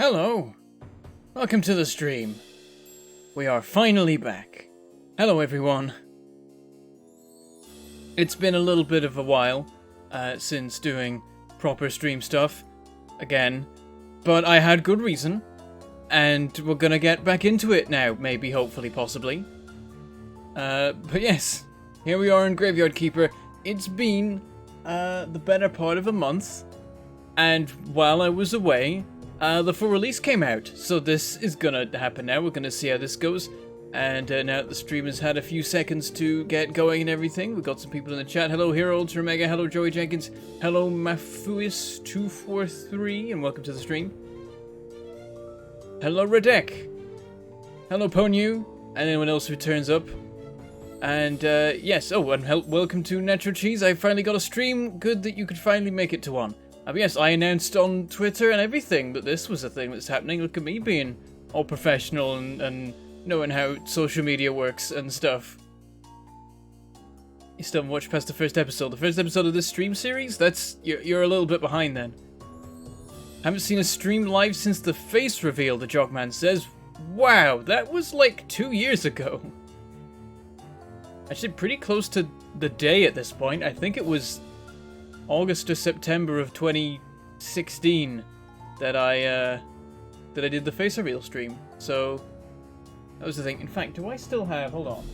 Hello! Welcome to the stream. We are finally back. Hello everyone. It's been a little bit of a while since doing proper stream stuff again, but I had good reason, and we're gonna get back into it now, maybe, hopefully, possibly. But yes, here we are in Graveyard Keeper. It's been the better part of a month, and while I was away, the full release came out, so this is gonna happen now. We're gonna see how this goes, and now that the stream has had a few seconds to get going and everything, we've got some people in the chat. Hello Hero Ultra Mega, hello Joey Jenkins, hello Mafuis243, and welcome to the stream. Hello Radek, hello Ponyu, and anyone else who turns up. And yes, oh, and welcome to Natural Cheese. I finally got a stream. Good that you could finally make it to one. Yes, I announced on Twitter and everything that this was a thing that's happening. Look at me being all professional and knowing how social media works and stuff. You still haven't watched past the first episode. The first episode of this stream series? You're a little bit behind then. Haven't seen a stream live since the face reveal, the Jogman says. Wow, that was like 2 years ago. Actually, pretty close to the day at this point. I think it was August or September of 2016 that I did the face reveal stream. So that was the thing. In fact, do I still have? Hold on.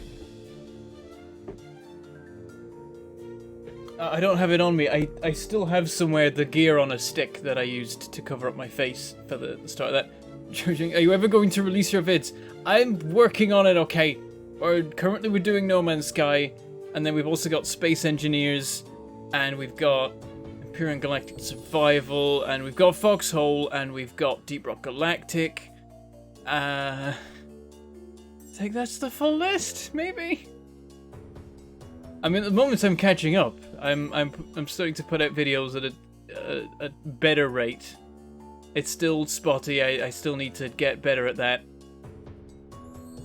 I don't have it on me. I still have somewhere the gear on a stick that I used to cover up my face for the start of that. Are you ever going to release your vids? I'm working on it. Okay. Currently we're doing No Man's Sky, and then we've also got Space Engineers, and we've got Imperial Galactic Survival, and we've got Foxhole, and we've got Deep Rock Galactic. I think that's the full list, maybe? I mean, at the moment I'm catching up. I'm starting to put out videos at a better rate. It's still spotty. I still need to get better at that.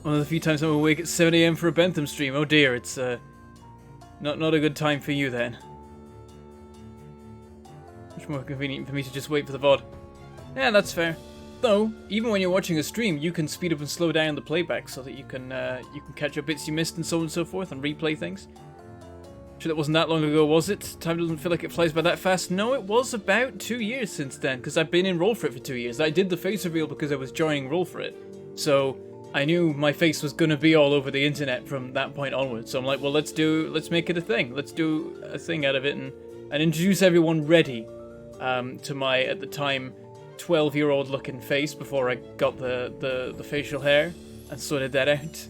One of the few times I'm awake at 7 AM for a Bentham stream. Oh dear, it's not a good time for you then. Much more convenient for me to just wait for the VOD. Yeah, that's fair. Though, even when you're watching a stream, you can speed up and slow down the playback so that you can catch up bits you missed and so on and so forth and replay things. Sure, that wasn't that long ago, was it? Time doesn't feel like it flies by that fast. No, it was about 2 years since then, because I've been in Roll For It for 2 years. I did the face reveal because I was joining Roll For It. So I knew my face was gonna be all over the internet from that point onwards. So I'm like, well, let's make it a thing. Let's do a thing out of it and introduce everyone ready to my, at the time, 12-year-old looking face before I got the facial hair and sorted that out.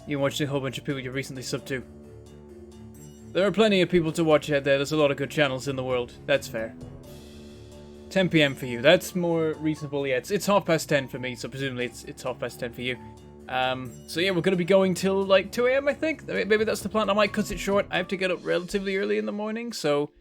You're watching a whole bunch of people you recently subbed to. There are plenty of people to watch out there. There's a lot of good channels in the world. That's fair. 10 PM for you. That's more reasonable. Yeah, it's 10:30 for me, so presumably it's 10:30 for you. So yeah, we're going to be going till like 2 AM, I think. Maybe that's the plan. I might cut it short. I have to get up relatively early in the morning, so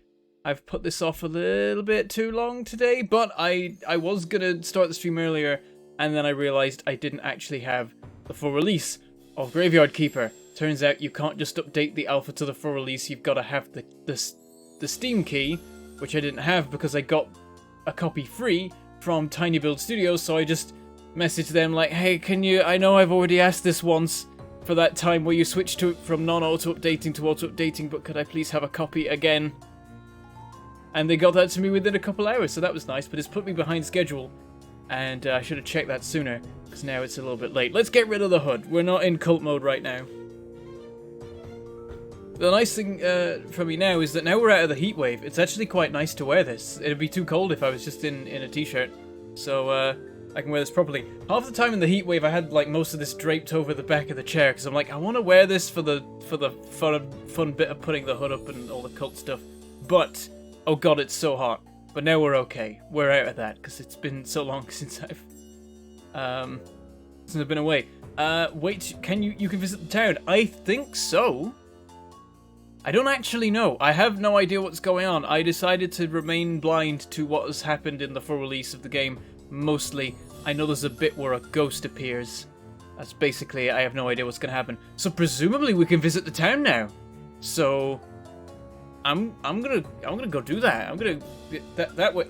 I've put this off a little bit too long today, but I was going to start the stream earlier, and then I realized I didn't actually have the full release of Graveyard Keeper. Turns out you can't just update the alpha to the full release. You've got to have the Steam key, which I didn't have because I got a copy free from Tiny Build Studios, so I just messaged them like, hey, can you, I know I've already asked this once for that time where you switched to from non-auto updating to auto updating, but could I please have a copy again? And they got that to me within a couple hours, so that was nice, but it's put me behind schedule, and I should have checked that sooner, because now it's a little bit late. Let's get rid of the hood. We're not in cult mode right now. The nice thing for me now is that now we're out of the heat wave, it's actually quite nice to wear this. It'd be too cold if I was just in a t-shirt, so I can wear this properly. Half the time in the heat wave I had like most of this draped over the back of the chair, because I'm like, I want to wear this for the fun bit of putting the hood up and all the cult stuff, but oh god, it's so hot. But now we're okay. We're out of that, because it's been so long since I've been away. Wait, you can visit the town? I think so. I don't actually know. I have no idea what's going on. I decided to remain blind to what has happened in the full release of the game, mostly. I know there's a bit where a ghost appears. That's basically, I have no idea what's going to happen. So presumably we can visit the town now. So I'm gonna go do that. I'm gonna that way.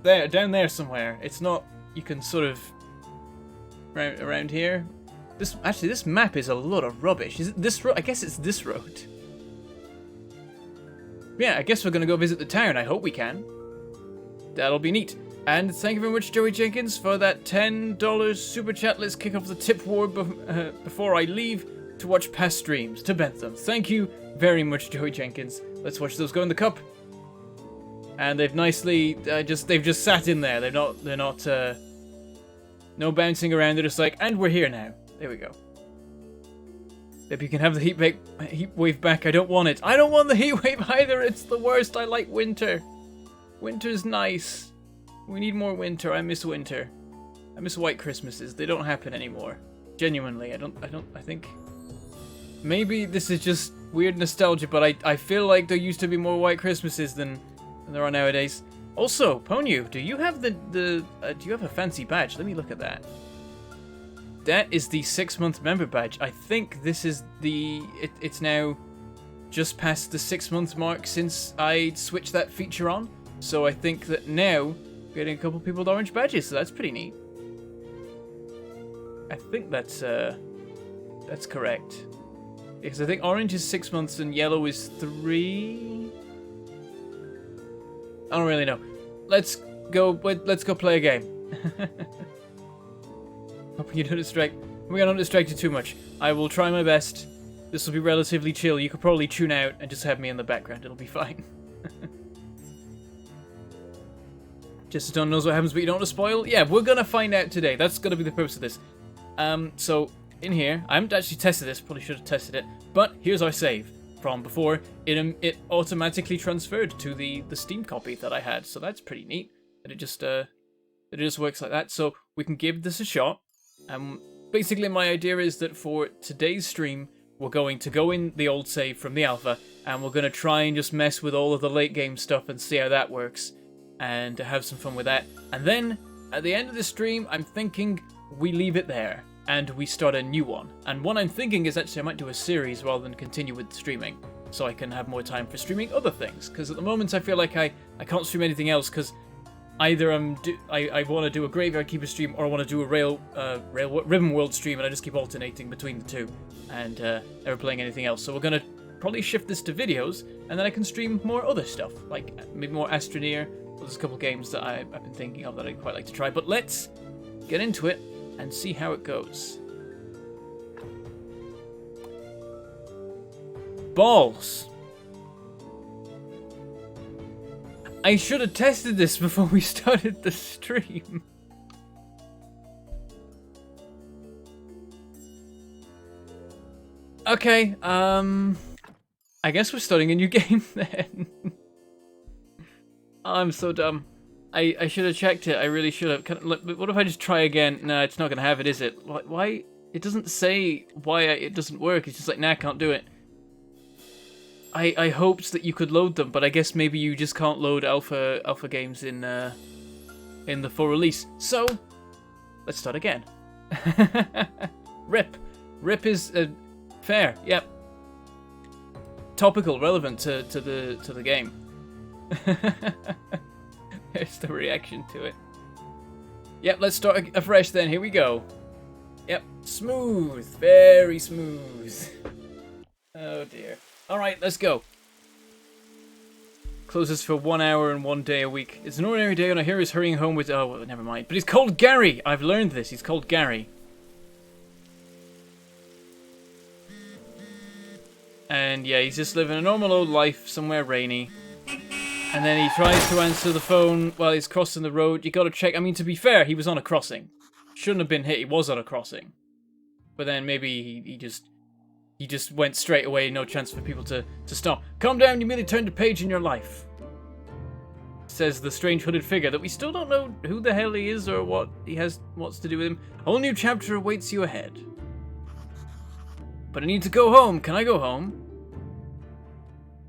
there, down there somewhere. It's not. You can sort of around here. This map is a lot of rubbish. Is it this road? I guess it's this road. Yeah, I guess we're gonna go visit the town. I hope we can. That'll be neat. And thank you very much, Joey Jenkins, for that $10 super chat. Let's kick off the tip war before I leave to watch past streams to Bentham. Thank you very much, Joey Jenkins. Let's watch those go in the cup. And they've nicely they've just sat in there. They're not no bouncing around. They're just like, and we're here now. There we go. If you can have the heat wave back, I don't want it. I don't want the heat wave either. It's the worst. I like winter. Winter's nice. We need more winter. I miss winter. I miss white Christmases. They don't happen anymore. Genuinely, I think maybe this is just weird nostalgia, but I feel like there used to be more white Christmases than there are nowadays. Also, Ponyu, do you have do you have a fancy badge? Let me look at that. That is the 6-month member badge. I think this is it's now just past the 6-month mark since I switched that feature on. So I think that now we're getting a couple people with orange badges, so that's pretty neat. I think that's correct. Because I think orange is 6 months and yellow is 3. I don't really know. Let's go play a game. Hoping you don't distract. We're gonna not distract you too much. I will try my best. This will be relatively chill. You could probably tune out and just have me in the background. It'll be fine. Just don't knows what happens, but you don't want to spoil? Yeah, we're gonna find out today. That's gonna be the purpose of this. So in here, I haven't actually tested this. Probably should have tested it. But here's our save from before. It automatically transferred to the Steam copy that I had. So that's pretty neat. That it just works like that. So we can give this a shot. Basically, my idea is that for today's stream, we're going to go in the old save from the alpha, and we're going to try and just mess with all of the late game stuff and see how that works, and have some fun with that. And then, at the end of the stream, I'm thinking we leave it there, and we start a new one. And what I'm thinking is actually I might do a series rather than continue with streaming, so I can have more time for streaming other things. Because at the moment I feel like I can't stream anything else, because either I want to do a Graveyard Keeper stream, or I want to do a Ribbon World stream, and I just keep alternating between the two, and never playing anything else. So we're going to probably shift this to videos, and then I can stream more other stuff, like maybe more Astroneer. There's a couple games that I've been thinking of that I'd quite like to try. But let's get into it and see how it goes. Balls. I should have tested this before we started the stream. Okay, I guess we're starting a new game then. I'm so dumb. I should have checked it. I really should have. What if I just try again? No, it's not going to have it, is it? Why? It doesn't say why it doesn't work. It's just like, nah, can't do it. I hoped that you could load them, but I guess maybe you just can't load alpha games in the full release. So, let's start again. Rip. Rip is fair. Yep. Topical, relevant to the game. There's the reaction to it. Yep, let's start afresh then. Here we go. Yep, smooth, very smooth. Oh dear. Alright, let's go. Closes for 1 hour and 1 day a week. It's an ordinary day and I hear he's hurrying home with... Oh, well, never mind. But he's called Gary! I've learned this. He's called Gary. And yeah, he's just living a normal old life somewhere rainy. And then he tries to answer the phone while he's crossing the road. You gotta check. I mean, to be fair, he was on a crossing. Shouldn't have been hit. He was on a crossing. But then maybe he just went straight away. No chance for people to stop. Calm down. You merely turned a page in your life. Says the strange hooded figure that we still don't know who the hell he is or what's to do with him. A whole new chapter awaits you ahead. But I need to go home. Can I go home?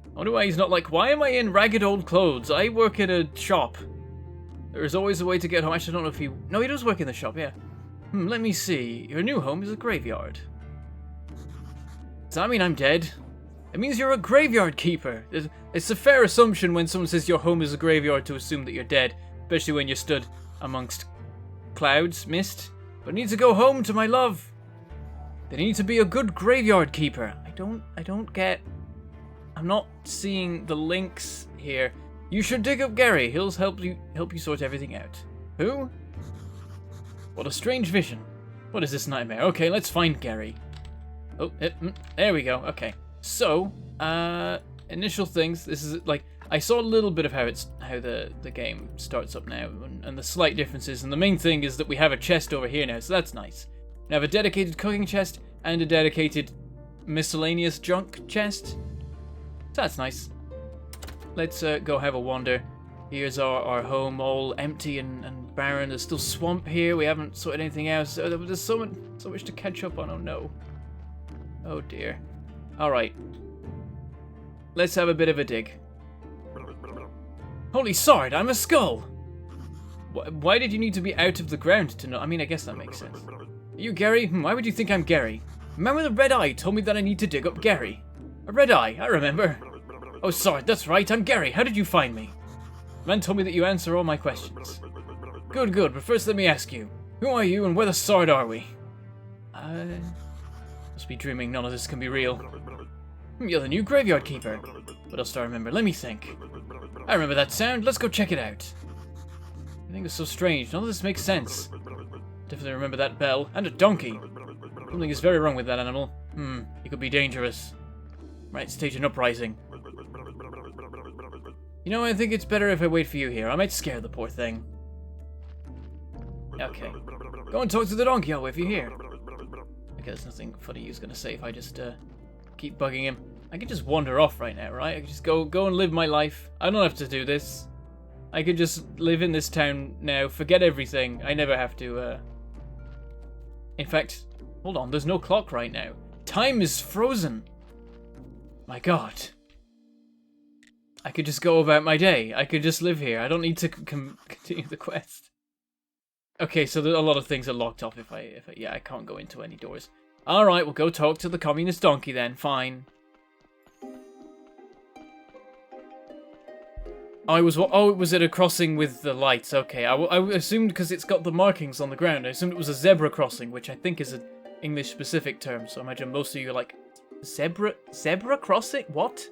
I wonder why he's not like, why am I in ragged old clothes? I work at a shop. There is always a way to get home. Actually, I don't know if he... No, he does work in the shop, yeah. Let me see. Your new home is a graveyard. Does that mean I'm dead? It means you're a graveyard keeper. It's a fair assumption when someone says your home is a graveyard to assume that you're dead. especially when you're stood amongst clouds, mist. But I need to go home to my love. They need to be a good graveyard keeper. I don't get... I'm not seeing the links here. You should dig up Gary. He'll help you sort everything out. Who? What a strange vision. What is this nightmare? Okay, let's find Gary. Oh, there we go. Okay. So, initial things. This is like I saw a little bit of how the game starts up now, and the slight differences. And the main thing is that we have a chest over here now, so that's nice. We have a dedicated cooking chest and a dedicated miscellaneous junk chest. So that's nice. Let's go have a wander. Here's our home, all empty and barren. There's still swamp here. We haven't sorted anything else. There's so much to catch up on. Oh no. Oh dear. Alright. Let's have a bit of a dig. Holy sword, I'm a skull! Why did you need to be out of the ground to know? I mean, I guess that makes sense. Are you Gary? Why would you think I'm Gary? A man with a red eye told me that I need to dig up Gary. A red eye, I remember. Oh, sword, that's right, I'm Gary. How did you find me? The man told me that you answer all my questions. Good, but first let me ask you. Who are you and where the sword are we? Must be dreaming, none of this can be real. You're the new graveyard keeper. What else do I remember? Let me think. I remember that sound, let's go check it out. Everything is so strange, none of this makes sense. Definitely remember that bell, and a donkey. Something is very wrong with that animal. He could be dangerous. Might stage an uprising. You know, I think it's better if I wait for you here. I might scare the poor thing. Okay. Go and talk to the donkey, I'll wait for you here. Okay, there's nothing funny he was gonna say if I just keep bugging him. I could just wander off right now, right? I could just go and live my life. I don't have to do this. I could just live in this town now, forget everything. I never have to, In fact, hold on, there's no clock right now. Time is frozen. My god. I could just go about my day. I could just live here. I don't need to continue the quest. Okay, so a lot of things are locked off if I yeah, I can't go into any doors. Alright, we'll go talk to the communist donkey then. Fine. Was it a crossing with the lights? Okay, I assumed because it's got the markings on the ground. I assumed it was a zebra crossing, which I think is an English-specific term. So I imagine most of you are like, zebra crossing? What?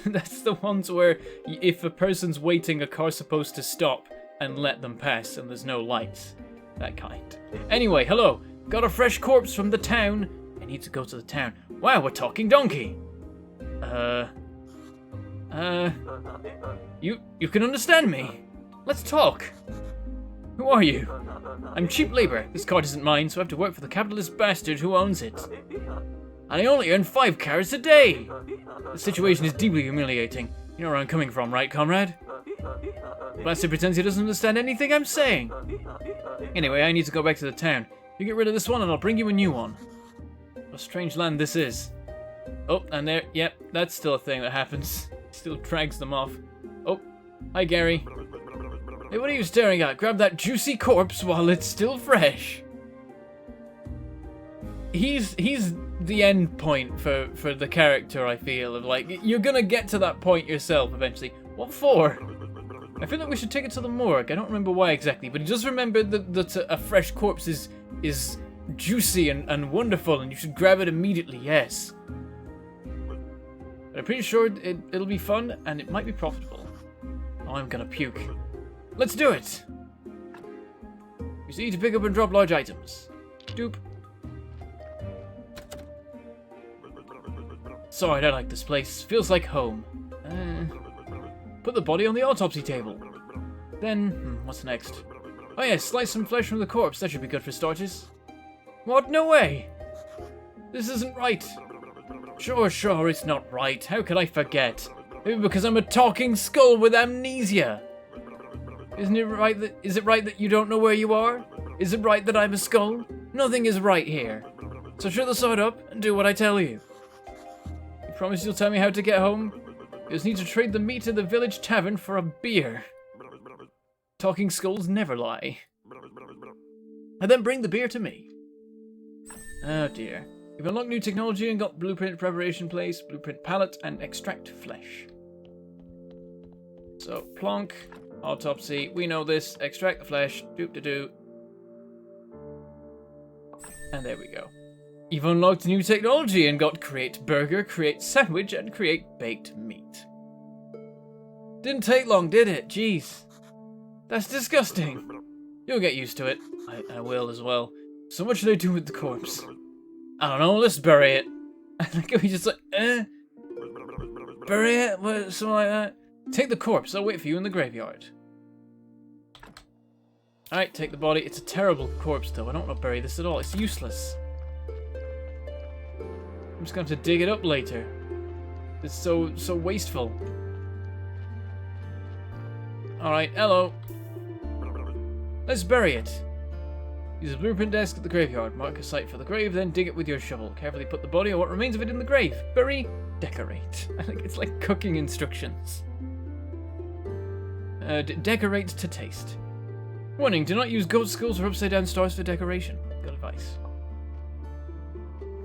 That's the ones where if a person's waiting, a car's supposed to stop and let them pass, and there's no lights. That kind. Anyway, hello. Got a fresh corpse from the town. I need to go to the town. Wow, we're talking donkey. You can understand me. Let's talk. Who are you? I'm cheap labor. This cart isn't mine, so I have to work for the capitalist bastard who owns it. And I only earn 5 carats a day. The situation is deeply humiliating. You know where I'm coming from, right, comrade? Bastard pretends he doesn't understand anything I'm saying. Anyway, I need to go back to the town. You get rid of this one and I'll bring you a new one. What a strange land this is. Oh, and there, yep, that's still a thing that happens. Still drags them off. Oh, hi Gary. Hey, what are you staring at? Grab that juicy corpse while it's still fresh. He's the end point for the character, I feel, of like, you're gonna get to that point yourself eventually. What for? I feel like we should take it to the morgue. I don't remember why exactly, but he just remembered that a fresh corpse is juicy and wonderful, and you should grab it immediately, yes. But I'm pretty sure it'll be fun, and it might be profitable. Oh, I'm gonna puke. Let's do it! You see, to pick up and drop large items. Doop. Sorry, I like this place. Feels like home. Put the body on the autopsy table. Then, what's next? Oh yeah, slice some flesh from the corpse. That should be good for starters. What? No way! This isn't right. Sure, it's not right. How could I forget? Maybe because I'm a talking skull with amnesia. Is it right that you don't know where you are? Is it right that I'm a skull? Nothing is right here. So shut the sword up and do what I tell you. You promise you'll tell me how to get home? You just need to trade the meat in the village tavern for a beer. Talking skulls never lie. And then bring the beer to me. Oh dear. You've unlocked new technology and got blueprint preparation place, blueprint palette, and extract flesh. So, plonk. Autopsy. We know this. Extract the flesh. Doop-de-doo. And there we go. You've unlocked new technology and got create burger, create sandwich, and create baked meat. Didn't take long, did it? Jeez. That's disgusting. You'll get used to it. I will as well. So what should I do with the corpse? I don't know, let's bury it. I think we just like, bury it? What, something like that? Take the corpse, I'll wait for you in the graveyard. Alright, take the body. It's a terrible corpse though, I don't want to bury this at all. It's useless. I'm just going to have to dig it up later. It's so wasteful. Alright, hello. Let's bury it. Use a blueprint desk at the graveyard. Mark a site for the grave, then dig it with your shovel. Carefully put the body or what remains of it in the grave. Bury, decorate. I think it's like cooking instructions. Decorate to taste. Warning, do not use goat skulls or upside down stars for decoration. Good advice.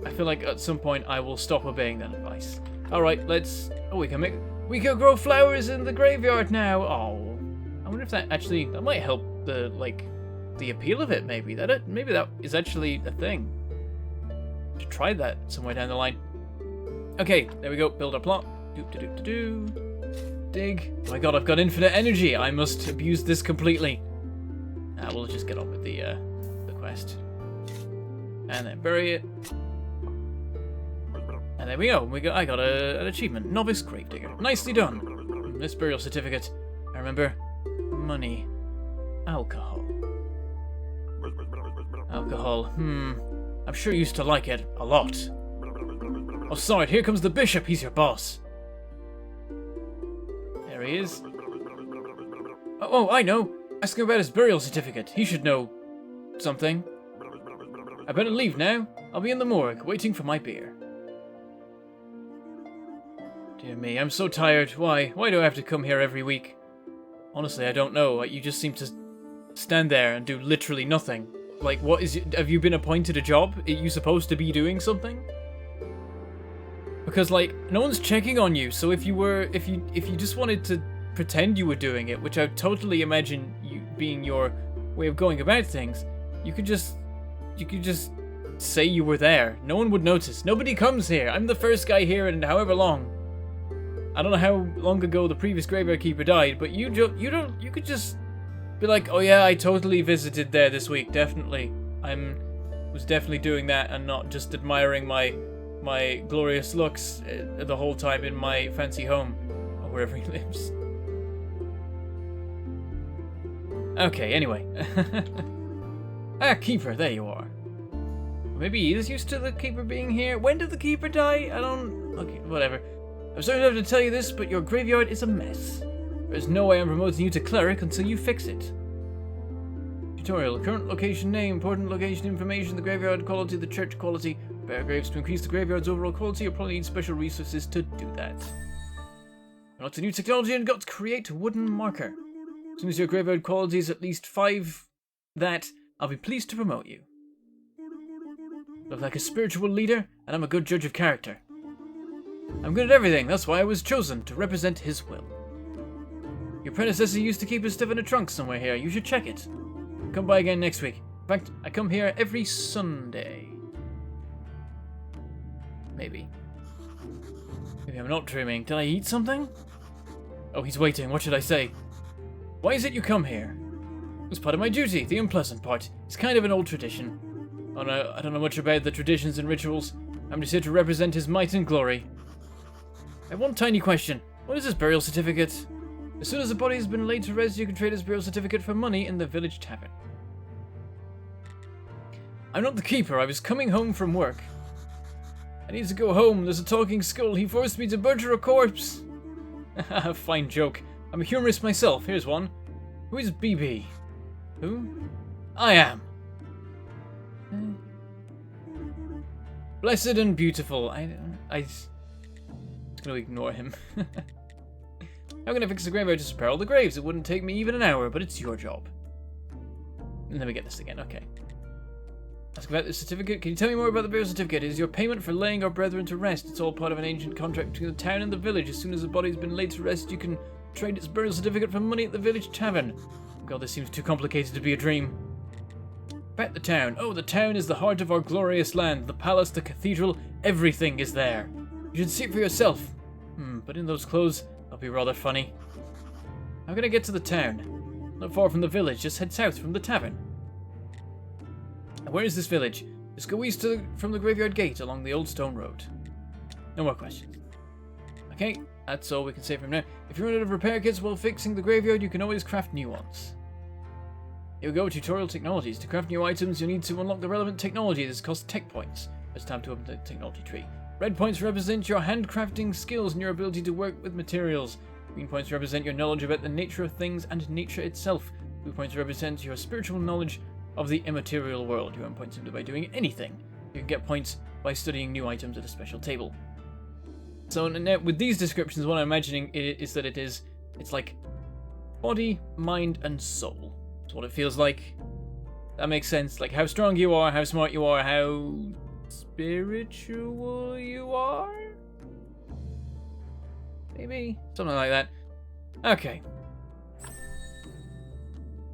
I feel like at some point I will stop obeying that advice. Alright, let's... Oh, we can grow flowers in the graveyard now. Oh. I wonder if that might help the appeal of it, maybe. Maybe that is actually a thing. Should try that somewhere down the line. Okay, there we go. Build our plot. Doop-de-doop-de-doo. Dig. Oh my god, I've got infinite energy. I must abuse this completely. We'll just get on with the quest. And then bury it. And there we go. I got an achievement. Novice Gravedigger. Nicely done. This burial certificate. I remember. Money. Alcohol. Alcohol. I'm sure you used to like it. A lot. Oh, sorry. Here comes the bishop. He's your boss. There he is. Oh, I know. Ask him about his burial certificate. He should know something. I better leave now. I'll be in the morgue, waiting for my beer. Dear me, I'm so tired. Why? Why do I have to come here every week? Honestly, I don't know. You just seem to stand there and do literally nothing. Like, what is it? Have you been appointed a job? Are you supposed to be doing something? Because, like, no one's checking on you, so if you just wanted to pretend you were doing it, which I totally imagine you being your way of going about things, you could just say you were there. No one would notice. Nobody comes here. I'm the first guy here in however long. I don't know how long ago the previous graveyard keeper died, but you could just be like, oh yeah, I totally visited there this week. Definitely, was definitely doing that and not just admiring my glorious looks the whole time in my fancy home or wherever he lives. Okay, anyway. Keeper, there you are. Maybe he is used to the keeper being here. When did the keeper die? Okay, whatever. I'm sorry to have to tell you this, but your graveyard is a mess. There's no way I'm promoting you to cleric until you fix it. Tutorial. Current location name, important location information, the graveyard quality, the church quality. Bare graves to increase the graveyard's overall quality. You'll probably need special resources to do that. Lots of new technology and got to create wooden marker. As soon as your graveyard quality is at least 5 I'll be pleased to promote you. Look like a spiritual leader, and I'm a good judge of character. I'm good at everything, that's why I was chosen to represent his will. Your predecessor used to keep his stuff in a trunk somewhere here, you should check it. Come by again next week. In fact, I come here every Sunday. Maybe. Maybe I'm not dreaming. Did I eat something? Oh, he's waiting, what should I say? Why is it you come here? It was part of my duty, the unpleasant part. It's kind of an old tradition. Oh no, I don't know much about the traditions and rituals. I'm just here to represent his might and glory. I have one tiny question. What is his burial certificate? As soon as the body has been laid to rest, you can trade his burial certificate for money in the village tavern. I'm not the keeper, I was coming home from work. I need to go home, there's a talking skull, he forced me to butcher a corpse. Fine joke. I'm a humorist myself, here's one. Who is BB? Who? I am. Blessed and beautiful. I'm just gonna ignore him. How can I fix the graveyard to spare all the graves? It wouldn't take me even an hour, but it's your job. And then we get this again, okay. Ask about the certificate. Can you tell me more about the burial certificate? It is your payment for laying our brethren to rest. It's all part of an ancient contract between the town and the village. As soon as the body's been laid to rest, you can trade its burial certificate for money at the village tavern. God, this seems too complicated to be a dream. About the town. Oh, the town is the heart of our glorious land. The palace, the cathedral, everything is there. You should see it for yourself. But in those clothes, that'll be rather funny. How can I get to the town? Not far from the village, just head south from the tavern. And where is this village? Just go east from the graveyard gate along the old stone road. No more questions. Okay, that's all we can say from now. If you run out of repair kits while fixing the graveyard, you can always craft new ones. Here we go, tutorial technologies. To craft new items, you'll need to unlock the relevant technology. This costs tech points. It's time to open the technology tree. Red points represent your handcrafting skills and your ability to work with materials. Green points represent your knowledge about the nature of things and nature itself. Blue points represent your spiritual knowledge of the immaterial world. You earn points simply by doing anything. You can get points by studying new items at a special table. So now, with these descriptions, what I'm imagining is that it's like body, mind, and soul. That's what it feels like. That makes sense. Like how strong you are, how smart you are, how spiritual you are? Maybe? Something like that. Okay.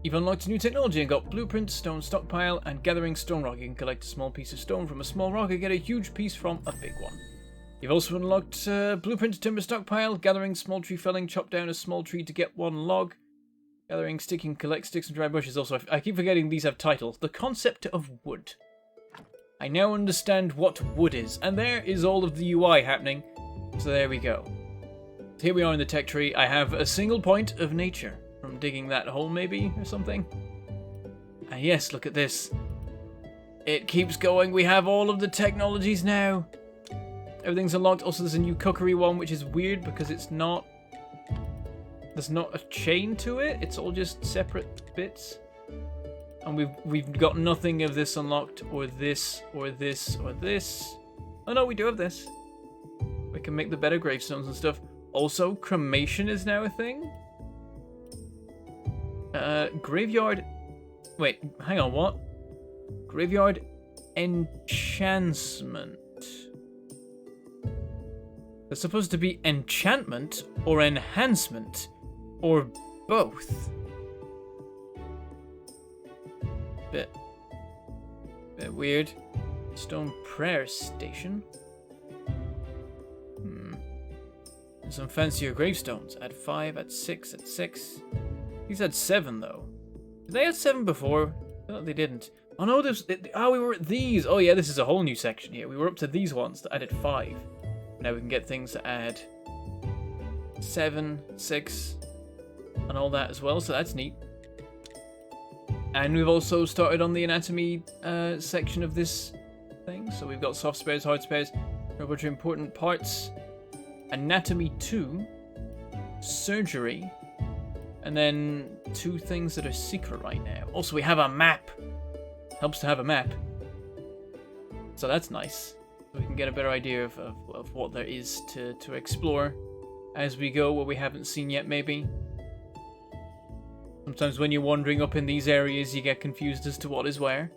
You've unlocked a new technology and got blueprint, stone stockpile, and gathering stone rock. You can collect a small piece of stone from a small rock and get a huge piece from a big one. You've also unlocked blueprint, timber stockpile, gathering, small tree felling, chop down a small tree to get one log. Gathering, sticking, collect sticks and dry bushes. Also, I keep forgetting these have titles. The concept of wood. I now understand what wood is, and there is all of the UI happening. So there we go. Here we are in the tech tree. I have a single point of nature from digging that hole, maybe, or something. And yes, look at this. It keeps going. We have all of the technologies now. Everything's unlocked. Also, there's a new cookery one, which is weird because it's not... There's not a chain to it. It's all just separate bits. And we've got nothing of this unlocked, or this, or this, or this. Oh no, we do have this. We can make the better gravestones and stuff. Also, cremation is now a thing. Graveyard... Wait, hang on, what? Graveyard enchantment. There's supposed to be enchantment, or enhancement, or both. Bit weird. Stone prayer station. Some fancier gravestones. Add 5, add 6, add 6. These had 7 though. Did they have 7 before? No, they didn't. Oh no, we were at these. Oh yeah, this is a whole new section here. We were up to these ones that added 5. Now we can get things that add 7, 6, and all that as well. So that's neat. And we've also started on the anatomy section of this thing. So we've got soft spares, hard spares, a bunch of important parts. Anatomy 2, surgery, and then 2 things that are secret right now. Also, we have a map. Helps to have a map. So that's nice. So we can get a better idea of what there is to explore as we go, what we haven't seen yet, maybe. Sometimes when you're wandering up in these areas, you get confused as to what is where.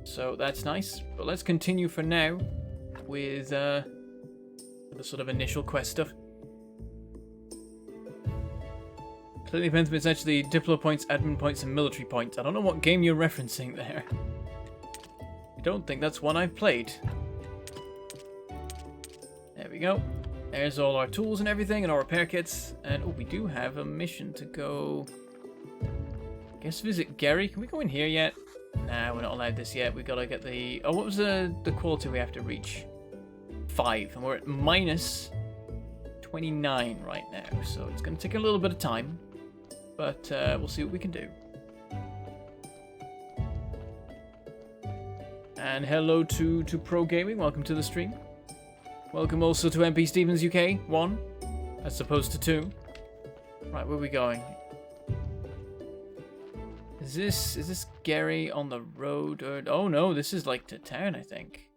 So that's nice. But let's continue for now with the sort of initial quest stuff. Clearly, Bentham is actually Diplo points, admin points, and military points. I don't know what game you're referencing there. I don't think that's one I've played. There we go. There's all our tools and everything, and our repair kits. And oh, we do have a mission to go... I guess visit Gary. Can we go in here yet? Nah, we're not allowed this yet. We gotta get the... Oh, what was the quality we have to reach? 5, and we're at minus 29 right now, so it's going to take a little bit of time, but we'll see what we can do. And hello to Pro Gaming, welcome to the stream. Welcome also to MP Stevens UK 1, as opposed to 2. Right, where are we going? Is this Gary on the road, or oh no, this is like to town, I think.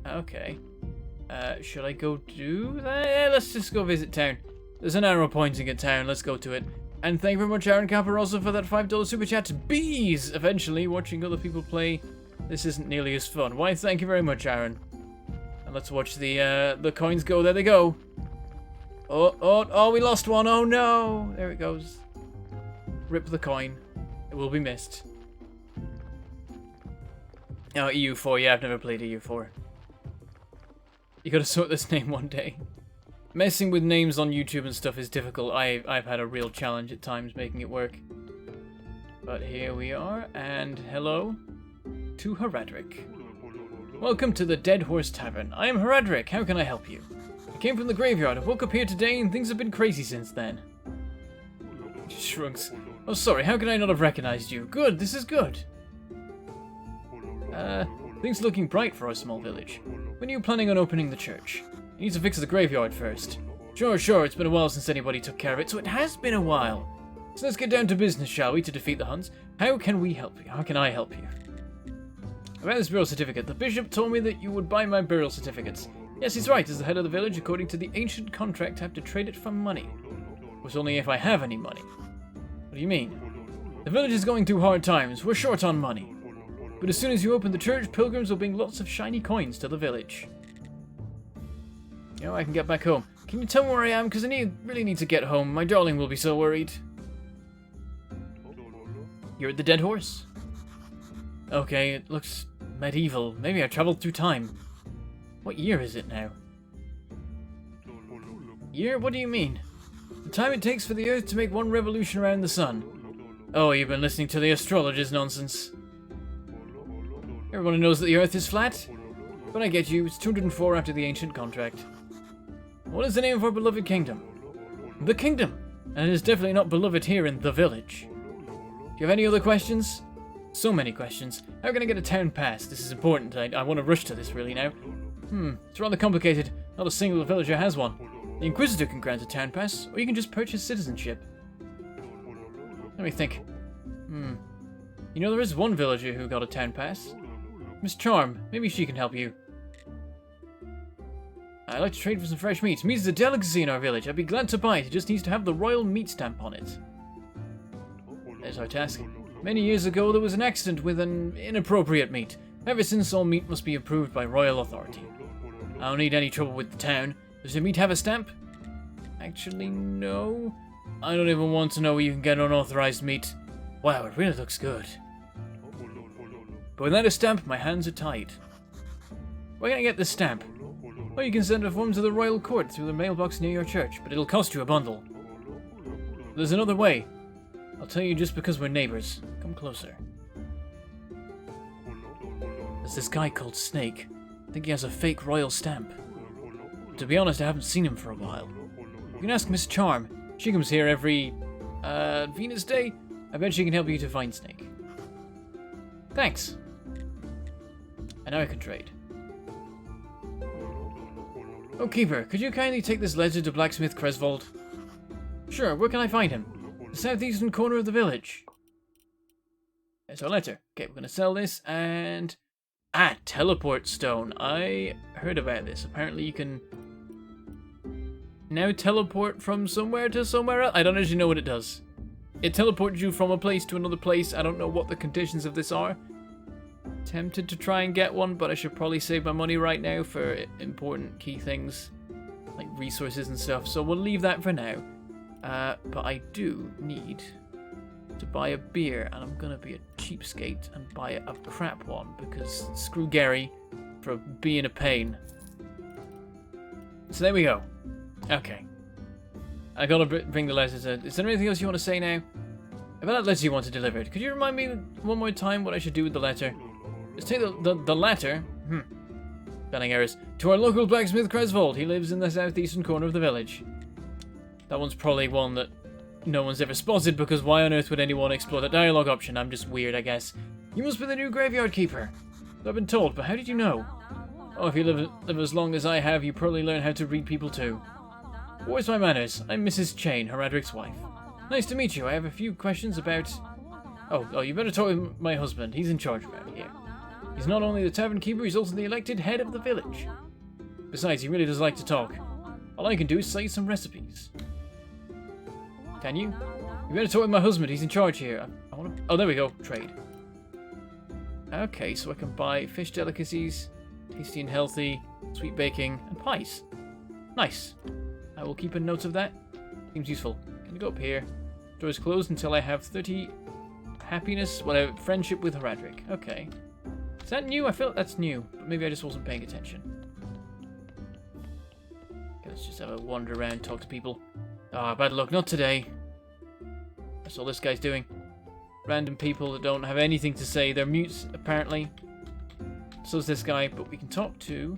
Okay. Should I go do that? Yeah, let's just go visit town. There's an arrow pointing at town. Let's go to it. And thank you very much, Aaron Caparosa, for that $5 super chat. Bees! Eventually, watching other people play, this isn't nearly as fun. Why, thank you very much, Aaron. And let's watch the coins go. There they go. Oh, we lost one. Oh no. There it goes. Rip the coin. It will be missed. Oh, EU4. Yeah, I've never played EU4. You gotta sort this name one day. Messing with names on YouTube and stuff is difficult. I've had a real challenge at times making it work. But here we are, and hello to Heradric. Welcome to the Dead Horse Tavern. I am Heradric. How can I help you? I came from the graveyard. I woke up here today and things have been crazy since then. She shrugs. Oh, sorry. How could I not have recognized you? Good. This is good. Things looking bright for our small village. When are you planning on opening the church? You need to fix the graveyard first. Sure. It's been a while since anybody took care of it, so it has been a while. So let's get down to business, shall we, to defeat the Huns? How can we help you? How can I help you? About this burial certificate, the bishop told me that you would buy my burial certificates. Yes, he's right. As the head of the village, according to the ancient contract, I have to trade it for money. Of course, only if I have any money. What do you mean? The village is going through hard times. We're short on money. But as soon as you open the church, pilgrims will bring lots of shiny coins to the village. You know, I can get back home. Can you tell me where I am? Because I really need to get home. My darling will be so worried. You're at the Dead Horse? Okay, it looks medieval. Maybe I traveled through time. What year is it now? Year? What do you mean? The time it takes for the Earth to make one revolution around the sun. Oh, you've been listening to the astrologer's nonsense. Everyone knows that the Earth is flat. But I get you, it's 204 after the ancient contract. What is the name of our beloved kingdom? The Kingdom! And it is definitely not beloved here in the village. Do you have any other questions? So many questions. How can I get a town pass? This is important. I want to rush to this really now. It's rather complicated. Not a single villager has one. The Inquisitor can grant a town pass, or you can just purchase citizenship. Let me think. You know, there is one villager who got a town pass. Miss Charm. Maybe she can help you. I'd like to trade for some fresh meat. Meat is a delicacy in our village. I'd be glad to buy it. It just needs to have the royal meat stamp on it. There's our task. Many years ago, there was an accident with an inappropriate meat. Ever since, all meat must be approved by royal authority. I don't need any trouble with the town. Does your meat have a stamp? Actually, no. I don't even want to know where you can get unauthorized meat. Wow, it really looks good. But without a stamp, my hands are tied. Where can I get this stamp? Well, you can send a form to the royal court through the mailbox near your church, but it'll cost you a bundle. There's another way. I'll tell you just because we're neighbors. Come closer. There's this guy called Snake. I think he has a fake royal stamp. To be honest, I haven't seen him for a while. You can ask Miss Charm. She comes here every... Venus Day? I bet she can help you to find Snake. Thanks. And now I can trade. Oh, Keeper, could you kindly take this letter to Blacksmith Cresvold? Sure, where can I find him? The southeastern corner of the village. There's our letter. Okay, we're going to sell this and... teleport stone. I heard about this. Apparently you can now teleport from somewhere to somewhere else. I don't actually know what it does. It teleports you from a place to another place. I don't know what the conditions of this are. Tempted to try and get one, but I should probably save my money right now for important key things like resources and stuff. So we'll leave that for now. But I do need to buy a beer, and I'm gonna be a cheapskate and buy a crap one because screw Gary for being a pain. So there we go. Okay. I gotta bring the letter to... Is there anything else you want to say now? About that letter you want to deliver, could you remind me one more time what I should do with the letter? Just take the letter. Spelling errors. To our local blacksmith Cresvold. He lives in the southeastern corner of the village. That one's probably one that no one's ever spotted, because why on earth would anyone explore that dialogue option? I'm just weird, I guess. You must be the new graveyard keeper. I've been told, but how did you know? Oh, if you live as long as I have, you probably learn how to read people too. Where's my manners? I'm Mrs. Chain, Heradric's wife. Nice to meet you. I have a few questions about... Oh, you better talk with my husband. He's in charge around here. He's not only the tavern keeper, he's also the elected head of the village. Besides, he really does like to talk. All I can do is sell you some recipes. Can you? You better talk with my husband. He's in charge here. I want to... Oh, there we go. Trade. Okay, so I can buy fish delicacies, tasty and healthy, sweet baking, and pies. Nice. I will keep a note of that. Seems useful. Can I go up here? Door is closed until I have 30 happiness, whatever, friendship with Haradric. Okay. Is that new? I feel like that's new, but maybe I just wasn't paying attention. Okay, let's just have a wander around, talk to people. Ah, bad luck, not today. That's all this guy's doing. Random people that don't have anything to say. They're mutes, apparently. So is this guy, but we can talk to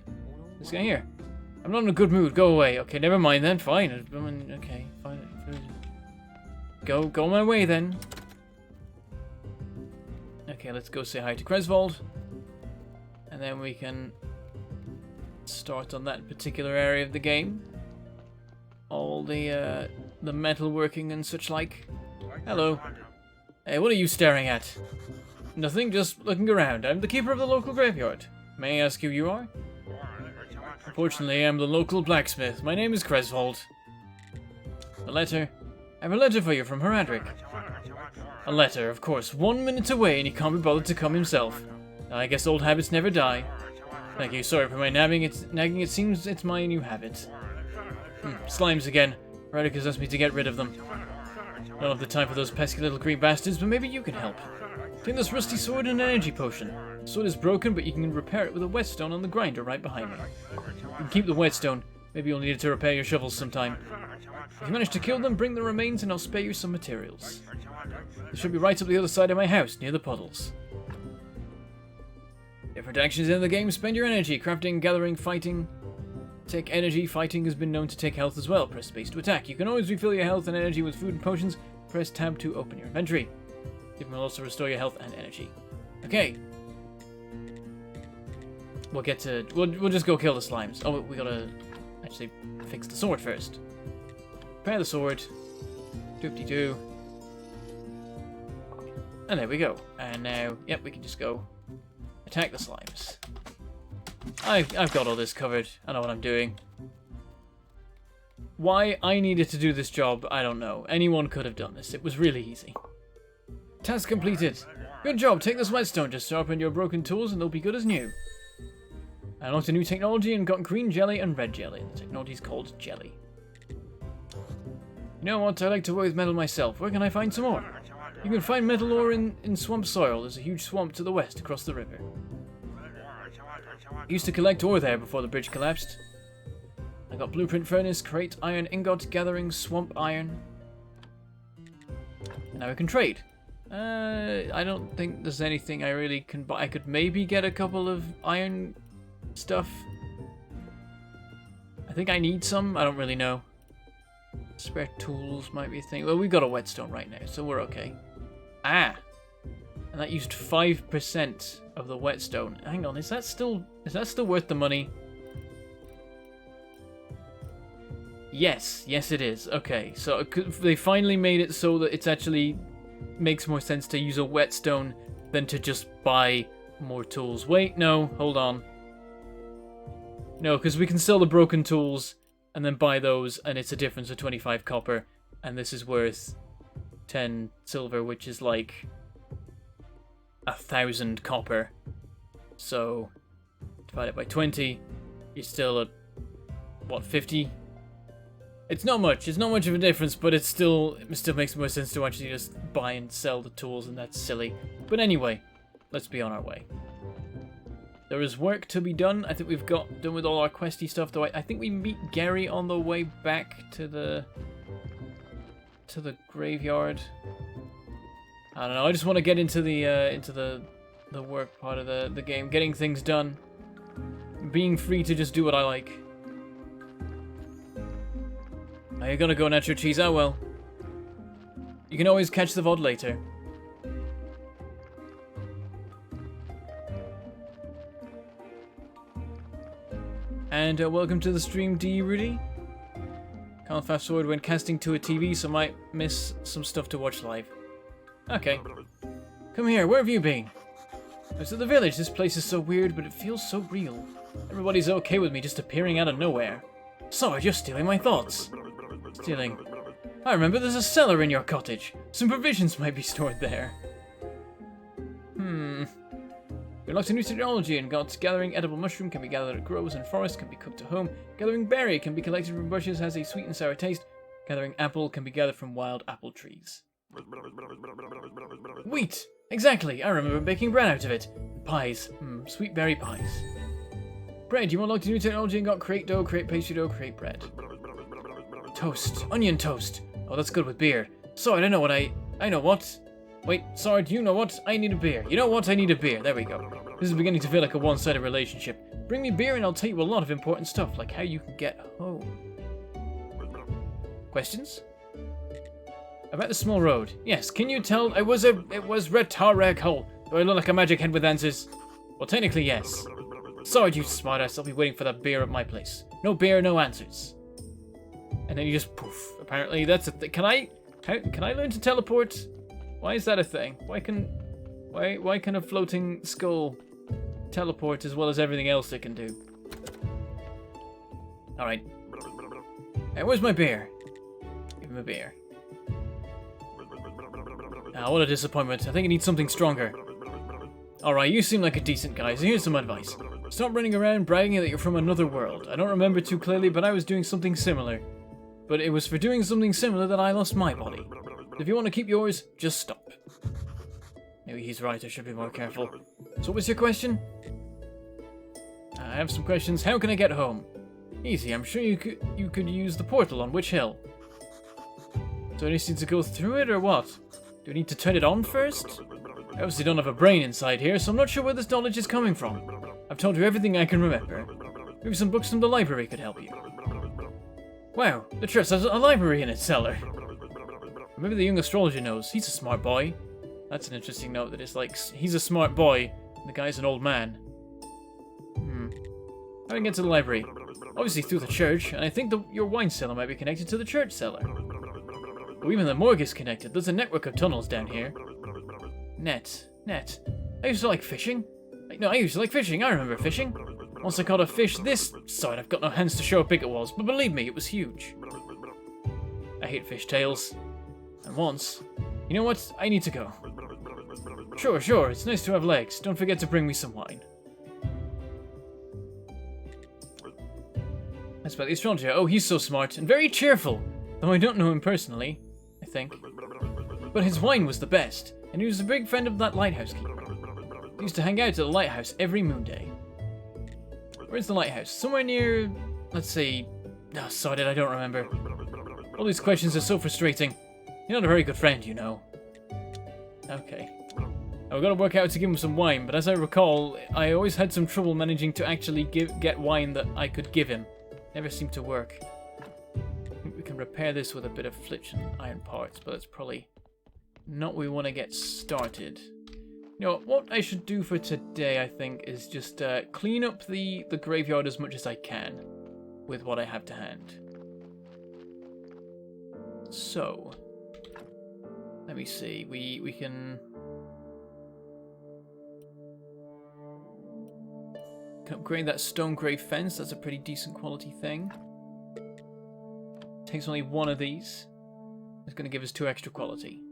this guy here. I'm not in a good mood. Go away. Okay, never mind then. Fine. Okay, fine. Go my way then. Okay, let's go say hi to Cresvold. And then we can start on that particular area of the game. All the metalworking and such like. Hello. Hey, what are you staring at? Nothing, just looking around. I'm the keeper of the local graveyard. May I ask who you are? Unfortunately, I'm the local blacksmith. My name is Cresvold. A letter? I have a letter for you from Haradric. A letter, of course. 1 minute away and he can't be bothered to come himself. I guess old habits never die. Thank you, sorry for my nagging. It seems it's my new habit. Slimes again. Haradric has asked me to get rid of them. Don't have the time for those pesky little green bastards, but maybe you can help. Take this rusty sword and an energy potion. The sword is broken, but you can repair it with a whetstone on the grinder right behind me. You can keep the whetstone. Maybe you'll need it to repair your shovels sometime. If you manage to kill them, bring the remains and I'll spare you some materials. This should be right up the other side of my house, near the puddles. Different actions in the game. Spend your energy. Crafting, gathering, fighting. Take energy. Fighting has been known to take health as well. Press space to attack. You can always refill your health and energy with food and potions. Press tab to open your inventory. It will also restore your health and energy. Okay. We'll get to... We'll just go kill the slimes. Oh, we gotta actually fix the sword first. Repair the sword. 52. And there we go. And now, yep, we can just go attack the slimes. I've got all this covered. I know what I'm doing. Why I needed to do this job, I don't know. Anyone could have done this. It was really easy. Task completed. Good job. Take this whetstone. Just sharpen your broken tools and they'll be good as new. I unlocked a new technology and got green jelly and red jelly. The technology's called jelly. You know what? I like to work with metal myself. Where can I find some more? You can find metal ore in swamp soil. There's a huge swamp to the west across the river. I used to collect ore there before the bridge collapsed. I got blueprint furnace, crate, iron ingot, gathering, swamp iron. And now I can trade. I don't think there's anything I really can buy. I could maybe get a couple of iron stuff. I think I need some. I don't really know. Spare tools might be a thing. Well, we've got a whetstone right now, so we're okay. Ah! And that used 5% of the whetstone. Hang on, is that still worth the money? Yes, it is. Okay, so they finally made it so that it's actually makes more sense to use a whetstone than to just buy more tools. Wait, no, hold on. No, because we can sell the broken tools and then buy those, and it's a difference of 25 copper, and this is worth 10 silver, which is like 1,000 copper. So divide it by 20, you're still at what, 50? It's not much. It's not much of a difference, but it still makes more sense to actually just buy and sell the tools, and that's silly. But anyway, let's be on our way. There is work to be done. I think we've got done with all our questy stuff, though. I think we meet Gary on the way back to the graveyard. I don't know. I just want to get into the work part of the game, getting things done, being free to just do what I like. Are you gonna go nacho cheese? Oh well. You can always catch the VOD later. And welcome to the stream, D. Rudy. Can't fast forward when casting to a TV, so might miss some stuff to watch live. Okay. Come here, where have you been? I was at the village. This place is so weird, but it feels so real. Everybody's okay with me just appearing out of nowhere. Sorry, you're stealing my thoughts. Stealing. I remember there's a cellar in your cottage. Some provisions might be stored there. Gonna unlocked a new technology and got gathering edible mushroom can be gathered at groves and forests, can be cooked at home. Gathering berry can be collected from bushes, has a sweet and sour taste. Gathering apple can be gathered from wild apple trees. Wheat! Exactly! I remember baking bread out of it. Pies. Sweet berry pies. Bread. You unlocked a new technology and got create dough, create pastry dough, create bread. Toast. Onion toast. Oh, that's good with beer. Sorry, I know what I know what. Wait, sorry, do you know what? I need a beer. You know what? I need a beer. There we go. This is beginning to feel like a one-sided relationship. Bring me beer and I'll tell you a lot of important stuff, like how you can get home. Questions? About the small road. Yes, can you tell? It was rhetorical. Do I look like a magic head with answers? Well, technically, yes. Sorry, you smartass. I'll be waiting for that beer at my place. No beer, no answers. And then you just poof. Apparently, that's a thing. Can I learn to teleport? Why is that a thing? Why can a floating skull teleport as well as everything else it can do? All right. Hey, where's my beer? Give him a beer. Ah, what a disappointment. I think I need something stronger. Alright, you seem like a decent guy, so here's some advice. Stop running around bragging that you're from another world. I don't remember too clearly, but I was doing something similar. But it was for doing something similar that I lost my body. If you want to keep yours, just stop. Maybe he's right, I should be more careful. So what was your question? I have some questions. How can I get home? Easy, I'm sure you could use the portal on which hill? Do I just need to go through it, or what? Do I need to turn it on first? I obviously don't have a brain inside here, so I'm not sure where this knowledge is coming from. I've told you everything I can remember. Maybe some books from the library could help you. Wow, the church has a library in its cellar. Maybe the young astrologer knows. He's a smart boy. That's an interesting note, that it's like, he's a smart boy, and the guy's an old man. How do I get to the library? Obviously through the church, and I think your wine cellar might be connected to the church cellar. Oh, even the morgue is connected. There's a network of tunnels down here. Net. I used to like fishing. No, I used to like fishing. I remember fishing. Once I caught a fish this side, I've got no hands to show how big it was, but believe me, it was huge. I hate fish tails. And once... You know what? I need to go. Sure. It's nice to have legs. Don't forget to bring me some wine. That's about the astrologer. Oh, he's so smart and very cheerful. Though I don't know him personally, I think. But his wine was the best, and he was a big friend of that lighthouse keeper. He used to hang out at the lighthouse every moon day. Where's the lighthouse? Somewhere near... Let's see... Oh, sorry, I don't remember. All these questions are so frustrating. You're not a very good friend, you know. Okay. I've got to work out to give him some wine, but as I recall, I always had some trouble managing to actually get wine that I could give him. Never seemed to work. I think we can repair this with a bit of flitch and iron parts, but that's probably not where we want to get started. You know, what I should do for today, I think, is just clean up the graveyard as much as I can with what I have to hand. So, let me see. We can upgrade that stone grave fence. That's a pretty decent quality thing. Takes only one of these. It's going to give us 2 extra quality.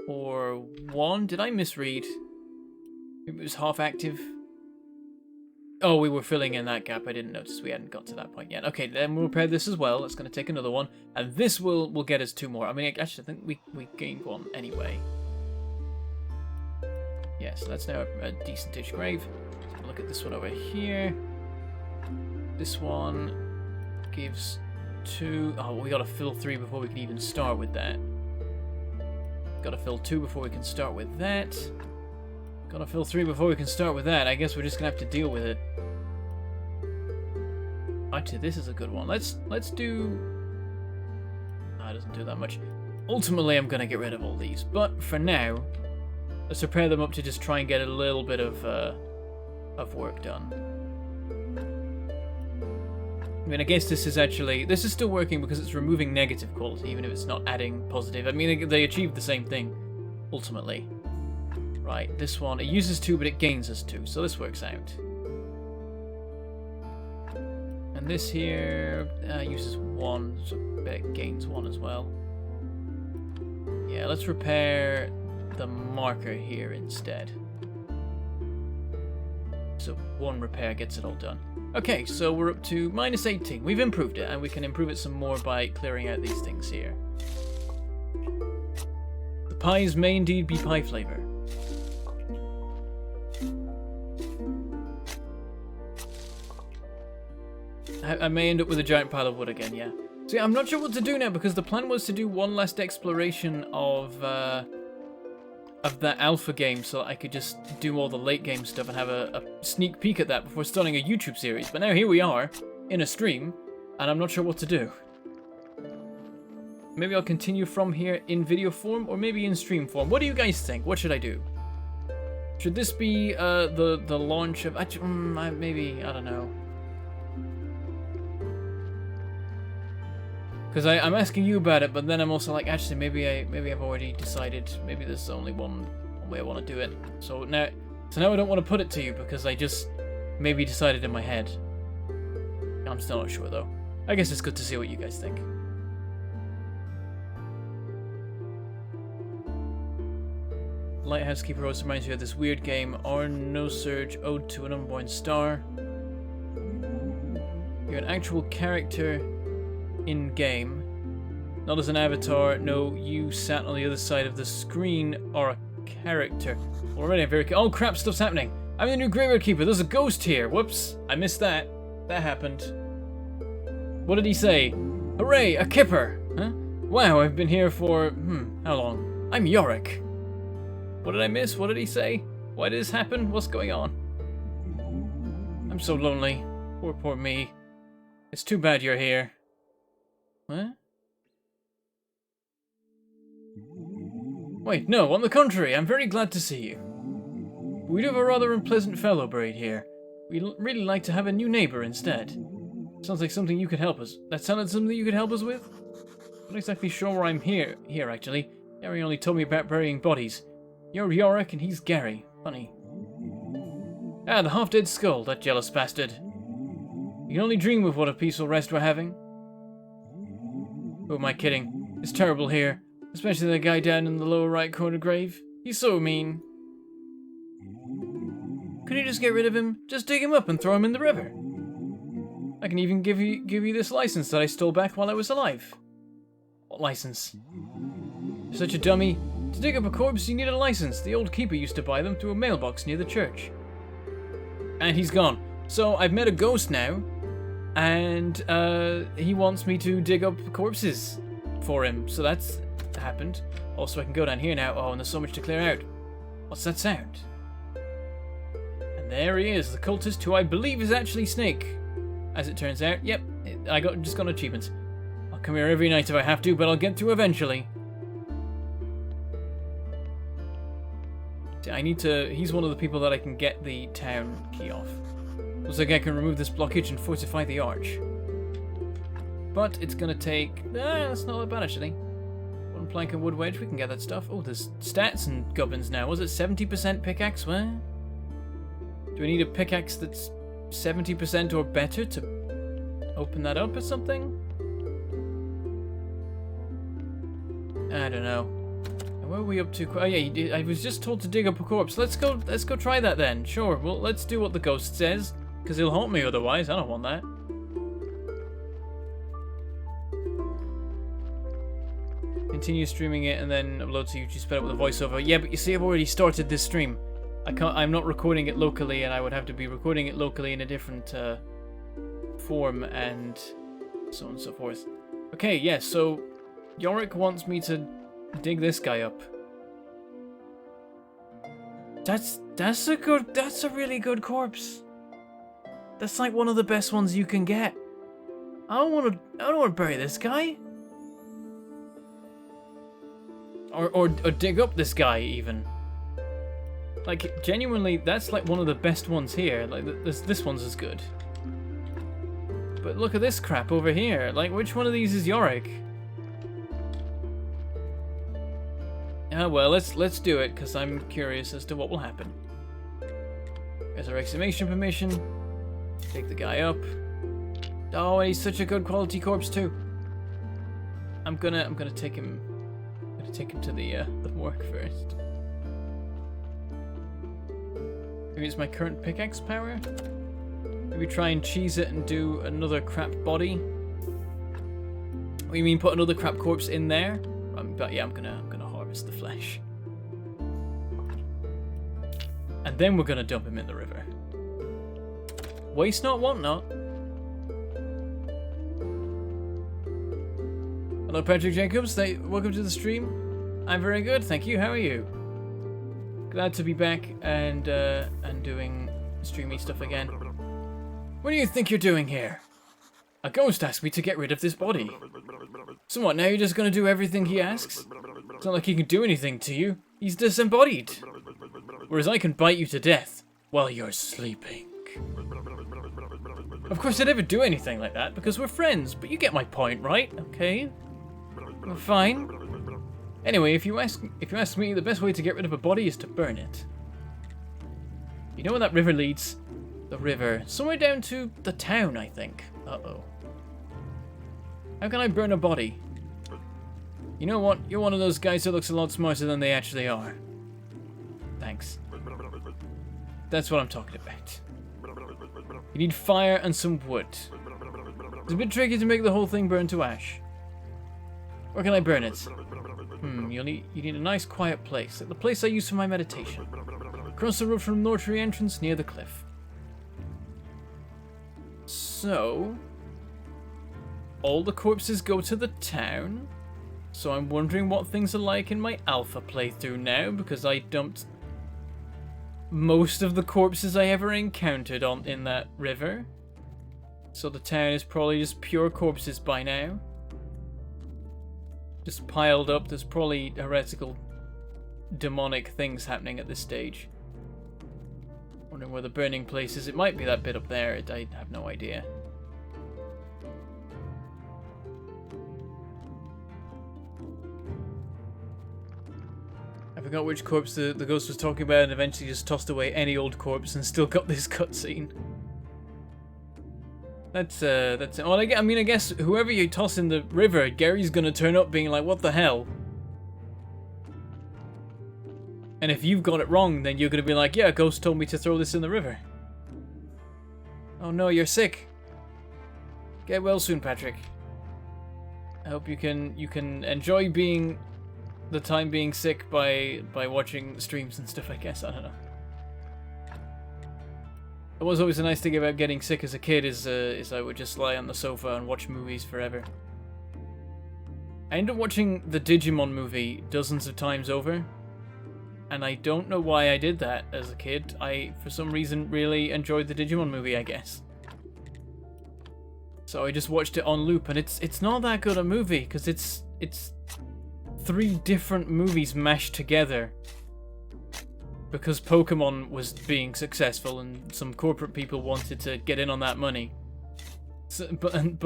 Or 1? Did I misread? It was half active. Oh, we were filling in that gap. I didn't notice we hadn't got to that point yet. Okay, then we'll repair this as well. That's going to take another one. And this will get us 2 more. I mean, actually, I think we gained 1 anyway. Yeah, so that's now a decent-ish grave. So look at this one over here. This one gives 2... Oh, we got to fill 3 before we can even start with that. Got to fill 2 before we can start with that. Got to fill 3 before we can start with that. I guess we're just going to have to deal with it. Actually, this is a good one. Let's do... Oh, it doesn't do that much. Ultimately, I'm going to get rid of all these. But for now, let's repair them up to just try and get a little bit of work done. I mean, I guess this is still working because it's removing negative quality, even if it's not adding positive. I mean, they achieve the same thing, ultimately. Right, this one, it uses 2, but it gains us 2, so this works out. And this here uses 1, so it gains 1 as well. Yeah, let's repair the marker here instead. So 1 repair gets it all done. Okay, so we're up to minus 18. We've improved it, and we can improve it some more by clearing out these things here. The pies may indeed be pie flavor. I may end up with a giant pile of wood again, yeah. See, I'm not sure what to do now, because the plan was to do one last exploration of that alpha game, so I could just do all the late game stuff and have a sneak peek at that before starting a YouTube series. But now here we are, in a stream, and I'm not sure what to do. Maybe I'll continue from here in video form, or maybe in stream form. What do you guys think? What should I do? Should this be the launch of... maybe, I don't know. Because I'm asking you about it, but then I'm also like, actually, maybe I've already decided. Maybe there's only one way I want to do it. So now I don't want to put it to you because I just maybe decided in my head. I'm still not sure though. I guess it's good to see what you guys think. Lighthouse Keeper always reminds you of this weird game, or No Surge, Ode to an Unborn Star. You're an actual character in game, not as an avatar. No, you sat on the other side of the screen or a character. Already I'm very... Oh crap, stuff's happening. I'm the new Graveyard Keeper. There's a ghost here. Whoops, I missed that. That happened. What did he say? Hooray, a kipper. Huh? Wow, I've been here for... how long? I'm Yorick. What did I miss? What did he say? Why did this happen? What's going on? I'm so lonely. Poor me. It's too bad you're here. What? Wait, no, on the contrary, I'm very glad to see you. We do have a rather unpleasant fellow buried here. We'd really like to have a new neighbor instead. Sounds like something you could help us. That sounded something you could help us with? Not exactly sure why I'm here actually. Gary only told me about burying bodies. You're Yorick and he's Gary. Funny. Ah, the half-dead skull, that jealous bastard. You can only dream of what a peaceful rest we're having. Who am I kidding? It's terrible here. Especially the guy down in the lower right corner grave. He's so mean. Could you just get rid of him? Just dig him up and throw him in the river. I can even give you this license that I stole back while I was alive. What license? You're such a dummy. To dig up a corpse, you need a license. The old keeper used to buy them through a mailbox near the church. And he's gone. So I've met a ghost now. And he wants me to dig up corpses for him. So that's happened. Also, I can go down here now. Oh, and there's so much to clear out. What's that sound? And there he is, the cultist who I believe is actually Snake. As it turns out. Yep, I just got an achievement. I'll come here every night if I have to, but I'll get through eventually. I need to... He's one of the people that I can get the town key off. Looks like I can remove this blockage and fortify the arch. But it's gonna take... that's not that bad actually. One plank and wood wedge, we can get that stuff. Oh, there's stats and gubbins now. Was it 70% pickaxe? Where? Do I need a pickaxe that's 70% or better to open that up or something? I don't know. Where are we up to? Oh yeah, I was just told to dig up a corpse. Let's go try that then. Sure, well, let's do what the ghost says. Because he'll haunt me otherwise. I don't want that. Continue streaming it and then upload to YouTube, sped up with a voiceover. Yeah, but you see, I've already started this stream. I'm not recording it locally, and I would have to be recording it locally in a different form and so on and so forth. Okay, yeah, so Yorick wants me to dig this guy up. That's a really good corpse. That's like one of the best ones you can get. I don't want to bury this guy. Or dig up this guy even. Like genuinely, that's like one of the best ones here. Like this one's as good. But look at this crap over here. Like which one of these is Yorick? Ah well, let's do it because I'm curious as to what will happen. There's our exclamation permission. Take the guy up. Oh, and he's such a good quality corpse too. I'm gonna take him. I'm gonna take him to the morgue first. Maybe it's my current pickaxe power? Maybe try and cheese it and do another crap body? What, you mean put another crap corpse in there? But yeah, I'm gonna harvest the flesh. And then we're gonna dump him in the river. Waste not, want not. Hello, Patrick Jacobs. Welcome to the stream. I'm very good, thank you. How are you? Glad to be back and doing streamy stuff again. What do you think you're doing here? A ghost asked me to get rid of this body. So what, now you're just gonna do everything he asks? It's not like he can do anything to you. He's disembodied. Whereas I can bite you to death while you're sleeping. Of course, I'd never do anything like that because we're friends, but you get my point, right? Okay. Well, fine. Anyway, if you ask me, the best way to get rid of a body is to burn it. You know where that river leads? The river. Somewhere down to the town, I think. Uh-oh. How can I burn a body? You know what? You're one of those guys who looks a lot smarter than they actually are. Thanks. That's what I'm talking about. You need fire and some wood. It's a bit tricky to make the whole thing burn to ash. Where can I burn it? You need a nice quiet place, like the place I use for my meditation. Across the road from the Nortry entrance near the cliff. So, all the corpses go to the town. So I'm wondering what things are like in my alpha playthrough now, because I dumped most of the corpses I ever encountered in that river. So the town is probably just pure corpses by now. Just piled up. There's probably heretical, demonic things happening at this stage. Wondering where the burning place is. It might be that bit up there. I have no idea. I forgot which corpse the ghost was talking about and eventually just tossed away any old corpse and still got this cutscene. That's it. Well, I mean, I guess whoever you toss in the river, Gary's gonna turn up being like, what the hell? And if you've got it wrong, then you're gonna be like, yeah, Ghost told me to throw this in the river. Oh no, you're sick. Get well soon, Patrick. I hope you can enjoy being the time being sick by watching streams and stuff, I guess. I don't know. It was always a nice thing about getting sick as a kid is I would just lie on the sofa and watch movies forever. I ended up watching the Digimon movie dozens of times over. And I don't know why I did that as a kid. I, for some reason, really enjoyed the Digimon movie, I guess. So I just watched it on loop, and it's not that good a movie, because it's 3 different movies mashed together. Because Pokemon was being successful, and some corporate people wanted to get in on that money. So, and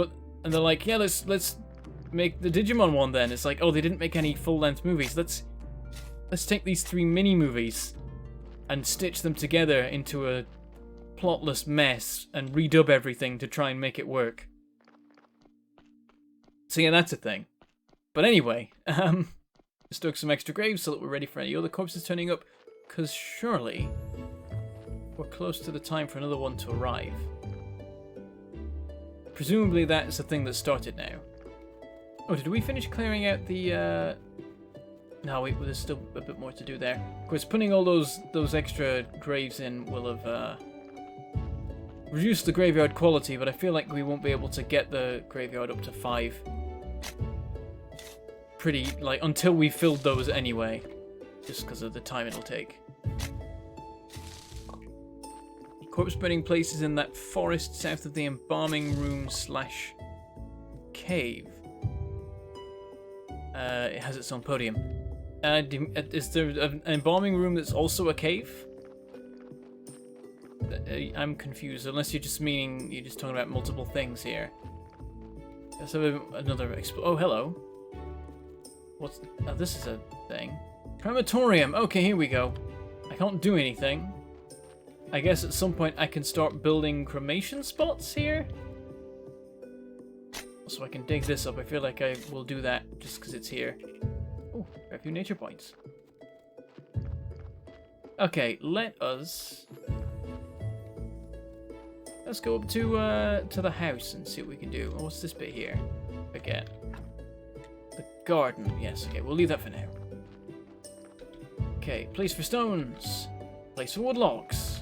they're like, yeah, let's make the Digimon one then. It's like, oh, they didn't make any full-length movies. Let's take these 3 mini-movies and stitch them together into a plotless mess and redub everything to try and make it work. So yeah, that's a thing. But anyway, just dug some extra graves so that we're ready for any other corpses turning up, because surely we're close to the time for another one to arrive. Presumably that's the thing that started now. Oh, did we finish clearing out the... No, wait, there's still a bit more to do there. Of course, putting all those extra graves in will have reduced the graveyard quality, but I feel like we won't be able to get the graveyard up to 5. Until we filled those anyway. Just because of the time it'll take. Corpse burning places in that forest south of the embalming room / cave. It has its own podium. Is there an embalming room that's also a cave? I'm confused, unless you're just talking about multiple things here. Let's have another oh, hello. What's... Oh, this is a thing. Crematorium! Okay, here we go. I can't do anything. I guess at some point I can start building cremation spots here? So I can dig this up. I feel like I will do that just because it's here. Oh, a few nature points. Okay, let us let's go up to the house and see what we can do. Oh, what's this bit here? Forget. The garden. Yes, okay, we'll leave that for now. Okay, place for stones. Place for wood logs.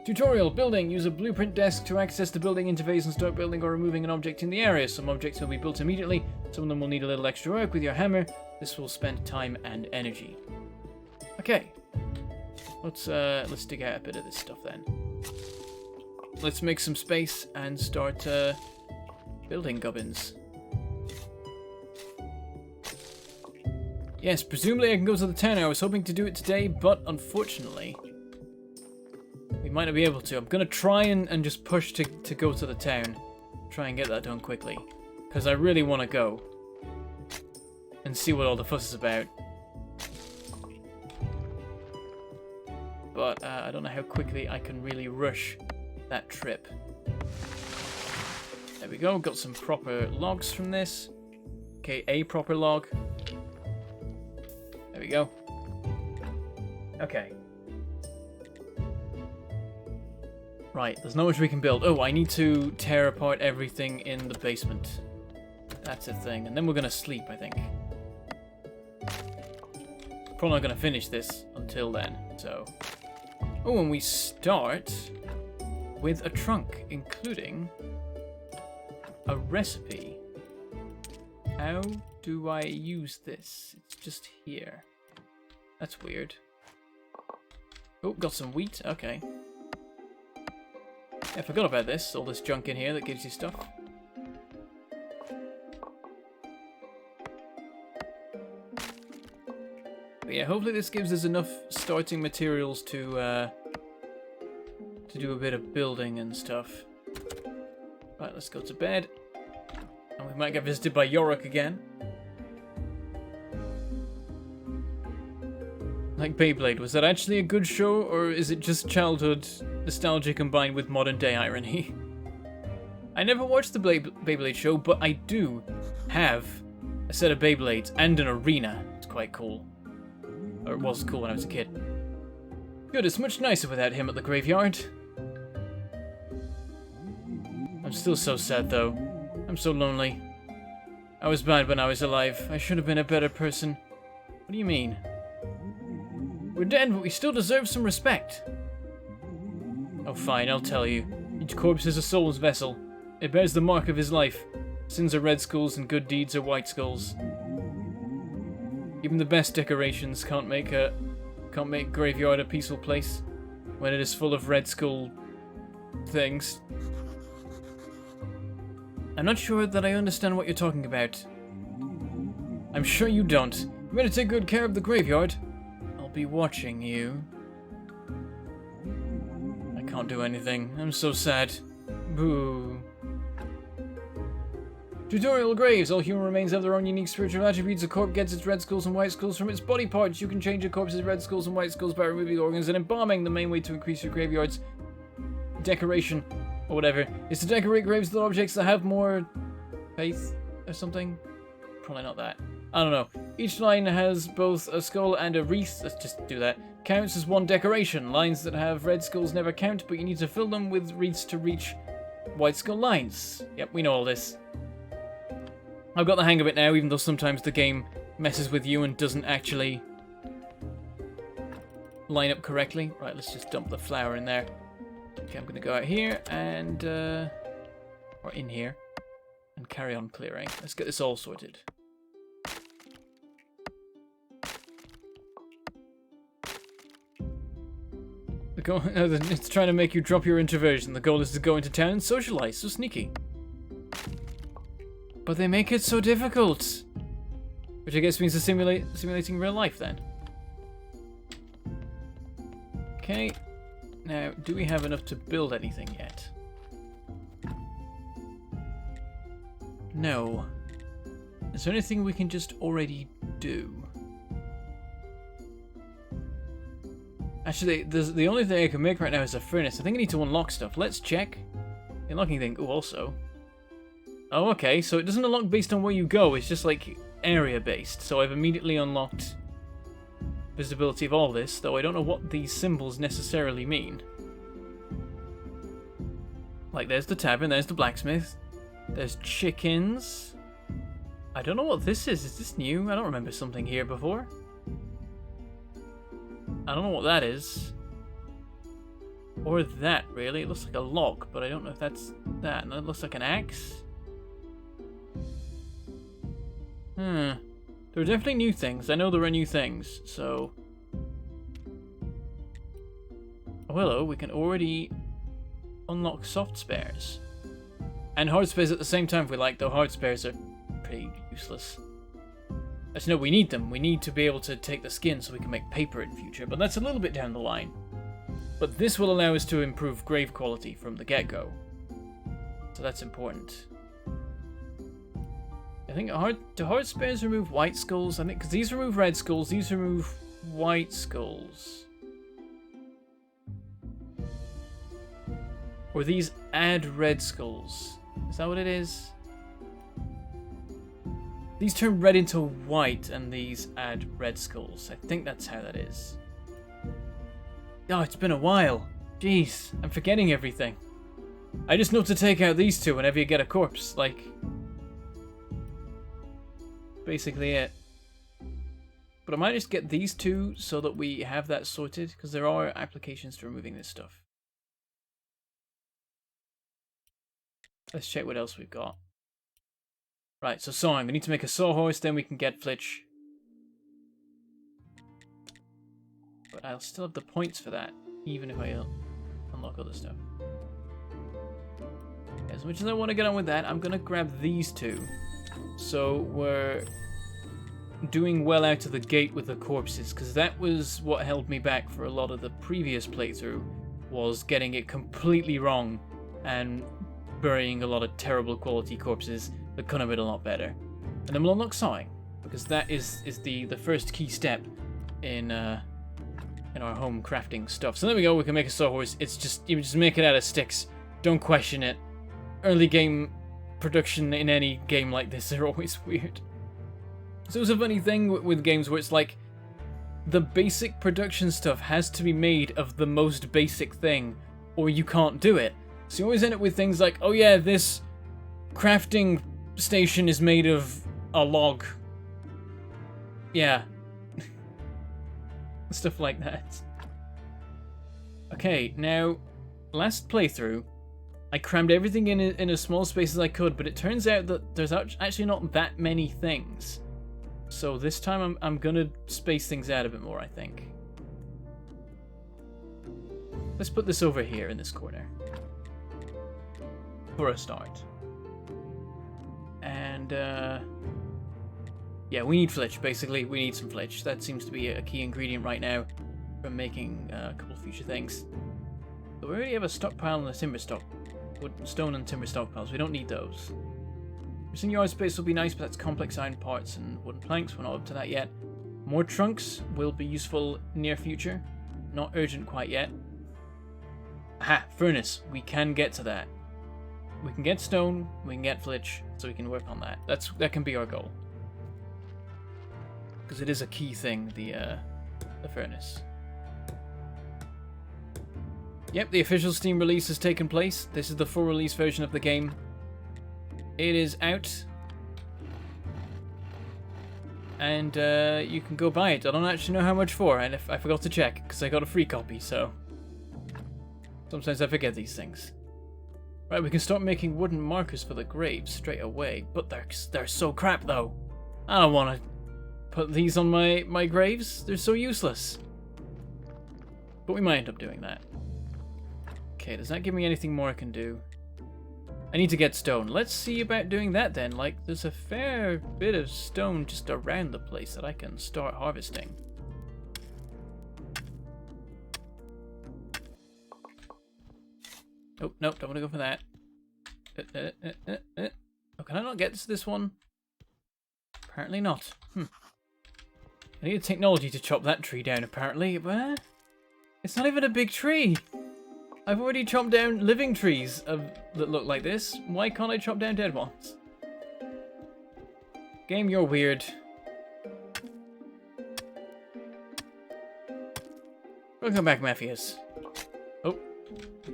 Tutorial. Building. Use a blueprint desk to access the building interface and start building or removing an object in the area. Some objects will be built immediately. Some of them will need a little extra work with your hammer. This will spend time and energy. Okay. Let's dig out a bit of this stuff then. Let's make some space and start building gubbins. Yes, presumably I can go to the town. I was hoping to do it today, but unfortunately, we might not be able to. I'm going to try and just push to go to the town. Try and get that done quickly. Because I really want to go and see what all the fuss is about. But I don't know how quickly I can really rush that trip. There we go. Got some proper logs from this. Okay, a proper log. There we go. Okay. Right, there's not much we can build. Oh, I need to tear apart everything in the basement. That's a thing. And then we're going to sleep, I think. Probably not going to finish this until then, so... Oh, and we start with a trunk, including a recipe. How do I use this? It's just here. That's weird. Oh, got some wheat. Okay. I forgot about this. All this junk in here that gives you stuff. But yeah, hopefully this gives us enough starting materials to do a bit of building and stuff. Right, let's go to bed. And we might get visited by Yorick again. Like Beyblade, was that actually a good show, or is it just childhood nostalgia combined with modern day irony? I never watched the Beyblade show, but I do have a set of Beyblades and an arena. It's quite cool. Or it was cool when I was a kid. Good, it's much nicer without him at the graveyard. I'm still so sad though. I'm so lonely. I was bad when I was alive. I should have been a better person. What do you mean? We're dead, but we still deserve some respect. Oh fine, I'll tell you. Each corpse is a soul's vessel. It bears the mark of his life. Sins are red skulls and good deeds are white skulls. Even the best decorations can't make graveyard a peaceful place when it is full of red skull things. I'm not sure that I understand what you're talking about. I'm sure you don't. You better take good care of the graveyard. I'll be watching you. I can't do anything. I'm so sad. Boo. Tutorial graves. All human remains have their own unique spiritual attributes. A corpse gets its red skulls and white skulls from its body parts. You can change a corpse's red skulls and white skulls by removing organs and embalming. The main way to increase your graveyard's decoration, or whatever, is to decorate graves with objects that have more faith or something. Probably not that. I don't know. Each line has both a skull and a wreath. Let's just do that. Counts as one decoration. Lines that have red skulls never count, but you need to fill them with wreaths to reach white skull lines. Yep, we know all this. I've got the hang of it now, even though sometimes the game messes with you and doesn't actually line up correctly. Right, let's just dump the flour in there. Okay, I'm going to go out here and, or in here, and carry on clearing. Let's get this all sorted. The goal, it's trying to make you drop your introversion. The goal is to go into town and socialize. So sneaky. But they make it so difficult. Which I guess means to simulating real life then. Okay. Now, do we have enough to build anything yet? No. Is there anything we can just already do? Actually, the only thing I can make right now is a furnace. I think I need to unlock stuff. Let's check. The unlocking thing. Oh, also. Oh, okay. So it doesn't unlock based on where you go. It's just like area based. So I've immediately unlocked visibility of all this, though I don't know what these symbols necessarily mean. Like, there's the tavern, there's the blacksmith. There's chickens. I don't know what this is. Is this new? I don't remember something here before. I don't know what that is. Or that, really. It looks like a lock, but I don't know if that's that. And it looks like an axe. There are definitely new things. I know there are new things, so... Oh, hello. We can already unlock soft spares. And hard spares at the same time if we like, though hard spares are pretty useless. Actually, no, we need them. We need to be able to take the skin so we can make paper in future, but that's a little bit down the line. But this will allow us to improve grave quality from the get-go. So that's important. I think do hard spares remove white skulls? I think because these remove red skulls, these remove white skulls. Or these add red skulls. Is that what it is? These turn red into white and these add red skulls. I think that's how that is. Oh, it's been a while. Jeez, I'm forgetting everything. I just know to take out these two whenever you get a corpse, like... basically it. But I might just get these two so that we have that sorted, because there are applications to removing this stuff. Let's check what else we've got. Right, so sawing. We need to make a sawhorse, then we can get flitch. But I'll still have the points for that, even if I unlock other stuff. As much as I want to get on with that, I'm going to grab these two. So we're doing well out of the gate with the corpses, because that was what held me back for a lot of the previous playthrough, was getting it completely wrong and burying a lot of terrible quality corpses that could have been a lot better. And then we'll unlock sawing, because that is the first key step in our home crafting stuff. So there we go, we can make a sawhorse. It's just, you just make it out of sticks. Don't question it. Early game production in any game like this are always weird. So it's a funny thing with games where it's like, the basic production stuff has to be made of the most basic thing, or you can't do it. So you always end up with things like, oh yeah, this crafting station is made of a log. Yeah. Stuff like that. Okay, now, last playthrough, I crammed everything in as small space as I could, but it turns out that there's actually not that many things. So this time I'm gonna space things out a bit more, I think. Let's put this over here in this corner. For a start. And, yeah, we need flitch, basically. We need some flitch. That seems to be a key ingredient right now for making a couple of future things. But we already have a stockpile and a timber stock. Wood, stone and timber stockpiles. We don't need those. Some yard space will be nice, but that's complex iron parts and wooden planks. We're not up to that yet. More trunks will be useful near future. Not urgent quite yet. Aha, furnace. We can get to that. We can get stone, we can get flitch, so we can work on that. That can be our goal. Because it is a key thing, the furnace. Yep, the official Steam release has taken place. This is the full release version of the game. It is out. And you can go buy it. I don't actually know how much for, and I forgot to check, because I got a free copy, so... sometimes I forget these things. Right, we can start making wooden markers for the graves straight away, but they're so crap, though. I don't want to put these on my graves. They're so useless. But we might end up doing that. Okay, does that give me anything more I can do? I need to get stone. Let's see about doing that then. Like, there's a fair bit of stone just around the place that I can start harvesting. Oh, nope, don't want to go for that. Oh, can I not get to this one? Apparently not. I need technology to chop that tree down, apparently, but it's not even a big tree. I've already chopped down living trees that look like this. Why can't I chop down dead ones? Game, you're weird. Welcome back, Mafias. Oh,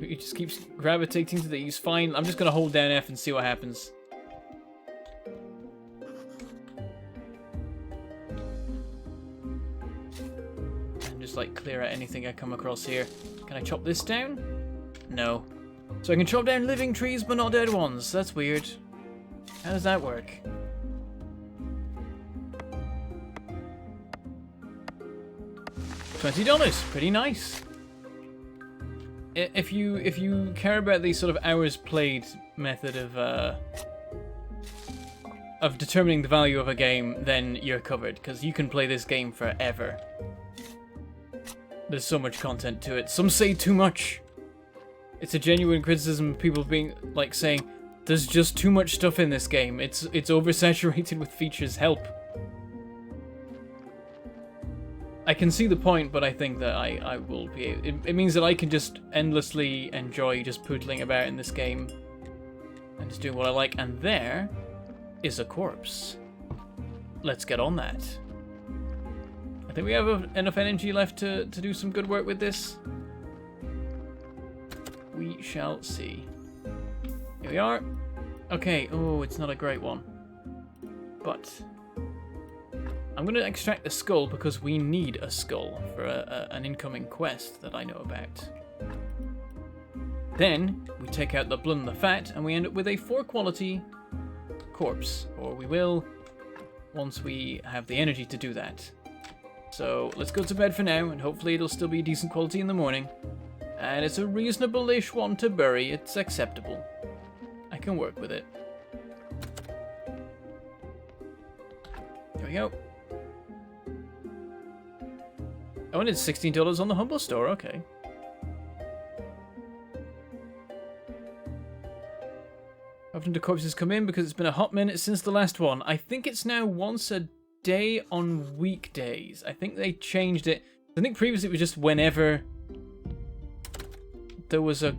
He just keeps gravitating to these. Fine, I'm just gonna hold down F and see what happens. And just like clear out anything I come across here. Can I chop this down? No. So I can chop down living trees but not dead ones. That's weird. How does that work? $20, pretty nice. If you care about the sort of hours played method of determining the value of a game, then you're covered, because you can play this game forever. There's so much content to it. Some say too much. It's a genuine criticism of people being like saying, "There's just too much stuff in this game. It's oversaturated with features. Help." I can see the point, but I think that I will be... It means that I can just endlessly enjoy just poodling about in this game. And just doing what I like. And there is a corpse. Let's get on that. I think we have enough energy left to do some good work with this. We shall see. Here we are. Okay, oh, it's not a great one. But... I'm going to extract the skull because we need a skull for an incoming quest that I know about. Then, we take out the blood and the fat, and we end up with a 4 quality corpse. Or we will, once we have the energy to do that. So, let's go to bed for now, and hopefully it'll still be decent quality in the morning. And it's a reasonable-ish one to bury, it's acceptable. I can work with it. There we go. Oh, and it's $16 on the Humble Store, okay. How often do corpses come in? Because it's been a hot minute since the last one. I think it's now once a day on weekdays. I think they changed it. I think previously it was just whenever there was a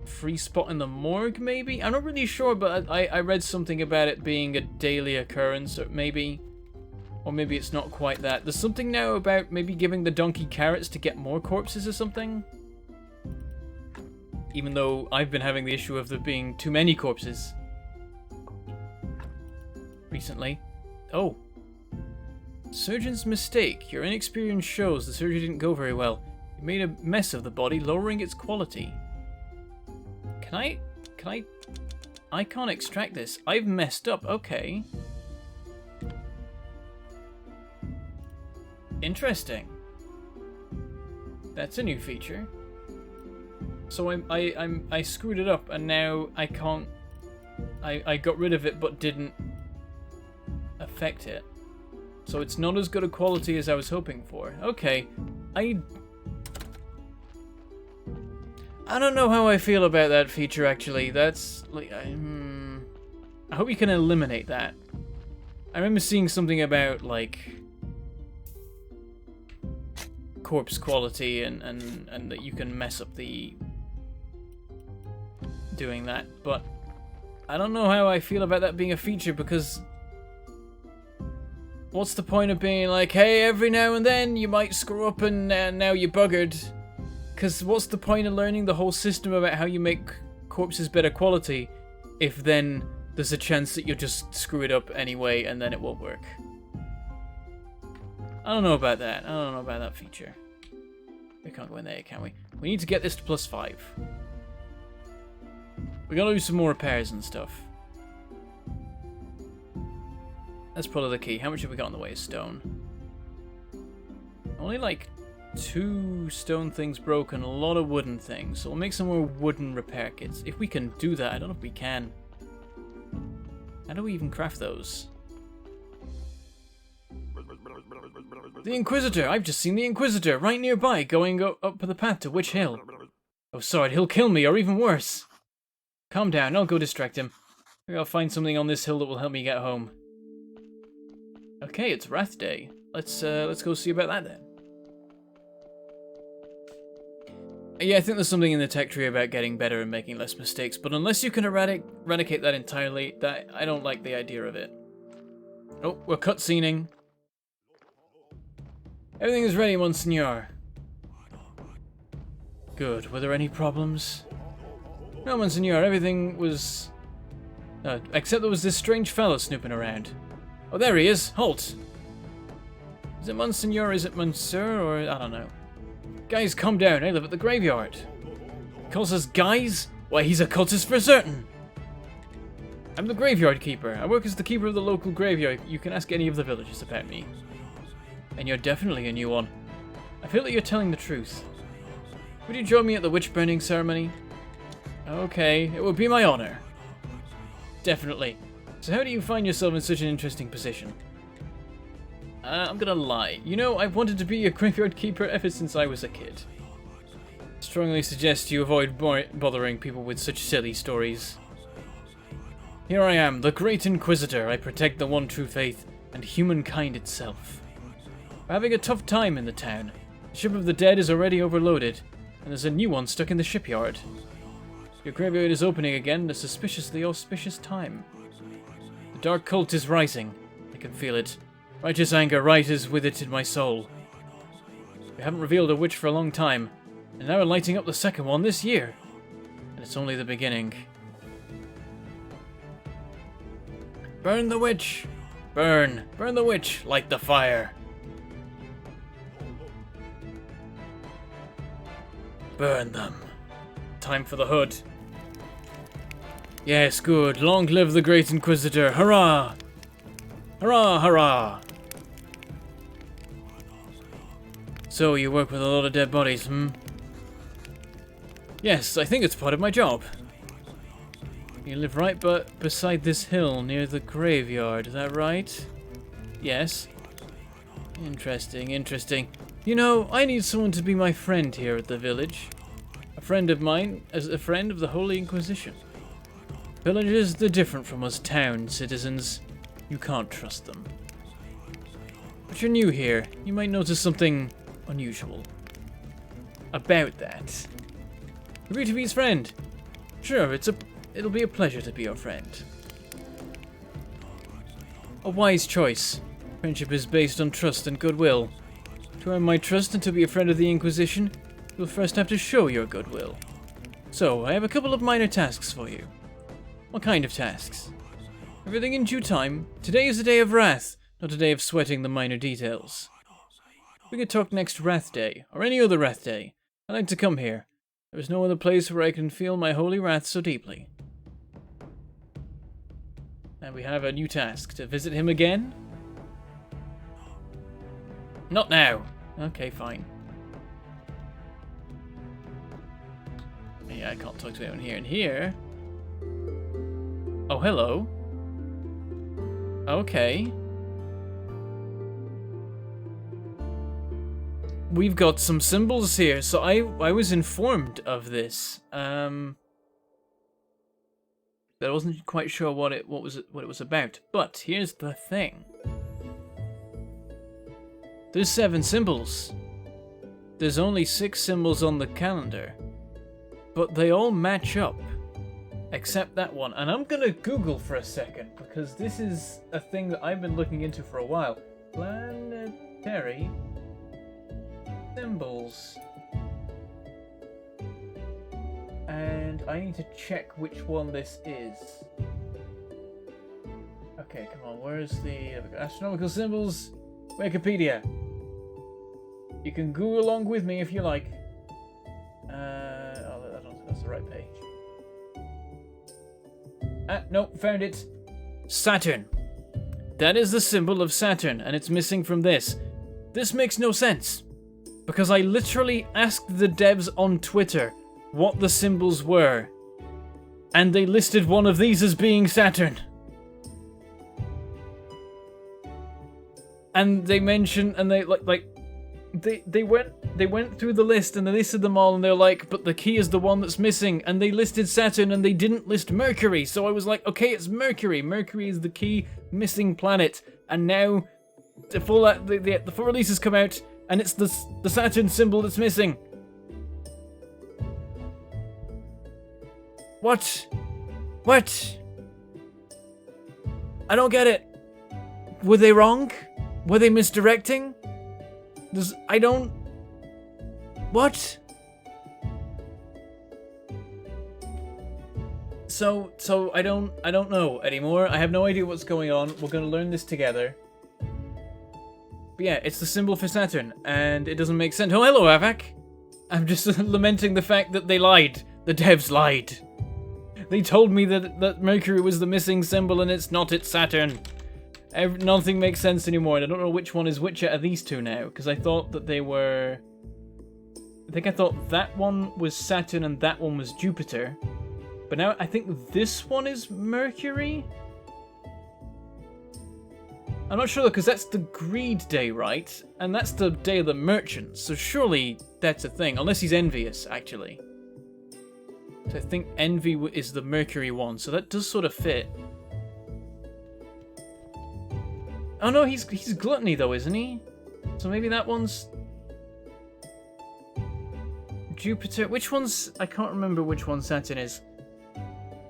free spot in the morgue, maybe? I'm not really sure, but I read something about it being a daily occurrence, or maybe... Or maybe it's not quite that. There's something now about maybe giving the donkey carrots to get more corpses or something. Even though I've been having the issue of there being too many corpses. Recently. Oh. Surgeon's mistake. Your inexperience shows the surgery didn't go very well. You made a mess of the body, lowering its quality. I can't extract this. I've messed up. Okay. Interesting. That's a new feature. So I screwed it up, and now I can't. I got rid of it, but didn't affect it. So it's not as good a quality as I was hoping for. Okay, I don't know how I feel about that feature. Actually, that's like I hope you can eliminate that. I remember seeing something about like corpse quality and that you can mess up the doing that, but I don't know how I feel about that being a feature, because what's the point of being like, hey, every now and then you might screw up and now you're buggered, because what's the point of learning the whole system about how you make corpses better quality if then there's a chance that you'll just screw it up anyway and then it won't work. I don't know about that. I don't know about that feature. We can't go in there, can we? We need to get this to +5. We gotta do some more repairs and stuff. That's probably the key. How much have we got on the way of stone? Only like 2 stone things broken, a lot of wooden things. So we'll make some more wooden repair kits. If we can do that, I don't know if we can. How do we even craft those? The Inquisitor! I've just seen the Inquisitor right nearby, going up the path to Witch Hill. Oh, sorry, he'll kill me, or even worse. Calm down, I'll go distract him. Maybe I'll find something on this hill that will help me get home. Okay, it's Wrath Day. Let's go see about that then. Yeah, I think there's something in the tech tree about getting better and making less mistakes, but unless you can eradicate that entirely, I don't like the idea of it. Oh, we're cutscening. Everything is ready, Monsignor. Good. Were there any problems? No, Monsignor. Everything was... except there was this strange fellow snooping around. Oh, there he is. Halt. Is it Monsignor? Is it Monsieur? Or I don't know. Guys, calm down. I live at the graveyard. He calls us guys? Why, he's a cultist for certain. I'm the graveyard keeper. I work as the keeper of the local graveyard. You can ask any of the villagers about me. And you're definitely a new one. I feel that you're telling the truth. Would you join me at the witch burning ceremony? Okay, it would be my honor. Definitely. So how do you find yourself in such an interesting position? I'm gonna lie. You know, I've wanted to be a graveyard keeper ever since I was a kid. Strongly suggest you avoid bothering people with such silly stories. Here I am, the great Inquisitor. I protect the one true faith and humankind itself. We're having a tough time in the town. The ship of the dead is already overloaded, and there's a new one stuck in the shipyard. Your graveyard is opening again at a suspiciously auspicious time. The dark cult is rising. I can feel it. Righteous anger rises with it in my soul. We haven't revealed a witch for a long time, and now we're lighting up the second one this year. And it's only the beginning. Burn the witch! Burn! Burn the witch! Light the fire! Burn them. Time for the hood. Yes, good. Long live the great Inquisitor. Hurrah! Hurrah, hurrah! So, you work with a lot of dead bodies, hmm? Yes, I think it's part of my job. You live right beside this hill near the graveyard, is that right? Yes. Interesting, interesting. You know, I need someone to be my friend here at the village. A friend of mine as a friend of the Holy Inquisition. Villagers, they're different from us town citizens. You can't trust them. But you're new here. You might notice something unusual. About that. Agree to be his friend. Sure, it'll be a pleasure to be your friend. A wise choice. Friendship is based on trust and goodwill. To earn my trust and to be a friend of the Inquisition, you'll first have to show your goodwill. So, I have a couple of minor tasks for you. What kind of tasks? Everything in due time. Today is a day of wrath, not a day of sweating the minor details. We could talk next Wrath Day, or any other Wrath Day. I like to come here. There is no other place where I can feel my holy wrath so deeply. And we have a new task, to visit him again? Not now. Okay, fine. Yeah, I can't talk to anyone here. And here... Oh, hello. Okay. We've got some symbols here, so I was informed of this. But I wasn't quite sure what it was about. But here's the thing. There's 7 symbols. There's only 6 symbols on the calendar. But they all match up. Except that one. And I'm gonna Google for a second, because this is a thing that I've been looking into for a while. Planetary symbols. And I need to check which one this is. Okay, come on, where's the astronomical symbols? Wikipedia. You can Google along with me if you like. That's the right page. Nope, found it. Saturn. That is the symbol of Saturn, and it's missing from this. This makes no sense. Because I literally asked the devs on Twitter what the symbols were. And they listed one of these as being Saturn. And they mentioned, and they they went through the list and they listed them all, and they're like, but the key is the one that's missing, and they listed Saturn and they didn't list Mercury. So I was like, okay, it's Mercury. Mercury is the key missing planet, and now the full release has come out, and it's the Saturn symbol that's missing. What? I don't get it. Were they wrong? Were they misdirecting? What? So I don't know anymore. I have no idea what's going on. We're gonna learn this together. But yeah, it's the symbol for Saturn, and it doesn't make sense. Oh, hello, Avak. I'm just lamenting the fact that they lied. The devs lied. They told me that Mercury was the missing symbol, and it's not, it's Saturn. Nothing makes sense anymore, and I don't know which one is which out of these two now, because I thought that they were... I thought that one was Saturn and that one was Jupiter. But now I think this one is Mercury? I'm not sure though, because that's the greed day, right? And that's the day of the merchants, so surely that's a thing. Unless he's envious, actually. So I think envy is the Mercury one, so that does sort of fit. Oh no, he's gluttony though, isn't he? So maybe that one's... Jupiter. Which one's... I can't remember which one Saturn is.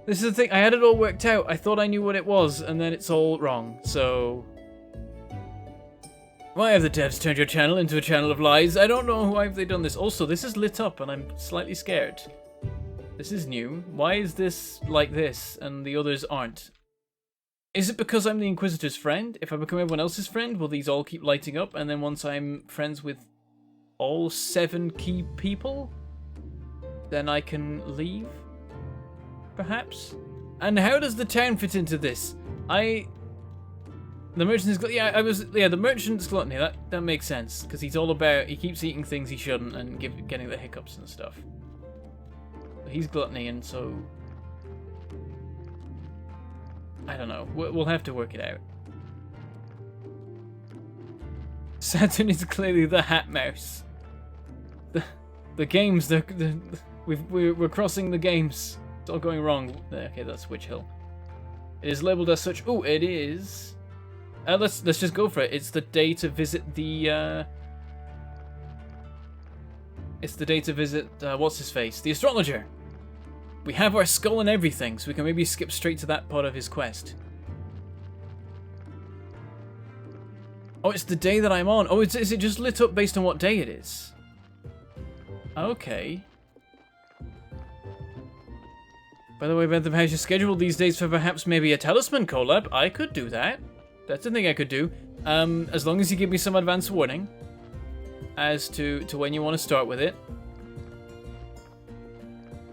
This is the thing, I had it all worked out. I thought I knew what it was, and then it's all wrong, so... Why have the devs turned your channel into a channel of lies? I don't know why have they done this. Also, this is lit up, and I'm slightly scared. This is new. Why is this like this, and the others aren't? Is it because I'm the Inquisitor's friend? If I become everyone else's friend, will these all keep lighting up, and then once I'm friends with all 7 key people, then I can leave? Perhaps? And how does the town fit into this? The merchant's the merchant's gluttony. That makes sense because he's all about he keeps eating things he shouldn't and getting the hiccups and stuff. But he's gluttony, and so I don't know. We'll have to work it out. Saturn is clearly the Hat Mouse. The games. We're crossing the games. It's all going wrong. Okay, that's Witch Hill. It is labelled as such. Oh, it is. Let's just go for it. It's the day to visit the. It's the day to visit. What's his face? The astrologer. We have our skull and everything, so we can maybe skip straight to that part of his quest. Oh, it's the day that I'm on. Oh, is it just lit up based on what day it is? Okay. By the way, Bentham, how's your schedule these days for perhaps maybe a talisman collab? I could do that. That's a thing I could do. As long as you give me some advance warning as to when you want to start with it.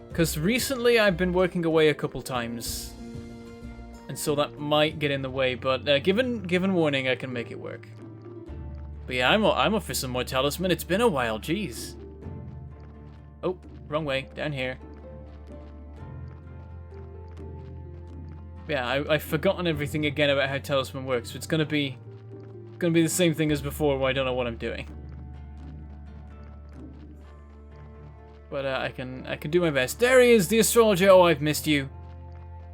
Because recently I've been working away a couple times. And so that might get in the way, but given warning, I can make it work. But yeah, I'm up for some more talisman. It's been a while, jeez. Oh, wrong way, down here. Yeah, I've forgotten everything again about how talisman works. So it's gonna be the same thing as before, where I don't know what I'm doing. But I can do my best. There he is, the astrologer. Oh, I've missed you.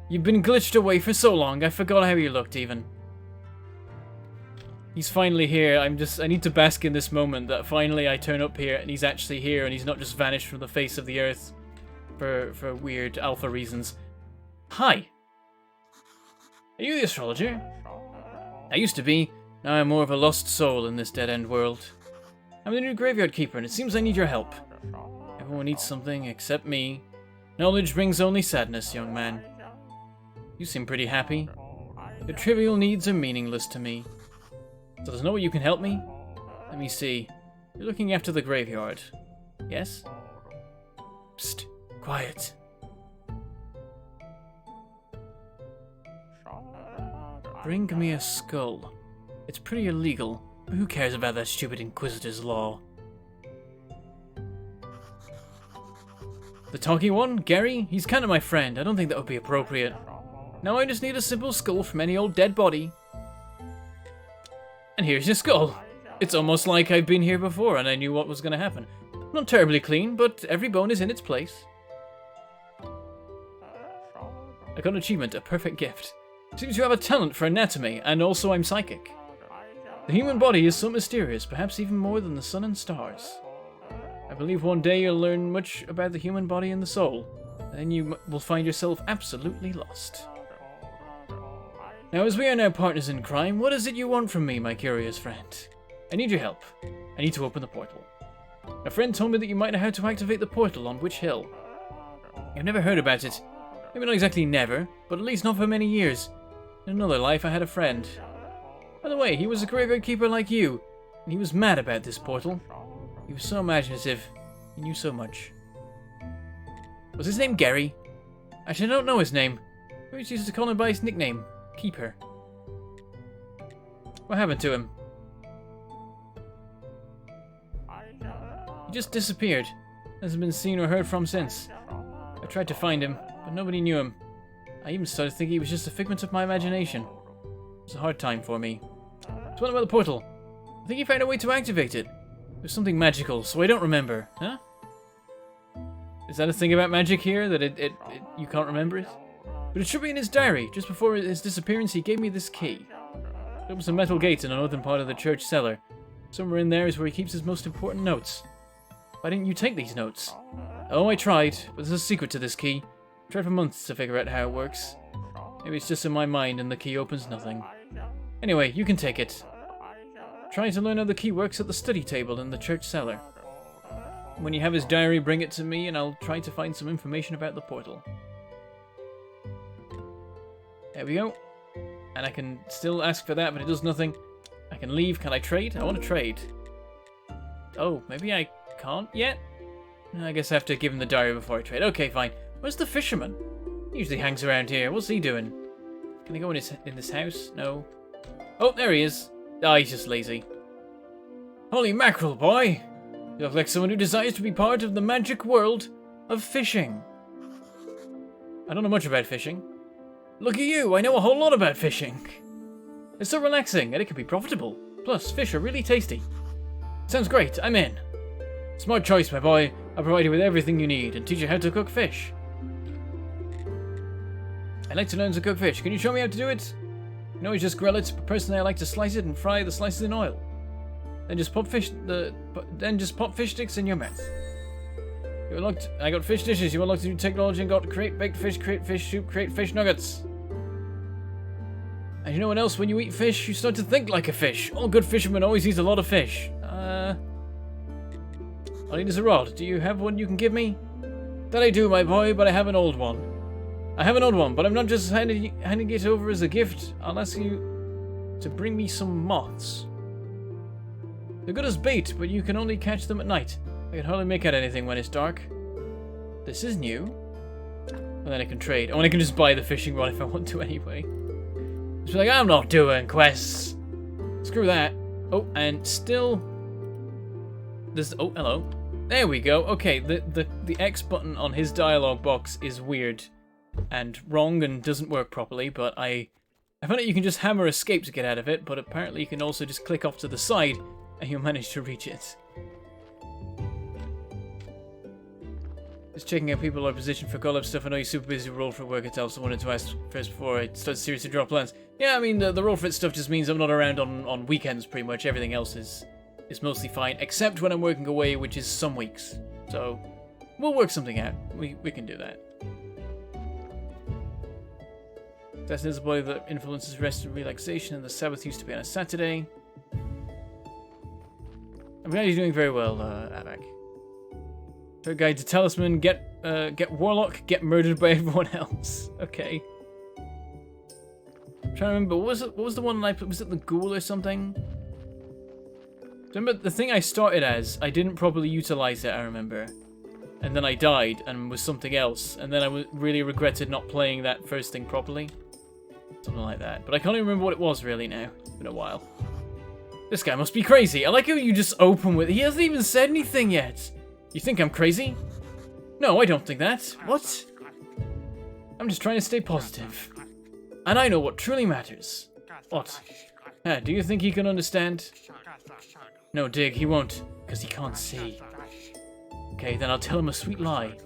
You've been glitched away for so long. I forgot how you looked, even. He's finally here. I need to bask in this moment that finally I turn up here and he's actually here and he's not just vanished from the face of the earth for weird alpha reasons. Hi. Are you the astrologer? I used to be. Now I'm more of a lost soul in this dead-end world. I'm the new graveyard keeper, and it seems I need your help. Everyone needs something except me. Knowledge brings only sadness, young man. You seem pretty happy. Your trivial needs are meaningless to me. So there's no way you can help me? Let me see. You're looking after the graveyard. Yes? Psst. Quiet. Bring me a skull. It's pretty illegal, but who cares about that stupid Inquisitor's law? The talking one? Gary? He's kind of my friend. I don't think that would be appropriate. Now I just need a simple skull from any old dead body. And here's your skull. It's almost like I've been here before and I knew what was going to happen. Not terribly clean, but every bone is in its place. I got an achievement, a perfect gift. Seems you have a talent for anatomy, and also I'm psychic. The human body is so mysterious, perhaps even more than the sun and stars. I believe one day you'll learn much about the human body and the soul, and then you will find yourself absolutely lost. Now, as we are now partners in crime, what is it you want from me, my curious friend? I need your help. I need to open the portal. A friend told me that you might know how to activate the portal on Witch Hill. I've never heard about it. Maybe not exactly never, but at least not for many years. In another life, I had a friend. By the way, he was a graveyard keeper like you, and he was mad about this portal. He was so imaginative. He knew so much. Was his name Gary? Actually, I don't know his name. We always used to call him by his nickname, Keeper. What happened to him? He just disappeared. Hasn't been seen or heard from since. I tried to find him, but nobody knew him. I even started thinking he was just a figment of my imagination. It was a hard time for me. So what about the portal? I think he found a way to activate it. There's something magical, so I don't remember. Huh? Is that a thing about magic here, that you can't remember it? But it should be in his diary. Just before his disappearance, he gave me this key. It opens a metal gate in the northern part of the church cellar. Somewhere in there is where he keeps his most important notes. Why didn't you take these notes? Oh, I tried, but there's a secret to this key. I tried for months to figure out how it works. Maybe it's just in my mind and the key opens nothing. Anyway, you can take it. Try to learn how the key works at the study table in the church cellar. When you have his diary, bring it to me and I'll try to find some information about the portal. There we go. And I can still ask for that, but it does nothing. I can leave. Can I trade? I want to trade. Oh, maybe I can't yet? I guess I have to give him the diary before I trade. Okay, fine. Where's the fisherman? He usually hangs around here. What's he doing? Can I go in this house? No. Oh, there he is. Ah, he's just lazy. Holy mackerel, boy! You look like someone who desires to be part of the magic world of fishing. I don't know much about fishing. Look at you, I know a whole lot about fishing. It's so relaxing, and it can be profitable. Plus, fish are really tasty. Sounds great, I'm in. Smart choice, my boy. I'll provide you with everything you need and teach you how to cook fish. I'd like to learn to cook fish. Can you show me how to do it? You know, just grill it, but personally I like to slice it and fry the slices in oil. Then just pop fish sticks in your mouth. You unlocked. I got fish dishes. You unlocked new technology and got to create baked fish, create fish soup, create fish nuggets. And you know what else? When you eat fish, you start to think like a fish. All good fishermen always eat a lot of fish. All I need is a rod. Do you have one you can give me? That I do, my boy, but I have an old one. I have an old one, but I'm not just handing it over as a gift. I'll ask you to bring me some moths. They're good as bait, but you can only catch them at night. I can hardly make out anything when it's dark. This is new. And then I can trade. Oh, and I can just buy the fishing rod if I want to anyway. Just be like, I'm not doing quests. Screw that. Oh, and still... This. Oh, hello. There we go. Okay, the X button on his dialogue box is weird and wrong and doesn't work properly, but I found out you can just hammer escape to get out of it, but apparently you can also just click off to the side and you'll manage to reach it. Just checking out people are positioned for collab stuff. I know you're super busy with roll for work itself, so I wanted to ask first before I start seriously draw plans. Yeah, I mean, the roll for it stuff just means I'm not around on weekends pretty much. Everything else is mostly fine, except when I'm working away, which is some weeks. So, we'll work something out. We can do that. That's a body that influences rest and relaxation, and the Sabbath used to be on a Saturday. I'm glad you're doing very well, Avak. Third guide to Talisman, get Warlock, get murdered by everyone else. Okay. I'm trying to remember, what was the one I put? Was it the Ghoul or something? Remember, the thing I started as, I didn't properly utilize it, I remember. And then I died and was something else. And then I really regretted not playing that first thing properly. Something like that. But I can't even remember what it was really now. It's been a while. This guy must be crazy. I like how you just open with it. He hasn't even said anything yet. You think I'm crazy? No, I don't think that. What? I'm just trying to stay positive. And I know what truly matters. What? Do you think he can understand? No, Dig, he won't, because he can't see. Okay, then I'll tell him a sweet lie.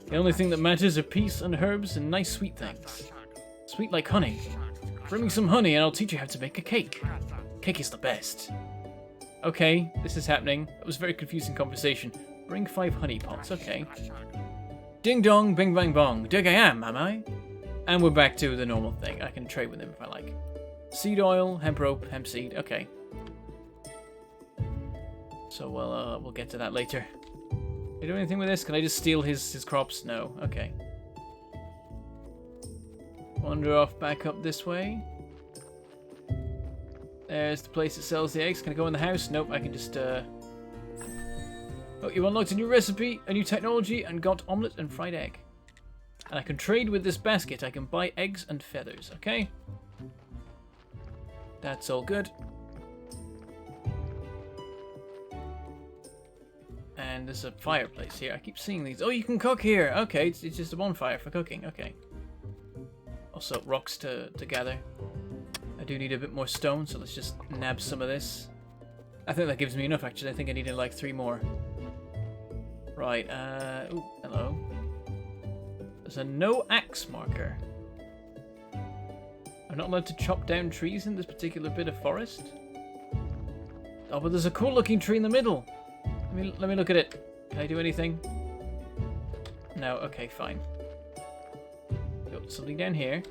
The only thing that matters are peace and herbs and nice sweet things. Sweet like honey. Bring me some honey and I'll teach you how to make a cake. Cake is the best. Okay, this is happening. That was a very confusing conversation. Bring 5 honey pots, okay. Ding dong, bing bang bong. Dig I am I? And we're back to the normal thing. I can trade with him if I like. Seed oil, hemp rope, hemp seed, okay. So we'll get to that later. Can I do anything with this? Can I just steal his crops? No. Okay. wander off back up this way. There's the place that sells the eggs. Can I go in the house? Nope, I can just, Oh, you unlocked a new recipe, a new technology, and got omelette and fried egg. And I can trade with this basket. I can buy eggs and feathers, okay? That's all good. And there's a fireplace here. I keep seeing these. Oh, you can cook here. Okay, it's just a bonfire for cooking. Okay. Also, rocks to gather. I do need a bit more stone, so let's just nab some of this. I think that gives me enough, actually. I think I needed like 3 more. Right, ooh, hello. There's a no axe marker. I'm not allowed to chop down trees in this particular bit of forest. Oh, but there's a cool looking tree in the middle. Let me look at it. Can I do anything? No, okay, fine. Got something down here.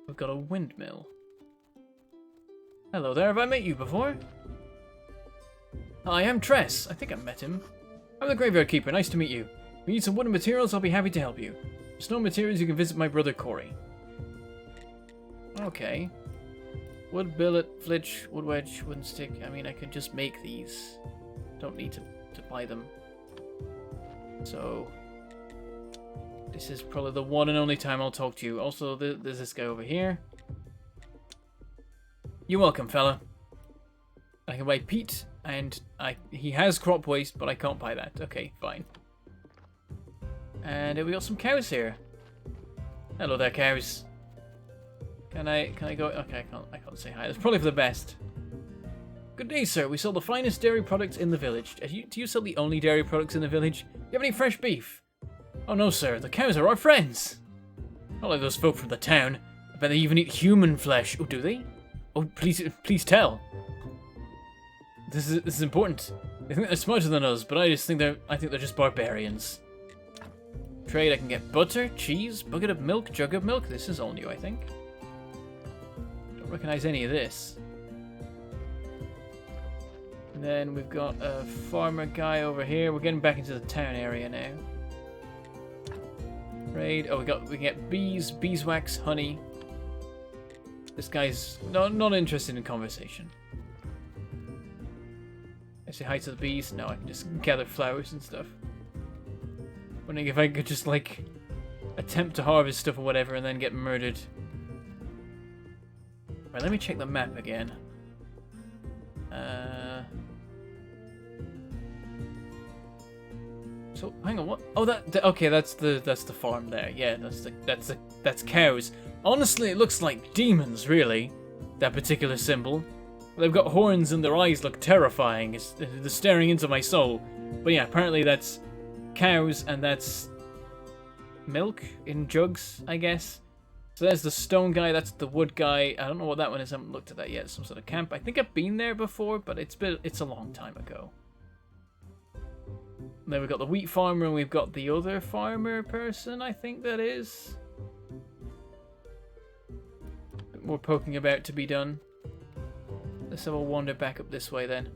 We've got a windmill. Hello there, have I met you before? Hi, I'm Tress. I think I've met him. I'm the graveyard keeper, nice to meet you. If you need some wooden materials, I'll be happy to help you. For snow materials, you can visit my brother Corey. Okay. Wood billet, flitch, wood wedge, wooden stick. I mean, I could just make these. Don't need to buy them. So, this is probably the one and only time I'll talk to you. Also, there's this guy over here. You're welcome, fella. I can buy peat, and he has crop waste, but I can't buy that. Okay, fine. And we got some cows here. Hello there, cows. Can I go? Okay, I can't say hi. That's probably for the best. Good day, sir. We sell the finest dairy products in the village. Do you sell the only dairy products in the village? Do you have any fresh beef? Oh no, sir. The cows are our friends. Not like those folk from the town. I bet they even eat human flesh. Oh, do they? Oh, please tell. This is important. They think they're smarter than us, but I think they're just barbarians. Trade. I can get butter, cheese, bucket of milk, jug of milk. This is all new, I think. Don't recognize any of this. And then we've got a farmer guy over here. We're getting back into the town area now. Trade. Oh, we can get bees, beeswax, honey. This guy's not interested in conversation. I say hi to the bees. No, I can just gather flowers and stuff. Wondering if I could just like attempt to harvest stuff or whatever and then get murdered. Right, let me check the map again. So hang on, what? Oh, okay, that's the farm there. Yeah, that's cows. Honestly, it looks like demons, really. That particular symbol. They've got horns and their eyes look terrifying. They're staring into my soul. But yeah, apparently that's cows and that's milk in jugs, I guess. So there's the stone guy, that's the wood guy. I don't know what that one is. I haven't looked at that yet. Some sort of camp. I think I've been there before, but it's a long time ago. And then we've got the wheat farmer and we've got the other farmer person, I think that is. A bit more poking about to be done. Let's have a wander back up this way then.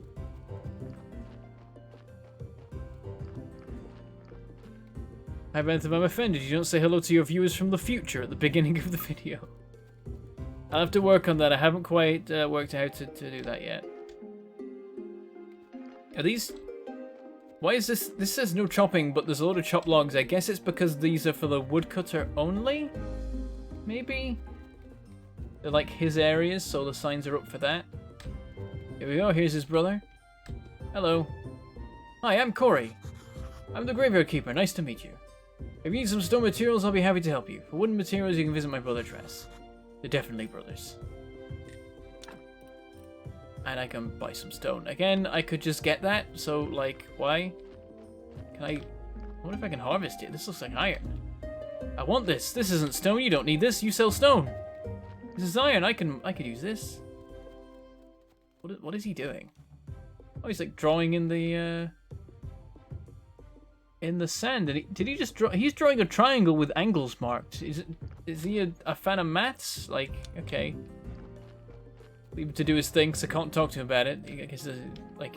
Hi Bentham, I'm offended you don't say hello to your viewers from the future at the beginning of the video. I'll have to work on that. I haven't quite worked out how to do that yet. Are these... Why is this... This says no chopping, but there's a lot of chopped logs. I guess it's because these are for the woodcutter only? Maybe? They're like his areas, so the signs are up for that. Here we go, here's his brother. Hello. Hi, I'm Corey. I'm the graveyard keeper, nice to meet you. If you need some stone materials, I'll be happy to help you. For wooden materials, you can visit my brother Tress. They're definitely brothers. And I can buy some stone. Again, I could just get that, so, like, why? Can I... What if I can harvest it? This looks like iron. I want this. This isn't stone. You don't need this. You sell stone. This is iron. I could use this. What is he doing? Oh, he's like drawing in the sand. Did he just draw? He's drawing a triangle with angles marked. Is he a fan of maths? Like, okay. Leave him to do his thing, so I can't talk to him about it. I guess, like...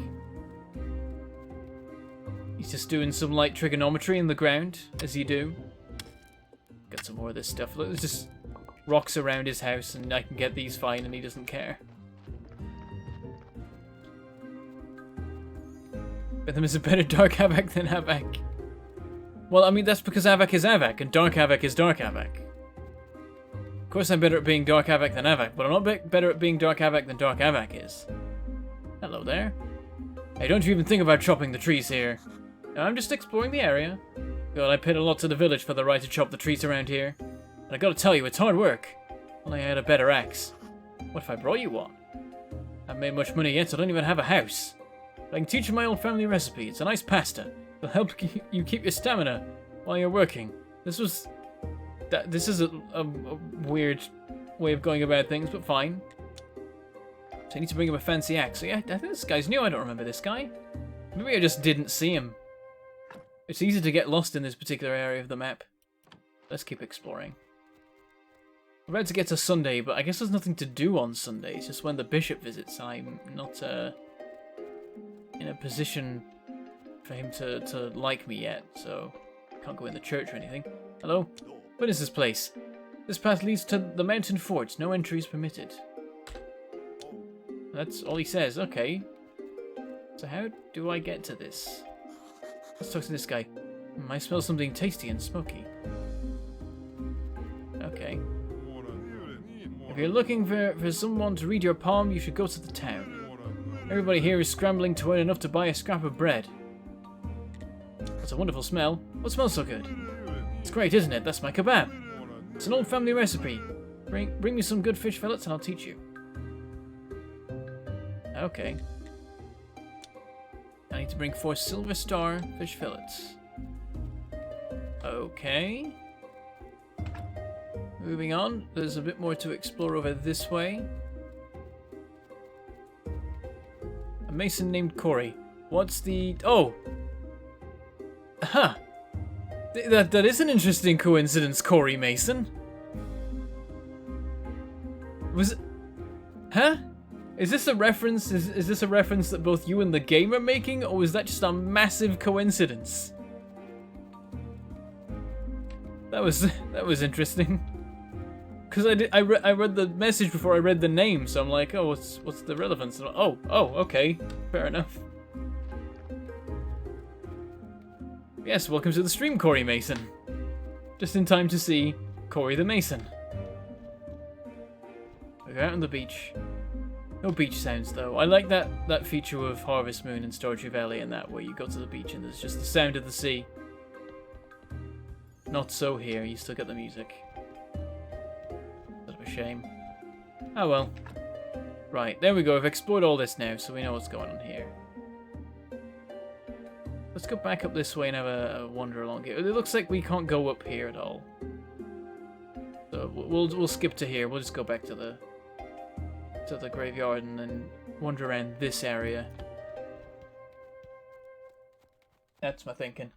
He's just doing some light trigonometry in the ground, as you do. Get some more of this stuff. Look, there's just rocks around his house, and I can get these fine, and he doesn't care. Bentham is a better Dark Havoc than Havoc. Well, I mean, that's because Havoc is Havoc, and Dark Havoc is Dark Havoc. Of course I'm better at being Dark Havoc than Havoc, but I'm not better at being Dark Havoc than Dark Havoc is. Hello there. Hey, don't you even think about chopping the trees here. I'm just exploring the area. God, I paid a lot to the village for the right to chop the trees around here. And I gotta tell you, it's hard work. Only I had a better axe. What if I brought you one? I haven't made much money yet, so I don't even have a house. But I can teach you my old family recipe. It's a nice pasta. It'll help you keep your stamina while you're working. This is a weird way of going about things, but fine. So I need to bring him a fancy axe. So yeah, I think this guy's new. I don't remember this guy. Maybe I just didn't see him. It's easy to get lost in this particular area of the map. Let's keep exploring. We're about to get to Sunday, but I guess there's nothing to do on Sunday. It's just when the bishop visits. I'm not in a position for him to like me yet, so I can't go in the church or anything. Hello? What is this place? This path leads to the mountain fort. No entry is permitted. That's all he says. Okay. So how do I get to this? Let's talk to this guy. I smell something tasty and smoky. Okay. If you're looking for someone to read your palm, you should go to the town. Everybody here is scrambling to earn enough to buy a scrap of bread. That's a wonderful smell. What smells so good? It's great, isn't it? That's my kebab. It's an old family recipe. Bring me some good fish fillets and I'll teach you. Okay. I need to bring 4 silver star fish fillets. Okay. Moving on. There's a bit more to explore over this way. A mason named Corey. What's the... Oh! Huh. That is an interesting coincidence, Corey Mason. Was... Huh? Is this a reference? Is this a reference that both you and the game are making, or is that just a massive coincidence? That was interesting. Because I read the message before I read the name, so I'm like, oh, what's the relevance? Oh, okay, fair enough. Yes, welcome to the stream, Corey Mason. Just in time to see Corey the Mason. We're out on the beach. No beach sounds though. I like that feature of Harvest Moon and Stardew Valley and that, where you go to the beach and there's just the sound of the sea. Not so here, you still get the music. Bit of a shame. Oh well. Right, there we go. I've explored all this now, so we know what's going on here. Let's go back up this way and have a wander along here. It looks like we can't go up here at all. So we'll skip to here. We'll just go back to the graveyard and then wander around this area. That's my thinking.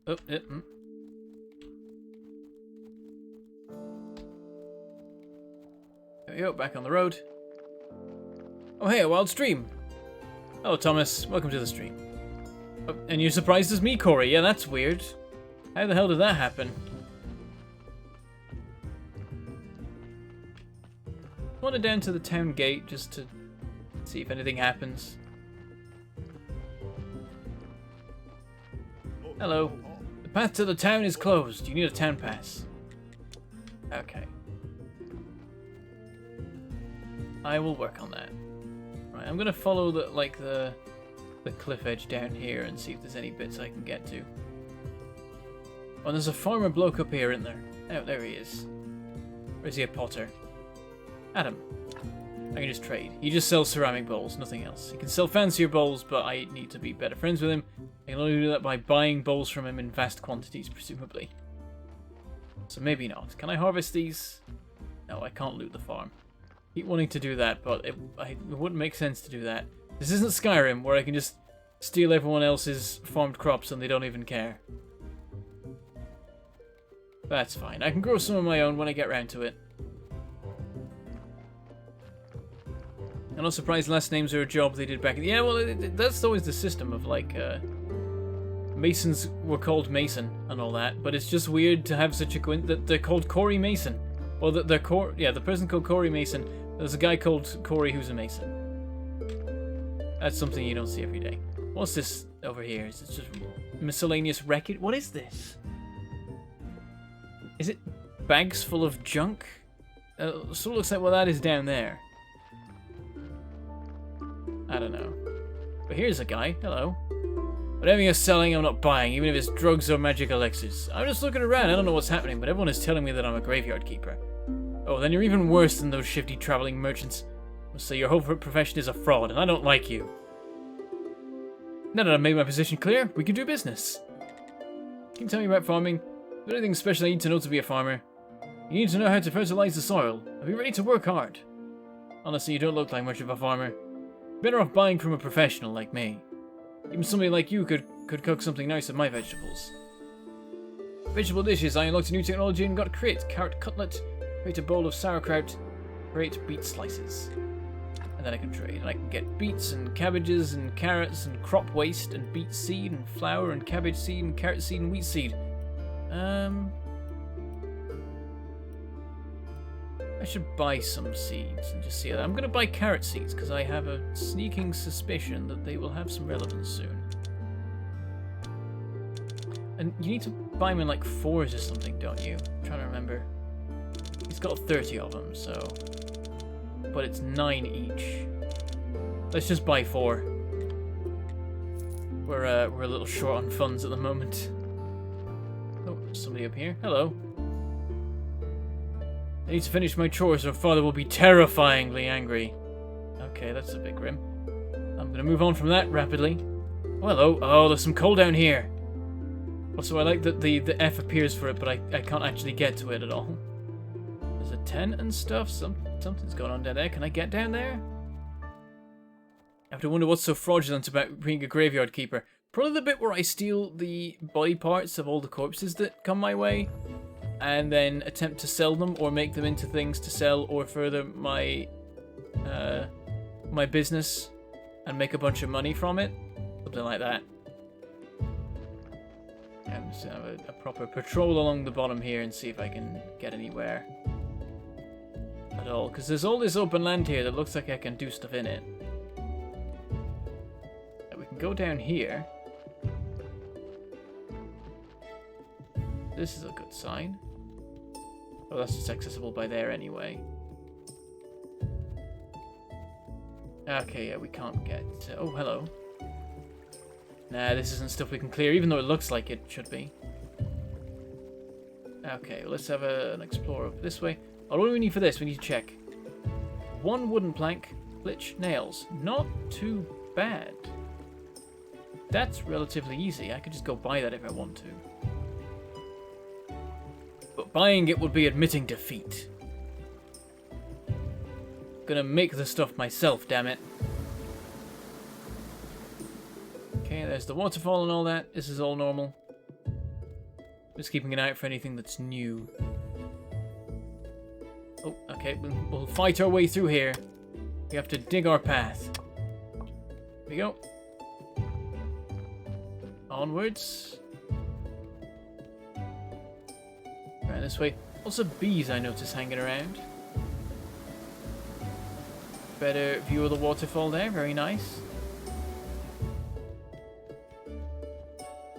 Oh, There we go, back on the road. Oh hey, a wild stream! Hello Thomas, welcome to the stream. Oh, and you're surprised as me, Corey? Yeah, that's weird. How the hell did that happen? Wander down to the town gate just to see if anything happens. Hello. The path to the town is closed. You need a town pass. Okay. I will work on that. Right, I'm gonna follow the cliff edge down here and see if there's any bits I can get to. Oh, there's a farmer bloke up here, isn't there? Oh, there he is. Or is he a potter? Adam. I can just trade. He just sells ceramic bowls, nothing else. He can sell fancier bowls, but I need to be better friends with him. I can only do that by buying bowls from him in vast quantities, presumably. So maybe not. Can I harvest these? No, I can't loot the farm. Keep wanting to do that, but it wouldn't make sense to do that. This isn't Skyrim, where I can just steal everyone else's farmed crops and they don't even care. That's fine. I can grow some of my own when I get round to it. I'm not surprised last names are a job they did back in... Yeah, well, that's always the system of, like, Masons were called Mason and all that, but it's just weird to have such a that they're called Corey Mason. Well, the person called Corey Mason. There's a guy called Corey who's a Mason. That's something you don't see every day. What's this over here? Is it just miscellaneous wreckage? What is this? Is it bags full of junk? Sort of looks like what that is down there. I don't know. But here's a guy. Hello. Whatever you're selling, I'm not buying, even if it's drugs or magic elixirs. I'm just looking around. I don't know what's happening, but everyone is telling me that I'm a graveyard keeper. Oh, then you're even worse than those shifty traveling merchants. So your whole profession is a fraud, and I don't like you. Now that I've made my position clear, we can do business. Can you tell me about farming? Is there anything special I need to know to be a farmer? You need to know how to fertilize the soil. Are you ready to work hard? Honestly, you don't look like much of a farmer. Better off buying from a professional like me. Even somebody like you could cook something nice with my vegetables. Vegetable dishes. I unlocked a new technology and got create carrot cutlet, create a bowl of sauerkraut, create beet slices. And then I can trade. And I can get beets and cabbages and carrots and crop waste and beet seed and flour and cabbage seed and carrot seed and wheat seed. I should buy some seeds and just see that. I'm going to buy carrot seeds because I have a sneaking suspicion that they will have some relevance soon. And you need to buy them in like 4s or something, don't you? I'm trying to remember. He's got 30 of them, so... But it's 9 each. Let's just buy 4. We're a little short on funds at the moment. Oh, there's somebody up here. Hello. I need to finish my chores or father will be terrifyingly angry. Okay, that's a bit grim. I'm gonna move on from that rapidly. Oh, hello. Oh, there's some coal down here. Also, I like that the F appears for it, but I can't actually get to it at all. There's a tent and stuff. Something's going on down there. Can I get down there? I have to wonder what's so fraudulent about being a graveyard keeper. Probably the bit where I steal the body parts of all the corpses that come my way, and then attempt to sell them or make them into things to sell or further my my business and make a bunch of money from it. Something like that. I'm just gonna have a proper patrol along the bottom here and see if I can get anywhere at all. Because there's all this open land here that looks like I can do stuff in it. And we can go down here. This is a good sign. Oh, that's just accessible by there anyway. Okay, yeah, we can't get... oh, hello. Nah, this isn't stuff we can clear, even though it looks like it should be. Okay, well, let's have an explorer up this way. Oh, what do we need for this? We need to check. 1 wooden plank, flitch, nails. Not too bad. That's relatively easy. I could just go buy that if I want to. But buying it would be admitting defeat. Gonna make the stuff myself, damn it. Okay, there's the waterfall and all that. This is all normal. Just keeping an eye out for anything that's new. Oh, okay, we'll fight our way through here. We have to dig our path. Here we go. Onwards. Right, this way. Also bees I notice hanging around. Better view of the waterfall there, very nice.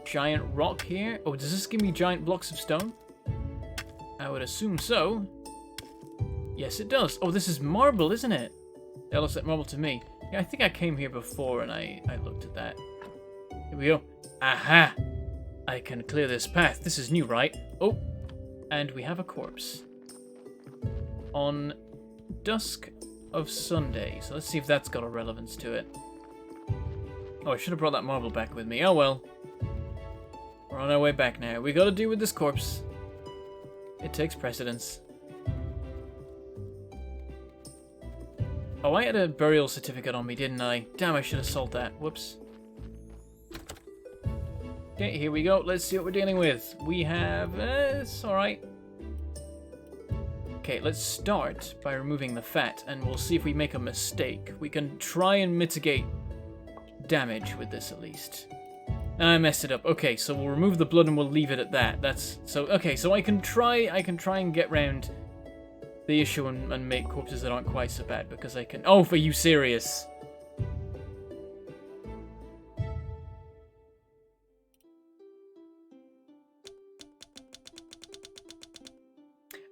Giant rock here. Oh, does this give me giant blocks of stone? I would assume so. Yes, it does. Oh, this is marble, isn't it? That looks like marble to me. Yeah, I think I came here before and I looked at that. Here we go. Aha! I can clear this path. This is new, right? Oh, and we have a corpse. On dusk of Sunday. So let's see if that's got a relevance to it. Oh, I should have brought that marble back with me. Oh well. We're on our way back now. We gotta deal with this corpse. It takes precedence. Oh, I had a burial certificate on me, didn't I? Damn, I should have sold that. Whoops. Okay, here we go. Let's see what we're dealing with. We have... it's alright. Okay, let's start by removing the fat, and we'll see if we make a mistake. We can try and mitigate damage with this, at least. I messed it up. Okay, so we'll remove the blood and we'll leave it at that. That's so okay. So I can try and get round the issue and make corpses that aren't quite so bad because I can. Oh, are you serious?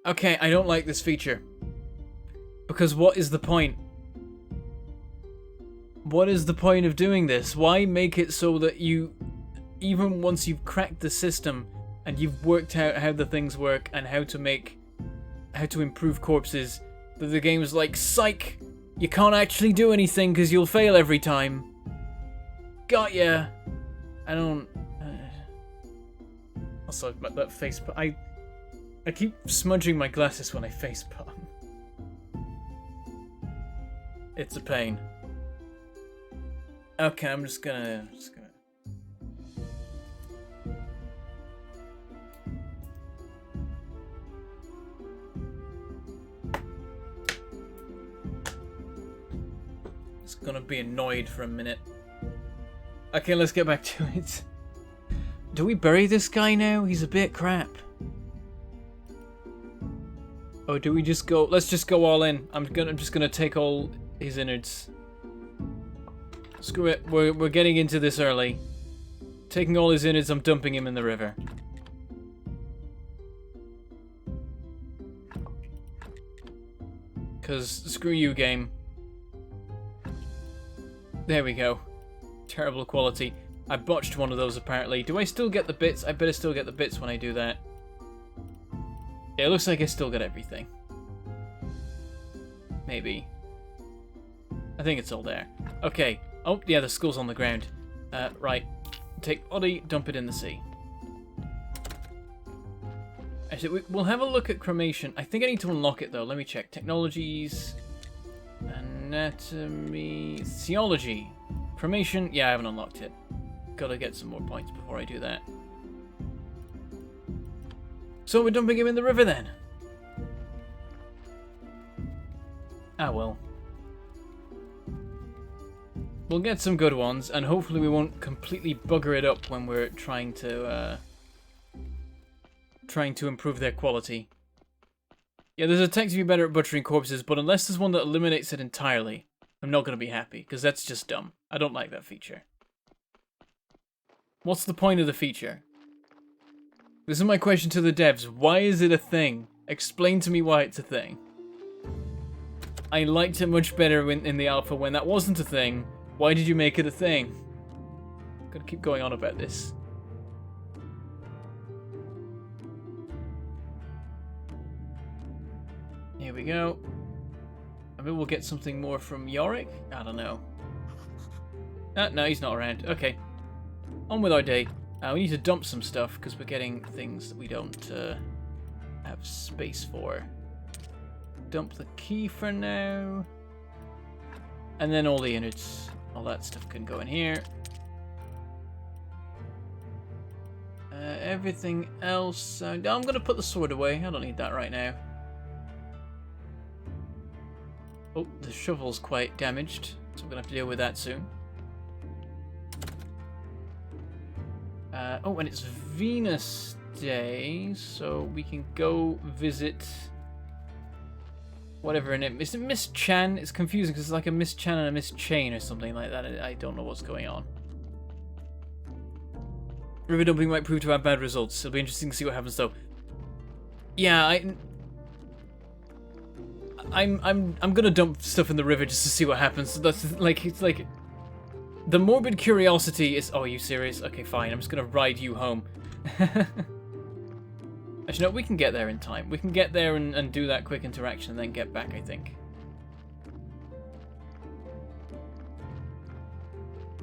Okay, I don't like this feature because what is the point? What is the point of doing this? Why make it so that you, even once you've cracked the system and you've worked out how the things work and how to improve corpses, that the game is like, psych, you can't actually do anything because you'll fail every time. Got ya. I don't. Also, that face. I keep smudging my glasses when I face palm. It's a pain. Okay, I'm just gonna. Just gonna be annoyed for a minute. Okay, let's get back to it. Do we bury this guy now? He's a bit crap. Or do we just go? Let's just go all in. I'm just gonna take all his innards. Screw it. We're getting into this early. Taking all his innards, I'm dumping him in the river. Cause screw you, game. There we go. Terrible quality. I botched one of those apparently. Do I still get the bits? I better still get the bits when I do that. Yeah, it looks like I still got everything. Maybe. I think it's all there. Okay. Oh, yeah, the skull's on the ground. Right. Take body, dump it in the sea. Actually, we'll have a look at cremation. I think I need to unlock it, though. Let me check. Technologies. Anatomy. Theology. Cremation. Yeah, I haven't unlocked it. Gotta get some more points before I do that. So we're dumping him in the river, then? Ah, well. We'll get some good ones, and hopefully we won't completely bugger it up when we're trying to improve their quality. Yeah, there's a tech to be better at butchering corpses, but unless there's one that eliminates it entirely, I'm not going to be happy, because that's just dumb. I don't like that feature. What's the point of the feature? This is my question to the devs. Why is it a thing? Explain to me why it's a thing. I liked it much better in the alpha when that wasn't a thing. Why did you make it a thing? Gotta keep going on about this. Here we go. Maybe we'll get something more from Yorick? I don't know. No, he's not around. Okay. On with our day. We need to dump some stuff because we're getting things that we don't have space for. Dump the key for now. And then all the innards. All that stuff can go in here. Everything else... I'm going to put the sword away. I don't need that right now. Oh, the shovel's quite damaged. So we're going to have to deal with that soon. Oh, and it's Venus Day. So we can go visit... whatever her name is. It Miss Chan? It's confusing because it's like a Miss Chan and a Miss Chain or something like that. I don't know what's going on. River dumping might prove to have bad results. It'll be interesting to see what happens though. Yeah, I'm gonna dump stuff in the river just to see what happens. That's like, it's like the morbid curiosity is. Oh, are you serious? Okay, fine. I'm just gonna ride you home. Actually, no, we can get there in time. We can get there and do that quick interaction and then get back, I think.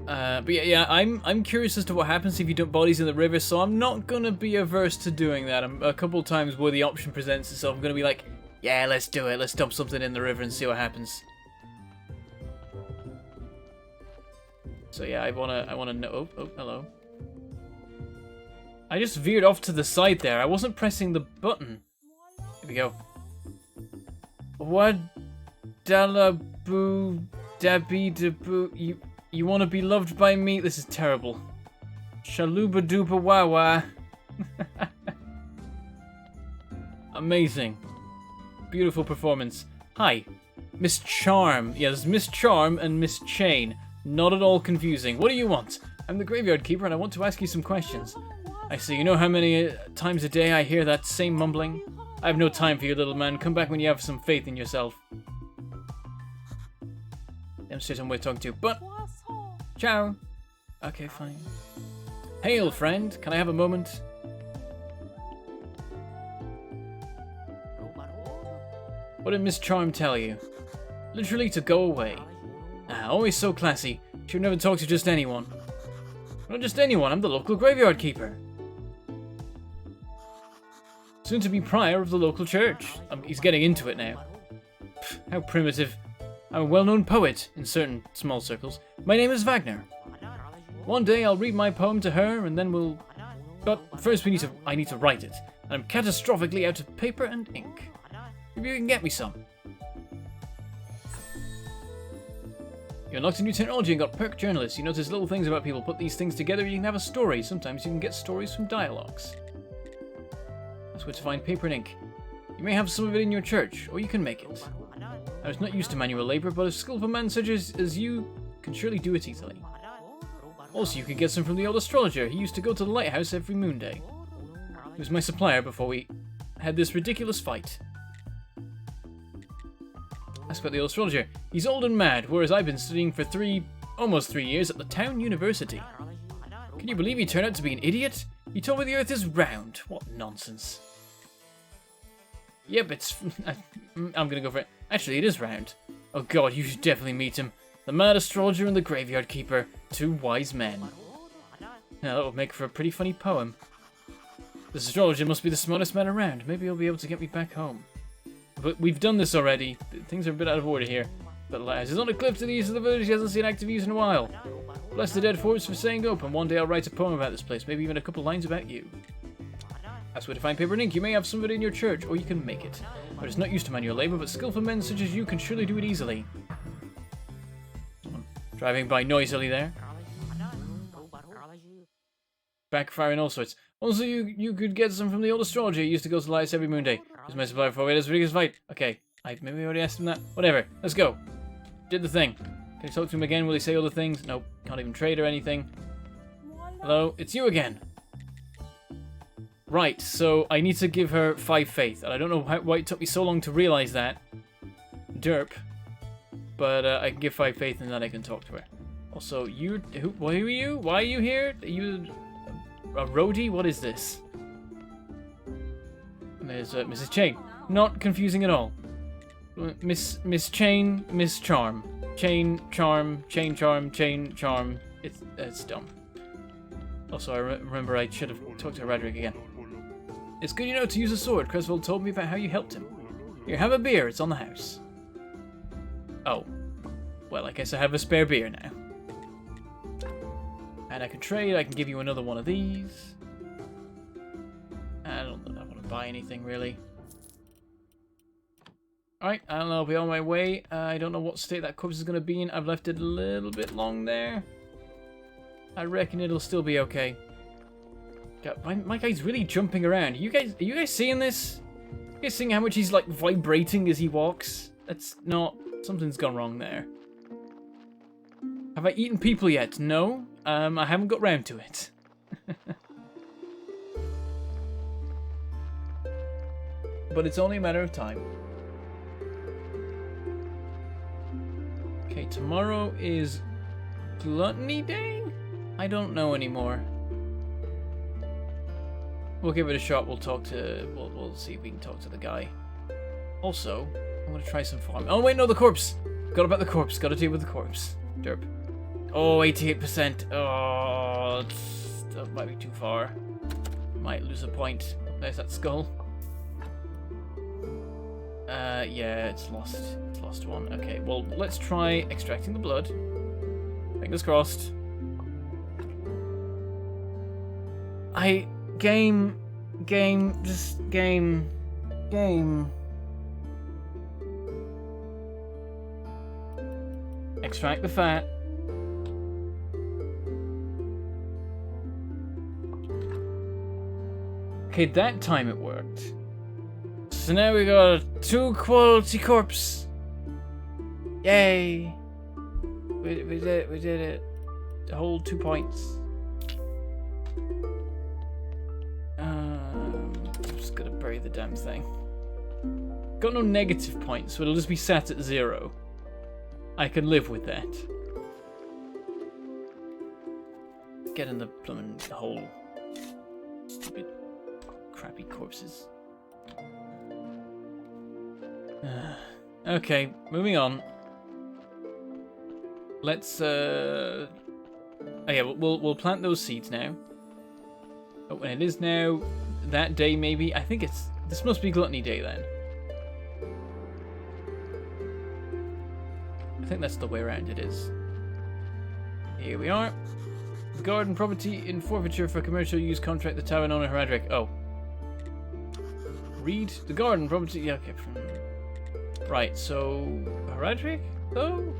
But yeah, I'm curious as to what happens if you dump bodies in the river, so I'm not gonna be averse to doing that. A couple times where the option presents itself, I'm gonna be like, yeah, let's do it. Let's dump something in the river and see what happens. So yeah, I wanna know. Oh, hello. I just veered off to the side there. I wasn't pressing the button. Here we go. What? Dalabu Dabi Dabu. You want to be loved by me? This is terrible. Shaluba dupa wawa. Amazing. Beautiful performance. Hi. Miss Charm. Yes, Miss Charm and Miss Chain. Not at all confusing. What do you want? I'm the graveyard keeper and I want to ask you some questions. I see. You know how many times a day I hear that same mumbling? I have no time for you, little man. Come back when you have some faith in yourself. Demonstrate on we're talking to. But... Ciao. Okay, fine. Hail, friend. Can I have a moment? What did Miss Charm tell you? Literally to go away. Ah, always so classy. She would never talk to just anyone. Not just anyone, I'm the local graveyard keeper. Soon to be prior of the local church. He's getting into it now. Pff, how primitive. I'm a well-known poet in certain small circles. My name is Wagner. One day I'll read my poem to her and then we'll... But first I need to write it. And I'm catastrophically out of paper and ink. Maybe you can get me some. You unlocked a new technology and got perk journalists. You notice little things about people. Put these things together, you can have a story. Sometimes you can get stories from dialogues. That's where to find paper and ink. You may have some of it in your church, or you can make it. I was not used to manual labor, but a skillful man such as you can surely do it easily. Also, you could get some from the old astrologer. He used to go to the lighthouse every moon day. He was my supplier before we had this ridiculous fight. Ask about the old astrologer. He's old and mad, whereas I've been studying for almost 3 years at the town university. Can you believe he turned out to be an idiot? He told me the earth is round. What nonsense. Yep, I'm gonna go for it. Actually, it is round. Oh god, you should definitely meet him. The mad astrologer and the graveyard keeper. 2 wise men. Now that would make for a pretty funny poem. This astrologer must be the smartest man around. Maybe he'll be able to get me back home. But we've done this already. Things are a bit out of order here. But lies is on a cliff to the east of the village. He hasn't seen active use in a while. Bless the dead forest for staying open. One day I'll write a poem about this place. Maybe even a couple lines about you. That's where to find paper and ink. You may have some of it in your church, or you can make it. But it's not used to manual labor, but skillful men such as you can surely do it easily. Someone driving by noisily there. Backfiring all sorts. Also, you could get some from the old astrologer. He used to go to lights every moon day. He's my supplier for this biggest fight. Okay, maybe I already asked him that. Whatever, let's go. Did the thing. Can I talk to him again? Will he say other things? Nope, can't even trade or anything. Hello, it's you again. Right, so I need to give her 5 faith. And I don't know why it took me so long to realize that. Derp. But I can give 5 faith and then I can talk to her. Also, who are you? Why are you here? Are you a roadie? What is this? There's Mrs. Chain. Not confusing at all. Miss Chain, Miss Charm. Chain, Charm, Chain, Charm, Chain, Charm. It's dumb. Also, I remember I should have talked to Radric again. It's good you know to use a sword. Creswell told me about how you helped him. Here, have a beer. It's on the house. Oh. Well, I guess I have a spare beer now. And I can trade. I can give you another one of these. I don't want to buy anything, really. Alright, I'll be on my way. I don't know what state that corpse is going to be in. I've left it a little bit long there. I reckon it'll still be okay. God, my guy's really jumping around. Are you guys seeing this? You guys seeing how much he's like vibrating as he walks? That's not... Something's gone wrong there. Have I eaten people yet? No. I haven't got round to it. But it's only a matter of time. Okay, tomorrow is Gluttony Day? I don't know anymore. We'll give it a shot. We'll see if we can talk to the guy. Also, I'm gonna try some farm. Oh wait, no, the corpse. Forgot about the corpse. Gotta deal with the corpse. Derp. Oh, 88%. Oh, that might be too far. Might lose a point. There's that skull. Yeah, it's lost. It's lost one. Okay, well, let's try extracting the blood. Fingers crossed. Game. Extract the fat. Okay, that time it worked. So now we got a 2 quality corpse. Yay! We did it. The whole 2 points. I'm just gonna bury the damn thing. Got no negative points, so it'll just be sat at 0. I can live with that. Get in the blooming hole. Stupid, crappy corpses. Okay, moving on. Let's oh yeah, we'll plant those seeds now. Oh, and it is now that day maybe. I think this must be Gluttony Day then. I think that's the way around it is. Here we are. Garden property in forfeiture for commercial use contract the tavern owner Heradric. Oh. Read the garden property. Yeah, okay. Right, so Heradric though?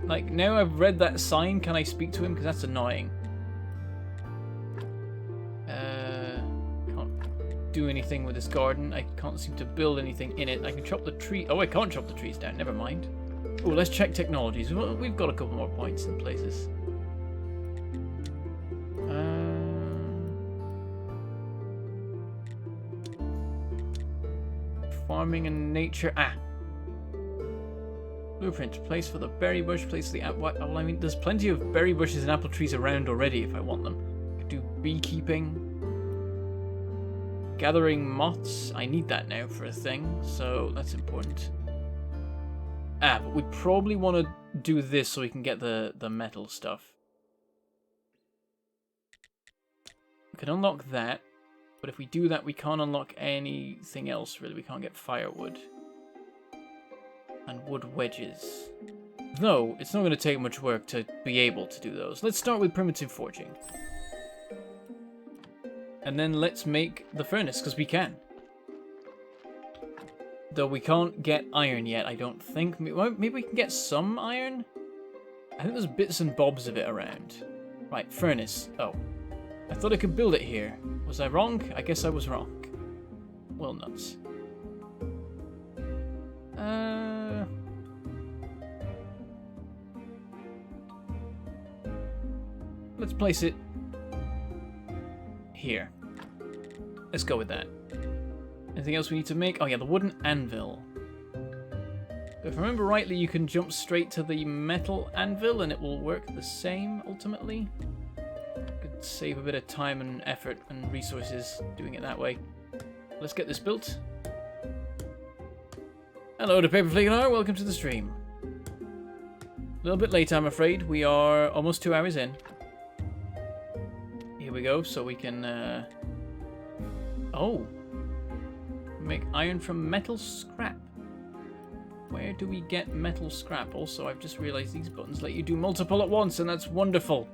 Like now I've read that sign, can I speak to him? Because that's annoying. Can't do anything with this garden. I can't seem to build anything in it. I can chop the tree. Oh, I can't chop the trees down. Never mind. Oh, let's check technologies. We've got a couple more points in places. Farming and nature. Blueprint. Place for the berry bush. Place for the apple. Well, I mean, there's plenty of berry bushes and apple trees around already if I want them. Could do beekeeping. Gathering moths. I need that now for a thing, so that's important. But we probably want to do this so we can get the metal stuff. We can unlock that, but if we do that, we can't unlock anything else, really. We can't get firewood. And wood wedges. Though, it's not going to take much work to be able to do those. Let's start with primitive forging. And then let's make the furnace, because we can. Though we can't get iron yet, I don't think. Maybe we can get some iron? I think there's bits and bobs of it around. Right, furnace. Oh. I thought I could build it here. Was I wrong? I guess I was wrong. Well, nuts. Let's place it here. Let's go with that. Anything else we need to make? Oh yeah, the wooden anvil. If I remember rightly, you can jump straight to the metal anvil and it will work the same ultimately. Could save a bit of time and effort and resources doing it that way. Let's get this built. Hello to Paperflake and R, welcome to the stream. A little bit late, I'm afraid. We are almost 2 hours in. Here we go, so we can oh. Make iron from metal scrap. Where do we get metal scrap? Also, I've just realized these buttons let you do multiple at once, and that's wonderful.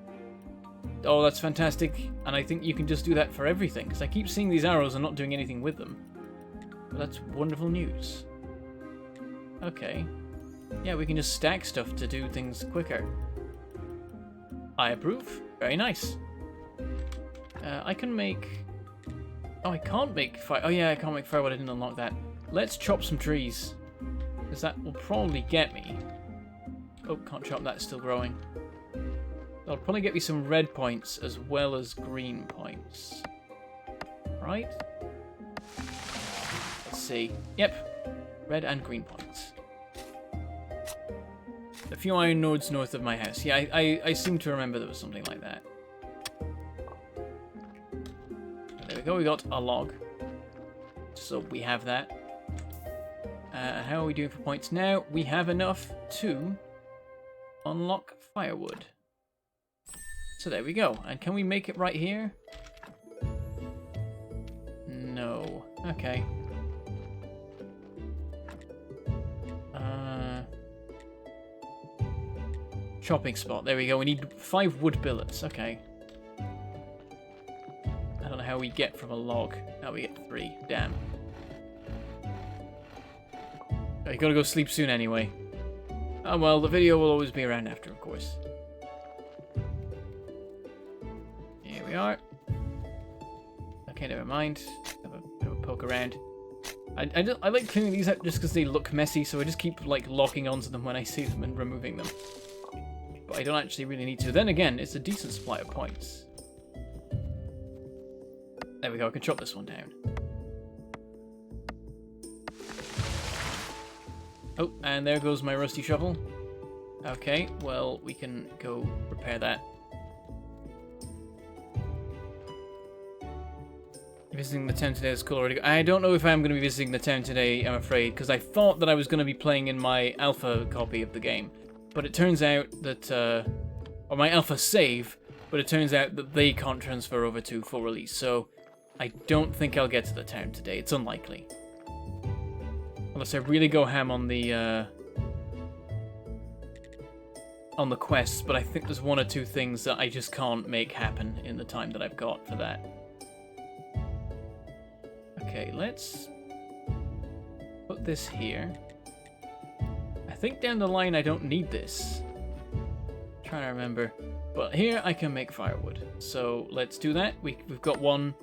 Oh, that's fantastic. And I think you can just do that for everything, because I keep seeing these arrows and not doing anything with them. But that's wonderful news. Okay. Yeah, we can just stack stuff to do things quicker. I approve. Very nice. I can make... Oh, I can't make fire. Oh, yeah, I can't make firewood. I didn't unlock that. Let's chop some trees. Because that will probably get me. Oh, can't chop. That's still growing. That'll probably get me some red points as well as green points. Right? Let's see. Yep. Red and green points. A few iron nodes north of my house. Yeah, I seem to remember there was something like that. There we go, we got a log. So we have that. How are we doing for points now? We have enough to unlock firewood. So there we go. And can we make it right here? No. Okay. Chopping spot. There we go. We need 5 wood billets. Okay. I don't know how we get from a log. Now we get 3. Damn. You gotta go sleep soon anyway. Oh well, the video will always be around after, of course. Here we are. Okay, never mind. poke around. I like cleaning these out just because they look messy, so I just keep like locking onto them when I see them and removing them. But I don't actually really need to. Then again, it's a decent supply of points. There we go, I can chop this one down. Oh, and there goes my rusty shovel. Okay, well, we can go repair that. Visiting the town today is cool already. I don't know if I'm going to be visiting the town today, I'm afraid, because I thought that I was going to be playing in my alpha copy of the game. But it turns out that, or my alpha save, but it turns out that they can't transfer over to full release, so I don't think I'll get to the town today. It's unlikely. Unless I really go ham on the quests, but I think there's one or two things that I just can't make happen in the time that I've got for that. Okay, let's put this here. I think down the line I don't need this. I'm trying to remember. But here I can make firewood. So let's do that. We've got one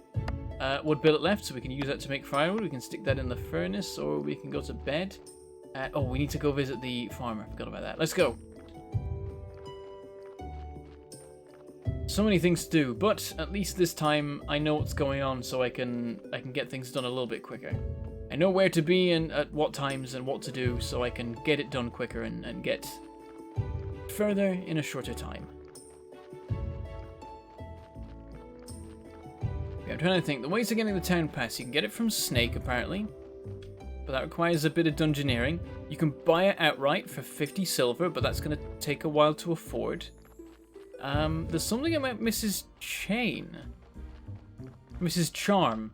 wood billet left, so we can use that to make firewood. We can stick that in the furnace, or we can go to bed. Oh, we need to go visit the farmer. I forgot about that. Let's go. So many things to do, but at least this time I know what's going on, so I can get things done a little bit quicker. I know where to be and at what times and what to do, so I can get it done quicker and get further in a shorter time. Okay, I'm trying to think. The ways of getting the town pass, you can get it from Snake apparently, but that requires a bit of dungeoneering. You can buy it outright for 50 silver, but that's going to take a while to afford. There's something about Mrs. Charm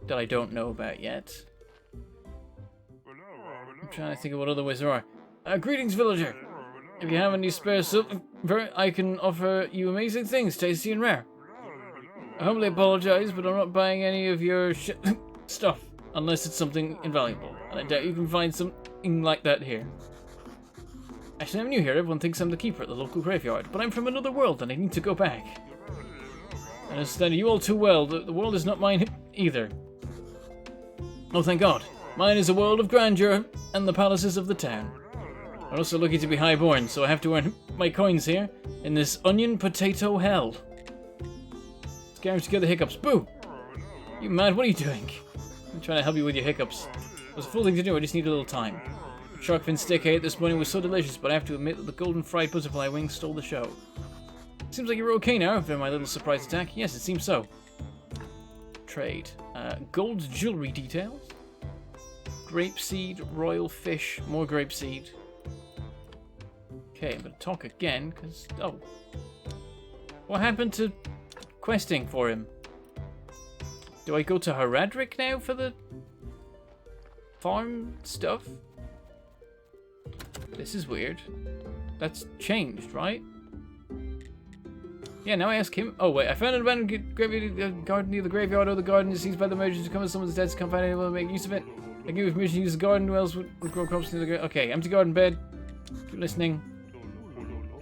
that I don't know about yet. I'm trying to think of what other ways there are. Greetings, villager. If you have any spare silver, I can offer you amazing things, tasty and rare. I humbly apologize, but I'm not buying any of your stuff, unless it's something invaluable. And I doubt you can find something like that here. Actually, I'm new here. Everyone thinks I'm the keeper at the local graveyard, but I'm from another world and I need to go back. I understand you all too well. The world is not mine either. Oh, thank God. Mine is a world of grandeur and the palaces of the town. I'm also lucky to be highborn, so I have to earn my coins here in this onion potato hell. Scaring together hiccups. Boo! You mad? What are you doing? I'm trying to help you with your hiccups. It was a fool thing to do. I just need a little time. Shark fin steak I ate this morning was so delicious, but I have to admit that the golden fried butterfly wings stole the show. Seems like you're okay now after my little surprise attack. Yes, it seems so. Trade. Gold jewelry details. Grapeseed, royal fish, more grapeseed. Okay, I'm going to talk again, because... Oh. What happened to questing for him? Do I go to Haradric now for the farm stuff? This is weird. That's changed, right? Yeah, now I ask him. Oh, wait. I found an abandoned garden near the graveyard. Oh, the garden is seized by the merchants to come as someone's dead, so can't find anyone to make use of it. I give you permission to use the garden. Who else would grow crops near the graveyard? Okay, empty garden bed. Keep listening.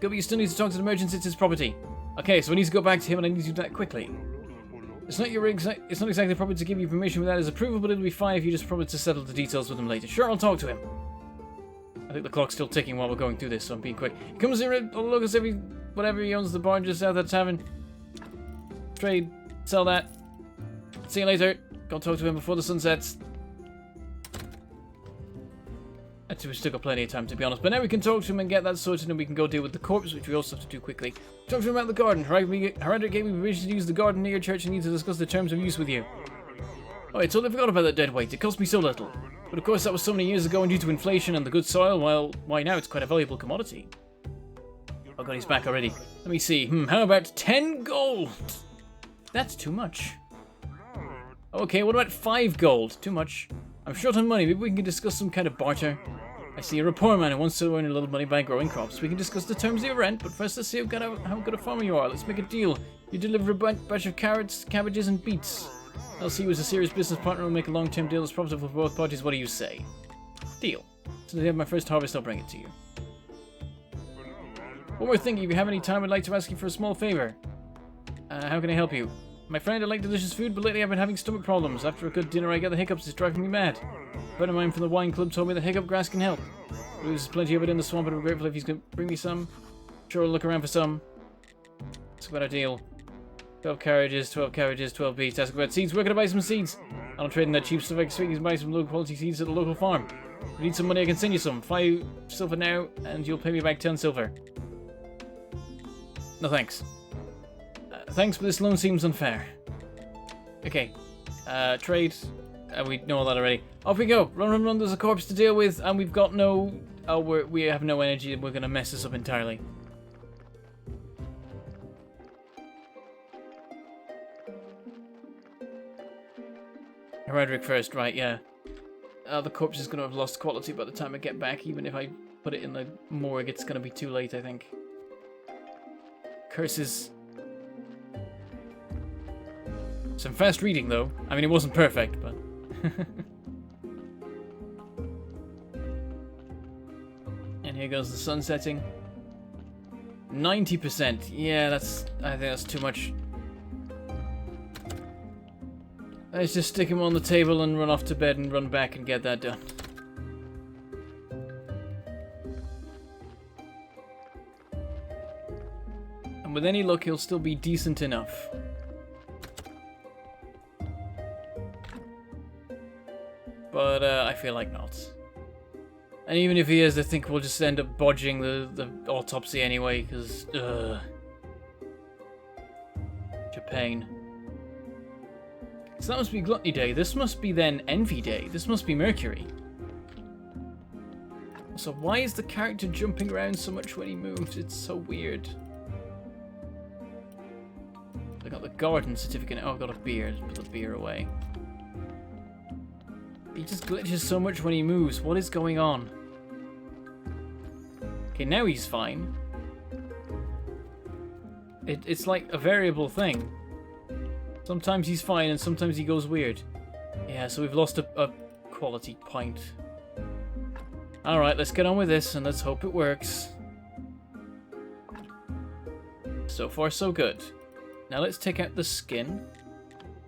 Go, but you still need to talk to the merchants. It's his property. Okay, so I need to go back to him, and I need to do that quickly. It's not exactly proper to give you permission without his approval, but it'll be fine if you just promise to settle the details with him later. Sure, I'll talk to him. I think the clock's still ticking while we're going through this, so I'm being quick. He comes here and looks at whatever he owns the barn just south of the tavern. Trade. Sell that. See you later. Go talk to him before the sun sets. Actually, we've still got plenty of time, to be honest. But now we can talk to him and get that sorted, and we can go deal with the corpse, which we also have to do quickly. Talk to him about the garden. Haradric gave me permission to use the garden near your church and need to discuss the terms of use with you. Oh, I totally forgot about that dead weight. It cost me so little. But of course, that was so many years ago, and due to inflation and the good soil, well, why now it's quite a valuable commodity. Oh god, he's back already. Let me see. How about 10 gold? That's too much. Okay, what about 5 gold? Too much. I'm short on money. Maybe we can discuss some kind of barter. I see you're a poor man who wants to earn a little money by growing crops. We can discuss the terms of your rent, but first let's see how good a farmer you are. Let's make a deal. You deliver a bunch of carrots, cabbages, and beets. I'll see you as a serious business partner and we'll make a long-term deal that's profitable for both parties. What do you say? Deal. Since I have my first harvest, I'll bring it to you. One more thing, if you have any time, I'd like to ask you for a small favor. How can I help you? My friend, I like delicious food, but lately I've been having stomach problems. After a good dinner, I get the hiccups. It's driving me mad. A friend of mine from the wine club told me that hiccup grass can help. There's plenty of it in the swamp, and I'm grateful if he's going to bring me some. Sure, I'll look around for some. Ask about a deal. 12 carriages, 12 beats. Ask about seeds. Where can I buy some seeds? I'm not trading that cheap stuff. I can buy some low quality seeds at a local farm. If you need some money, I can send you some. 5 silver now, and you'll pay me back 10 silver. No thanks. Thanks, but this loan seems unfair. Okay. Trade. We know all that already. Off we go. Run, run, run. There's a corpse to deal with, and we've got no... Oh, we have no energy, and we're going to mess this up entirely. Heredrick first, right, yeah. The corpse is going to have lost quality by the time I get back. Even if I put it in the morgue, it's going to be too late, I think. Curses. Some fast reading, though. I mean, it wasn't perfect, but... And here goes the sun setting. 90%. Yeah, I think that's too much. Let's just stick him on the table and run off to bed and run back and get that done. And with any luck, he'll still be decent enough. But I feel like not. And even if he is, I think we'll just end up bodging the autopsy anyway, because... Such a pain. So that must be Gluttony Day. This must be then Envy Day. This must be Mercury. So why is the character jumping around so much when he moves? It's so weird. I got the garden certificate. Oh, I've got a beer. Just put the beer away. He just glitches so much when he moves. What is going on? Okay, now he's fine. It's like a variable thing. Sometimes he's fine and sometimes he goes weird. Yeah, so we've lost a quality point. Alright, let's get on with this and let's hope it works. So far, so good. Now let's take out the skin,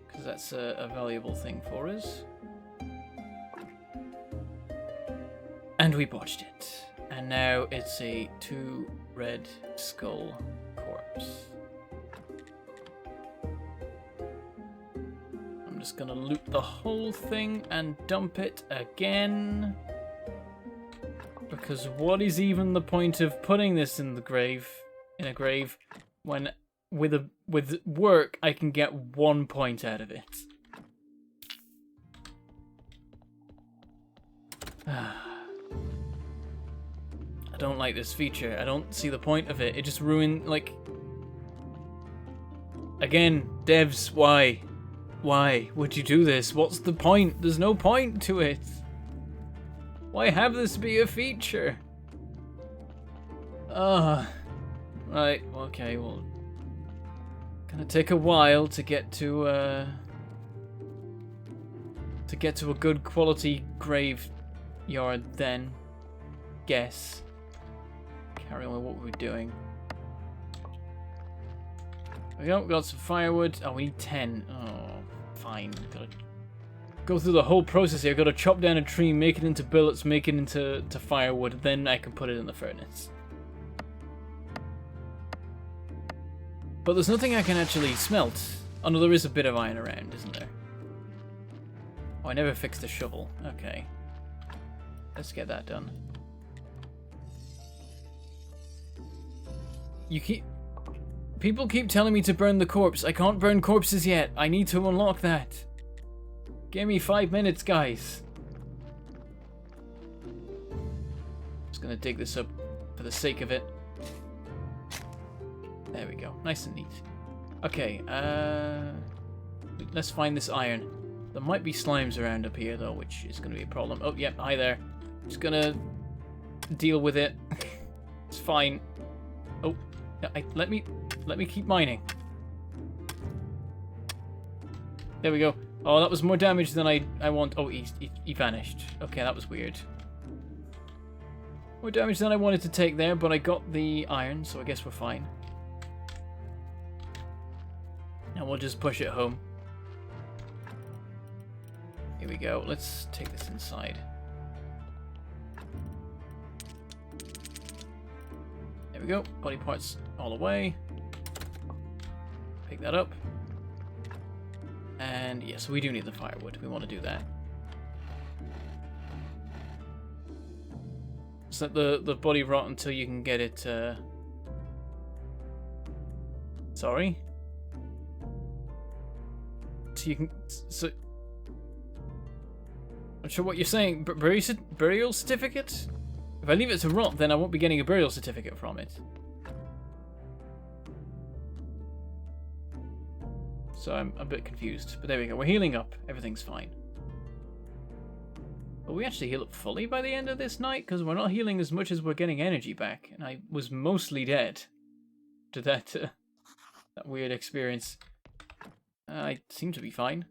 because that's a valuable thing for us. And we botched it. And now it's a 2 red skull corpse. I'm just gonna loot the whole thing and dump it again. Because what is even the point of putting this in a grave, when with work I can get 1 point out of it? I don't like this feature. I don't see the point of it. It just ruined, like... Again, devs, why? Why would you do this? What's the point? There's no point to it. Why have this be a feature? Right, okay, well... Gonna take a while to get to a good quality graveyard then. Guess. Carry on with what we're doing. We got some firewood. Oh, we need 10. Oh, fine. Gotta go through the whole process here. Gotta chop down a tree, make it into billets, make it into firewood, then I can put it in the furnace. But there's nothing I can actually smelt. Oh no, there is a bit of iron around, isn't there? Oh, I never fixed the shovel. Okay. Let's get that done. People keep telling me to burn the corpse. I can't burn corpses yet. I need to unlock that. Give me 5 minutes, guys. Just gonna dig this up for the sake of it. There we go. Nice and neat. Okay, let's find this iron. There might be slimes around up here, though, which is gonna be a problem. Oh, yep, hi there. Just gonna deal with it. It's fine. Oh. Let me keep mining. There we go. Oh, that was more damage than I want. Oh, he vanished. Okay, that was weird. More damage than I wanted to take there, but I got the iron, so I guess we're fine. Now, and we'll just push it home. Here we go. Let's take this inside. There we go. Body parts all away. Pick that up. And yes, we do need the firewood. We want to do that. Just let the body rot until you can get it. Sorry. So you can. So. I'm sure what you're saying. Burial certificate? If I leave it to rot, then I won't be getting a burial certificate from it. So I'm a bit confused. But there we go. We're healing up. Everything's fine. Will we actually heal up fully by the end of this night? Because we're not healing as much as we're getting energy back. And I was mostly dead to that weird experience. I seem to be fine.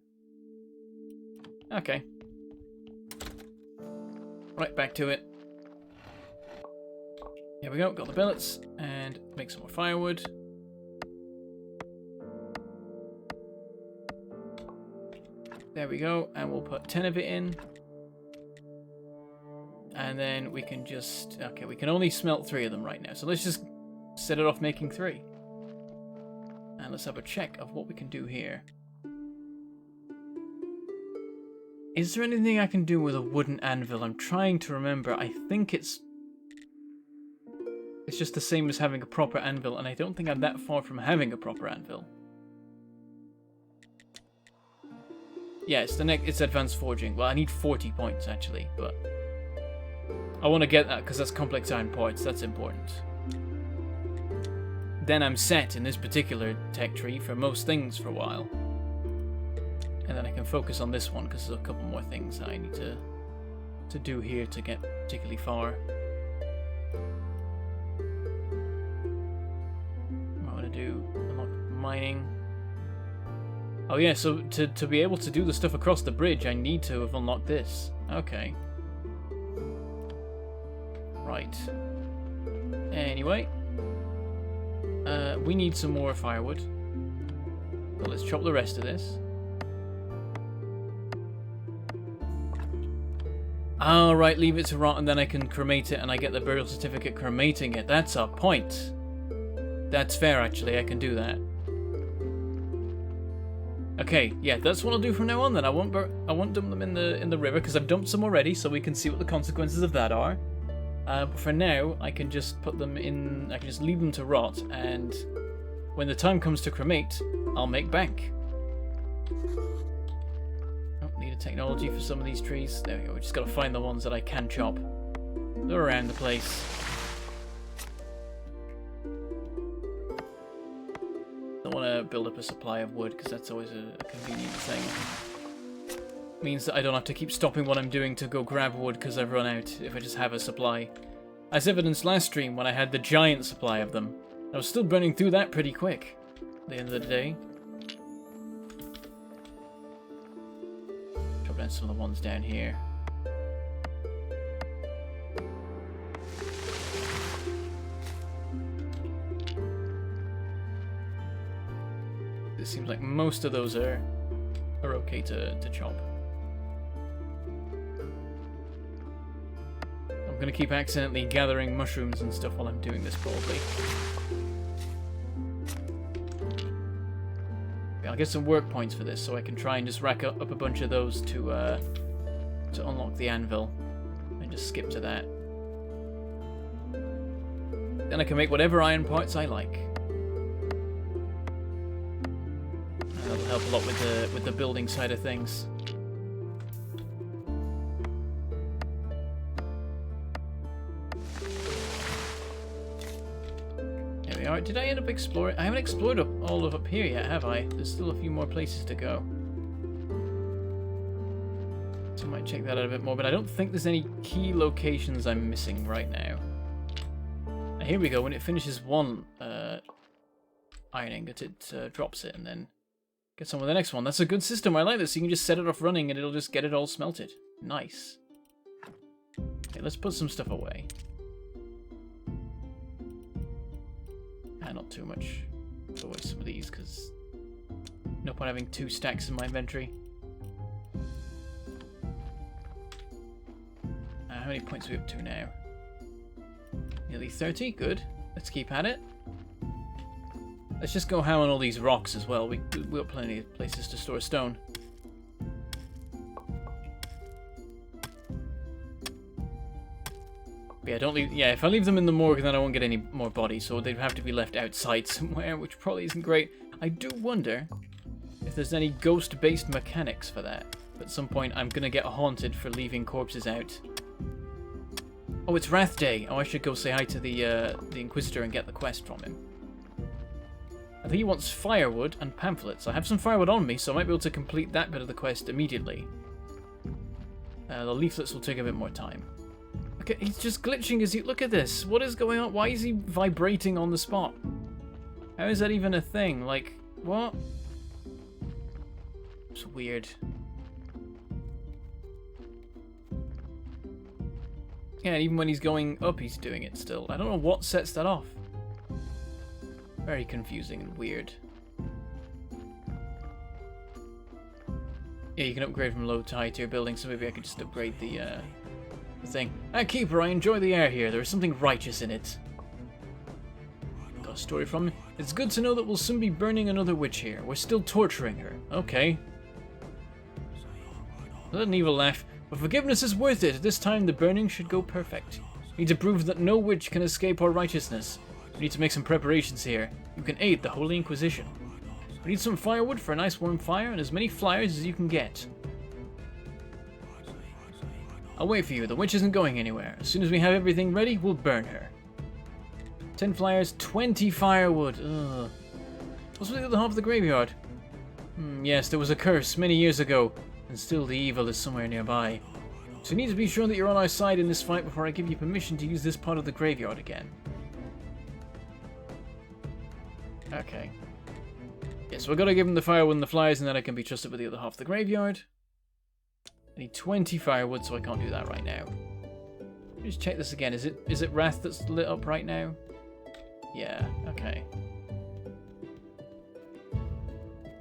Okay. Right, back to it. Here we go. Got the billets. And make some more firewood. There we go. And we'll put 10 of it in. And then we can just... Okay, we can only smelt 3 of them right now. So let's just set it off making 3. And let's have a check of what we can do here. Is there anything I can do with a wooden anvil? I'm trying to remember. I think it's just the same as having a proper anvil. And I don't think I'm that far from having a proper anvil. Yeah, it's advanced forging. Well, I need 40 points actually, but... I want to get that because that's complex iron parts. That's important. Then I'm set in this particular tech tree for most things for a while. And then I can focus on this one because there's a couple more things that I need to do here to get particularly far. What I want to do, unlock mining. Oh yeah, so to be able to do the stuff across the bridge, I need to have unlocked this. Okay. Right. Anyway. We need some more firewood. Well, let's chop the rest of this. Alright, leave it to rot and then I can cremate it and I get the burial certificate cremating it. That's a point. That's fair, actually. I can do that. Okay, yeah, that's what I'll do from now on then. I won't dump them in the river because I've dumped some already, so we can see what the consequences of that are. But for now, I can just put them in. I can just leave them to rot, and when the time comes to cremate, I'll make bank. Oh, need a technology for some of these trees. There we go. We just gotta find the ones that I can chop. They're around the place. Don't want to build up a supply of wood because that's always a convenient thing. Means that I don't have to keep stopping what I'm doing to go grab wood because I've run out if I just have a supply. As evidenced last stream when I had the giant supply of them. I was still burning through that pretty quick at the end of the day. Drop down some of the ones down here. It seems like most of those are okay to chop. I'm going to keep accidentally gathering mushrooms and stuff while I'm doing this, probably. Okay, I'll get some work points for this, so I can try and just rack up a bunch of those to unlock the anvil. And just skip to that. Then I can make whatever iron parts I like. And that'll help a lot with the building side of things. Alright, did I end up exploring? I haven't explored all of up here yet, have I? There's still a few more places to go. So I might check that out a bit more, but I don't think there's any key locations I'm missing right now. And here we go, when it finishes one iron ingot, it drops it and then gets on with the next one. That's a good system, I like this. You can just set it off running and it'll just get it all smelted. Nice. Okay, let's put some stuff away. Not too much. Put away some of these because No point having 2 stacks in my inventory. How many points are we up to now? Nearly 30, good. Let's keep at it. Let's just go ham on all these rocks as well. We've got plenty of places to store stone. But yeah, don't leave. Yeah, if I leave them in the morgue, then I won't get any more bodies, so they'd have to be left outside somewhere, which probably isn't great. I do wonder if there's any ghost-based mechanics for that. At some point, I'm gonna get haunted for leaving corpses out. Oh, it's Wrath Day. Oh, I should go say hi to the Inquisitor and get the quest from him. I think he wants firewood and pamphlets. I have some firewood on me, so I might be able to complete that bit of the quest immediately. The leaflets will take a bit more time. Okay, he's just glitching as you... Look at this. What is going on? Why is he vibrating on the spot? How is that even a thing? Like, what? It's weird. Yeah, and even when he's going up, he's doing it still. I don't know what sets that off. Very confusing and weird. Yeah, you can upgrade from low to high tier buildings, so maybe I could just upgrade the thing. Keeper, I enjoy the air here. There is something righteous in it. Got a story from him. It's good to know that we'll soon be burning another witch here. We're still torturing her. Okay. Let an evil laugh. But forgiveness is worth it. This time the burning should go perfect. We need to prove that no witch can escape our righteousness. We need to make some preparations here. You can aid the Holy Inquisition. We need some firewood for a nice warm fire and as many flyers as you can get. I'll wait for you. The witch isn't going anywhere. As soon as we have everything ready, we'll burn her. 10 flyers, 20 firewood. Ugh. What's with the other half of the graveyard? Yes, there was a curse many years ago. And still the evil is somewhere nearby. So you need to be sure that you're on our side in this fight before I give you permission to use this part of the graveyard again. Okay. Yeah, so I've got to give him the firewood and the flyers, and then I can be trusted with the other half of the graveyard. I need 20 firewood, so I can't do that right now. Let me just check this again. Is it Wrath that's lit up right now? Yeah, okay.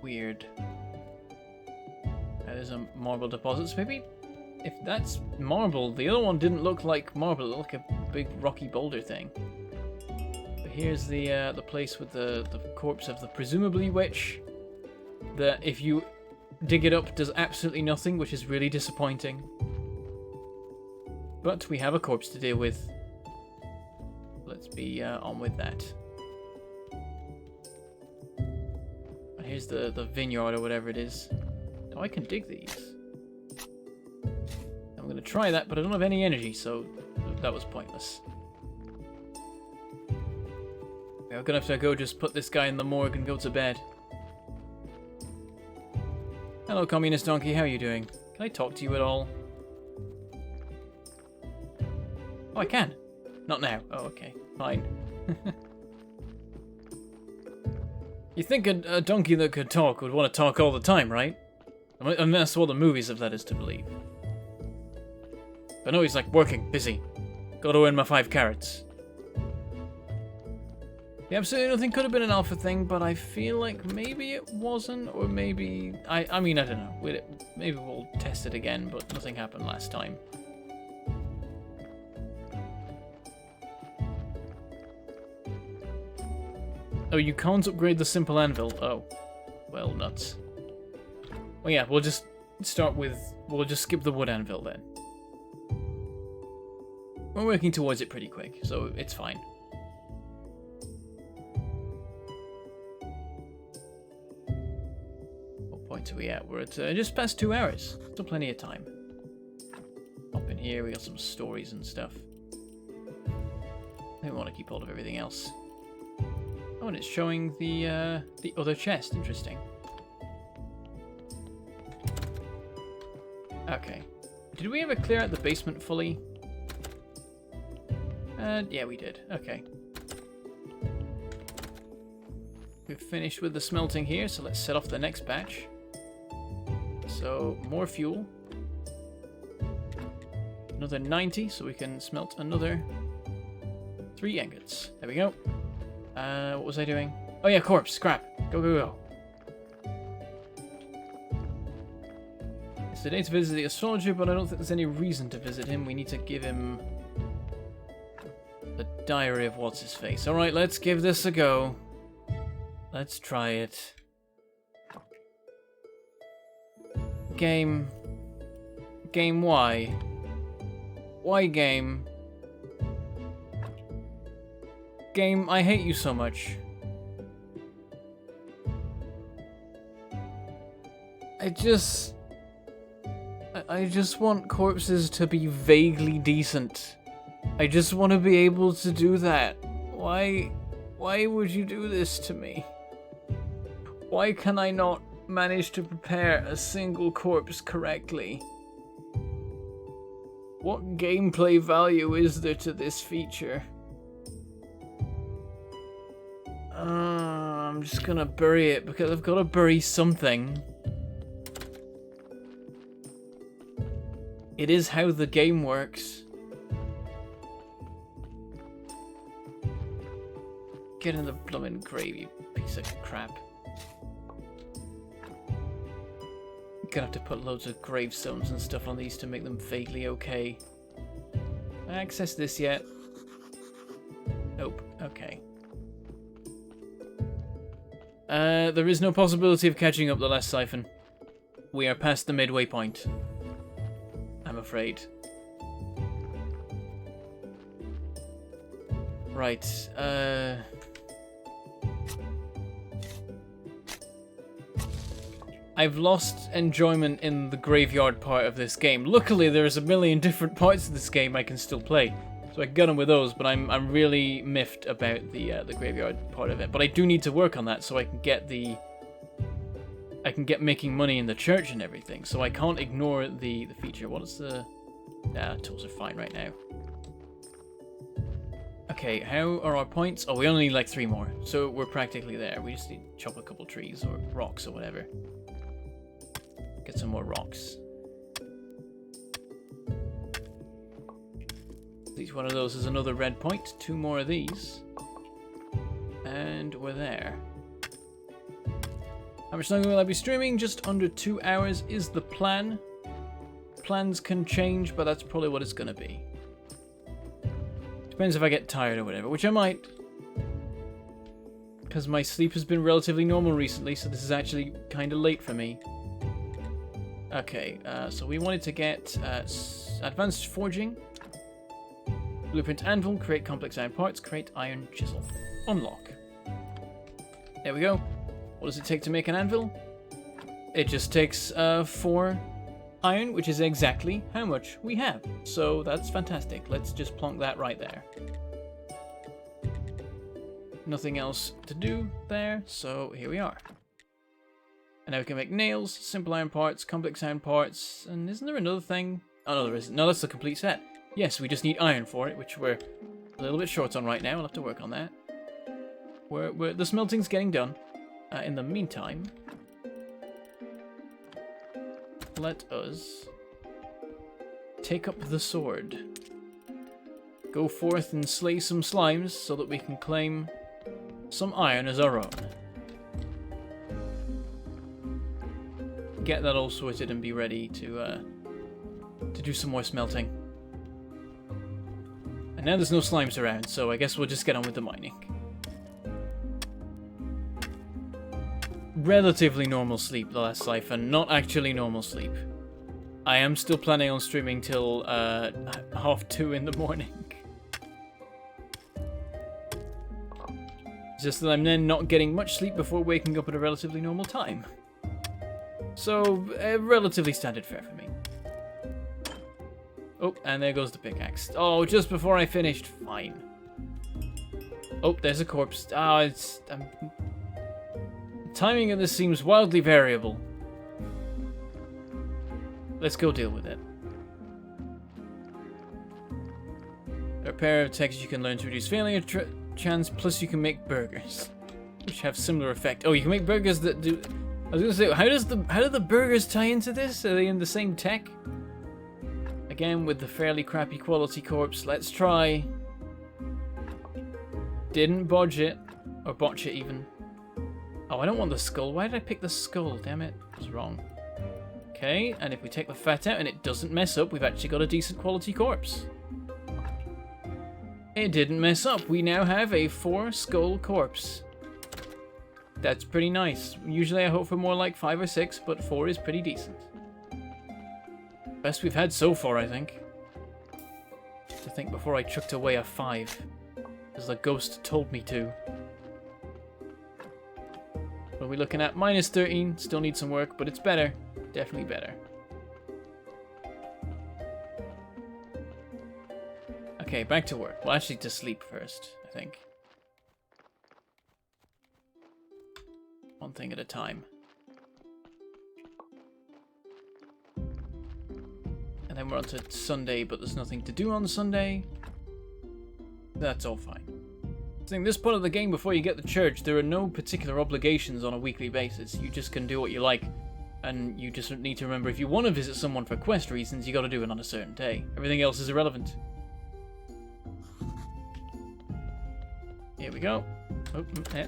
Weird. There's a marble deposits. Maybe if that's marble, the other one didn't look like marble. It looked like a big rocky boulder thing. But here's the place with the corpse of the presumably witch. That if you dig it up does absolutely nothing, which is really disappointing. But we have a corpse to deal with. Let's be on with that. And here's the vineyard or whatever it is. Oh, I can dig these. I'm going to try that, but I don't have any energy, so that was pointless. I'm going to have to go just put this guy in the morgue and go to bed. Hello, Communist Donkey, how are you doing? Can I talk to you at all? Oh, I can. Not now. Oh, okay. Fine. You think a donkey that could talk would want to talk all the time, right? I mean, that's what the movies have led us to believe. But no, he's like, working, busy. Gotta earn my 5 carrots. Yeah, absolutely nothing could have been an alpha thing, but I feel like maybe it wasn't, or maybe... I mean, I don't know. Maybe we'll test it again, but nothing happened last time. Oh, you can't upgrade the simple anvil. Oh. Well, nuts. Well, yeah, we'll just start with... We'll just skip the wood anvil then. We're working towards it pretty quick, so it's fine. What point are we at? We're at just past 2 hours. Still plenty of time. Up in here, we got some stories and stuff. I don't want to keep hold of everything else. Oh, and it's showing the other chest. Interesting. Okay. Did we ever clear out the basement fully? Yeah, we did. Okay. We've finished with the smelting here, so let's set off the next batch. So, more fuel. Another 90, so we can smelt another 3 ingots. There we go. What was I doing? Oh yeah, corpse, scrap. Go, go, go. today to visit the astrologer, but I don't think there's any reason to visit him. We need to give him the diary of what's-his-face. Alright, let's give this a go. Let's try it. Game. Game, why? Why game? Game, I hate you so much. I just want corpses to be vaguely decent. I just want to be able to do that. Why would you do this to me? Why can I not manage to prepare a single corpse correctly? What gameplay value is there to this feature? I'm just gonna bury it because I've got to bury something. It is how the game works. Get in the blooming grave, you piece of crap. Gonna have to put loads of gravestones and stuff on these to make them vaguely okay. Access this yet? Nope. Okay. There is no possibility of catching up the last siphon. We are past the midway point. I'm afraid. Right, I've lost enjoyment in the graveyard part of this game. Luckily, there's a million different parts of this game I can still play, so I can get on with those. But I'm really miffed about the graveyard part of it. But I do need to work on that so I can get making money in the church and everything. So I can't ignore the feature. What is the? Nah, tools are fine right now. Okay, how are our points? Oh, we only need like 3 more, so we're practically there. We just need to chop a couple trees or rocks or whatever. Get some more rocks. Each one of those is another red point. 2 more of these. And we're there. How much longer will I be streaming? Just under 2 hours is the plan. Plans can change, but that's probably what it's going to be. Depends if I get tired or whatever, which I might. Because my sleep has been relatively normal recently, so this is actually kind of late for me. Okay, so we wanted to get advanced forging, blueprint anvil, create complex iron parts, create iron chisel. Unlock. There we go. What does it take to make an anvil? It just takes 4 iron, which is exactly how much we have. So that's fantastic. Let's just plonk that right there. Nothing else to do there, so here we are. And now we can make nails, simple iron parts, complex iron parts, and isn't there another thing? Oh no, there isn't. No, that's the complete set. Yes, we just need iron for it, which we're a little bit short on right now. We'll have to work on that. The smelting's getting done. In the meantime, let us take up the sword. Go forth and slay some slimes so that we can claim some iron as our own. Get that all sorted and be ready to do some more smelting. And now there's no slimes around, so I guess we'll just get on with the mining. Relatively normal sleep the last siphon, not actually normal sleep. I am still planning on streaming till 2:30 in the morning. Just that I'm then not getting much sleep before waking up at a relatively normal time. So, relatively standard fare for me. Oh, and there goes the pickaxe. Oh, just before I finished. Fine. Oh, there's a corpse. Oh, timing of this seems wildly variable. Let's go deal with it. There are a pair of techs you can learn to reduce failure chance, plus you can make burgers, which have similar effect. Oh, you can make burgers that do... I was gonna say, how do the burgers tie into this? Are they in the same tech? Again, with the fairly crappy quality corpse, let's try. Didn't bodge it, or botch it even. Oh, I don't want the skull. Why did I pick the skull? Damn it, I was wrong. Okay, and if we take the fat out and it doesn't mess up, we've actually got a decent quality corpse. It didn't mess up. We now have a 4-skull corpse. That's pretty nice. Usually I hope for more like 5 or 6, but 4 is pretty decent. Best we've had so far, I think. To think before I chucked away a 5. As the ghost told me to. What are we looking at? Minus 13. Still need some work, but it's better. Definitely better. Okay, back to work. Well, actually to sleep first, I think. One thing at a time. And then we're on to Sunday, but there's nothing to do on Sunday. That's all fine. I think this part of the game, before you get to church, there are no particular obligations on a weekly basis. You just can do what you like. And you just need to remember, if you want to visit someone for quest reasons, you got to do it on a certain day. Everything else is irrelevant. Here we go. Oh, yeah.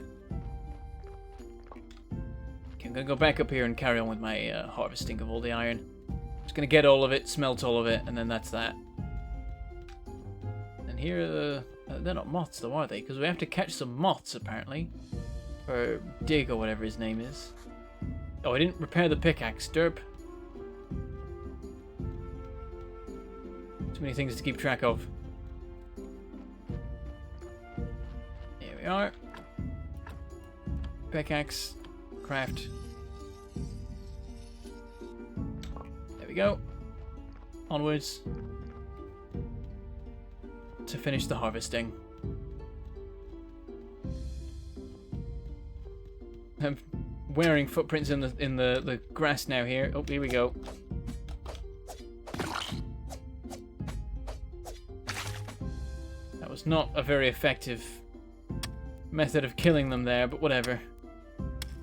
Okay, I'm going to go back up here and carry on with my harvesting of all the iron. Just going to get all of it, smelt all of it, and then that's that. And here are the... they're not moths though, are they? Because we have to catch some moths, apparently. Or Dig, or whatever his name is. Oh, I didn't repair the pickaxe, derp. Too many things to keep track of. Here we are. Pickaxe. Craft. There we go. Onwards. To finish the harvesting. I'm wearing footprints in the grass now here. Oh, here we go. That was not a very effective method of killing them there, but whatever.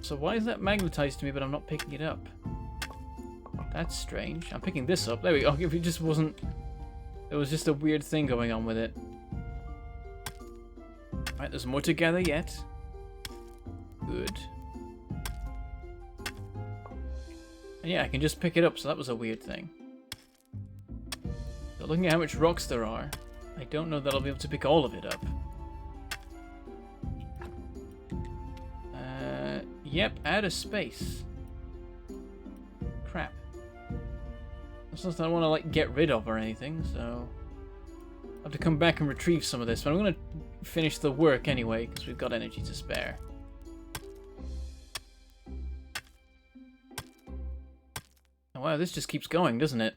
So why is that magnetized to me, but I'm not picking it up? That's strange. I'm picking this up. There we go. If it just wasn't... There was just a weird thing going on with it. Right, there's more to gather yet. Good. And yeah, I can just pick it up, so that was a weird thing. So looking at how much rocks there are, I don't know that I'll be able to pick all of it up. Yep, out of space. Crap. That's not that I want to like get rid of or anything, so I'll have to come back and retrieve some of this. But I'm going to finish the work anyway, because we've got energy to spare. Oh, wow, this just keeps going, doesn't it?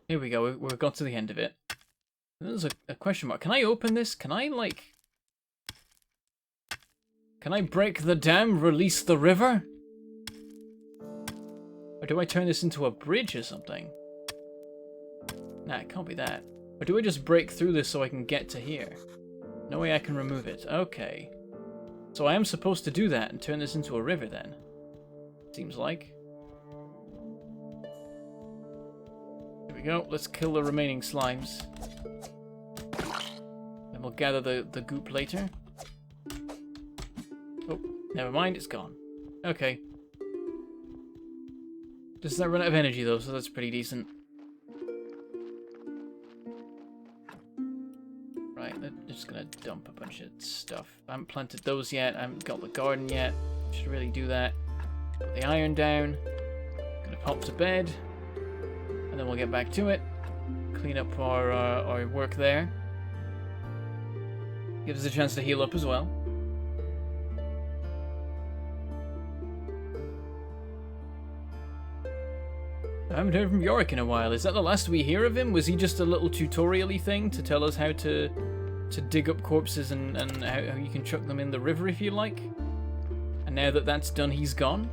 Here we go, we've got to the end of it. There's a question mark. Can I open this? Can I, like... Can I break the dam, release the river? Or do I turn this into a bridge or something? Nah, it can't be that. Or do I just break through this so I can get to here? No way I can remove it. Okay. So I am supposed to do that and turn this into a river then. Seems like. Here we go. Let's kill the remaining slimes. Then we'll gather the goop later. Oh, never mind. It's gone. Okay. Does that run out of energy though? So that's pretty decent. Right, I'm just gonna dump a bunch of stuff. I haven't planted those yet. I haven't got the garden yet. Should really do that. Put the iron down. Gonna pop to bed. And then we'll get back to it. Clean up our work there. Gives us a chance to heal up as well. I haven't heard from Yorick in a while. Is that the last we hear of him? Was he just a little tutorial-y thing to tell us how to dig up corpses and how you can chuck them in the river if you like? And now that that's done, he's gone?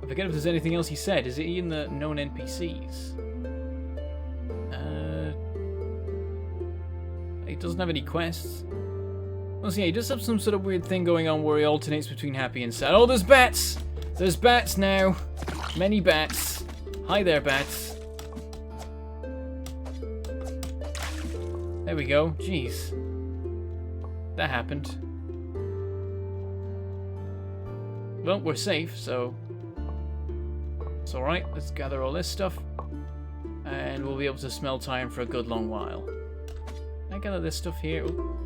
I forget if there's anything else he said. Is he in the known NPCs? He doesn't have any quests. Well, see, he does have some sort of weird thing going on where he alternates between happy and sad. Oh, there's bats! There's bats now! Many bats. Hi there, bats. There we go. Jeez. That happened. Well, we're safe, so... It's alright, let's gather all this stuff. And we'll be able to smelt iron for a good long while. Can I gather this stuff here? Ooh.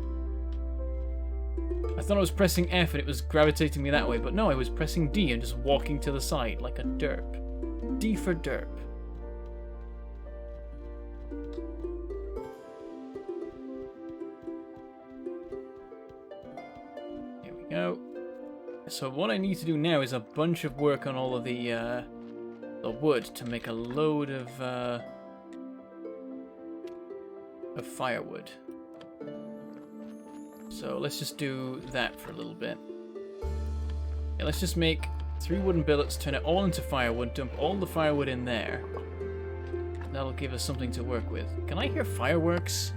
I thought I was pressing F and it was gravitating me that way, but no, I was pressing D and just walking to the side like a derp. D for derp. Here we go. So what I need to do now is a bunch of work on all of the wood to make a load of firewood. So let's just do that for a little bit. Yeah, let's just make 3 wooden billets, turn it all into firewood, dump all the firewood in there. That'll give us something to work with. Can I hear fireworks?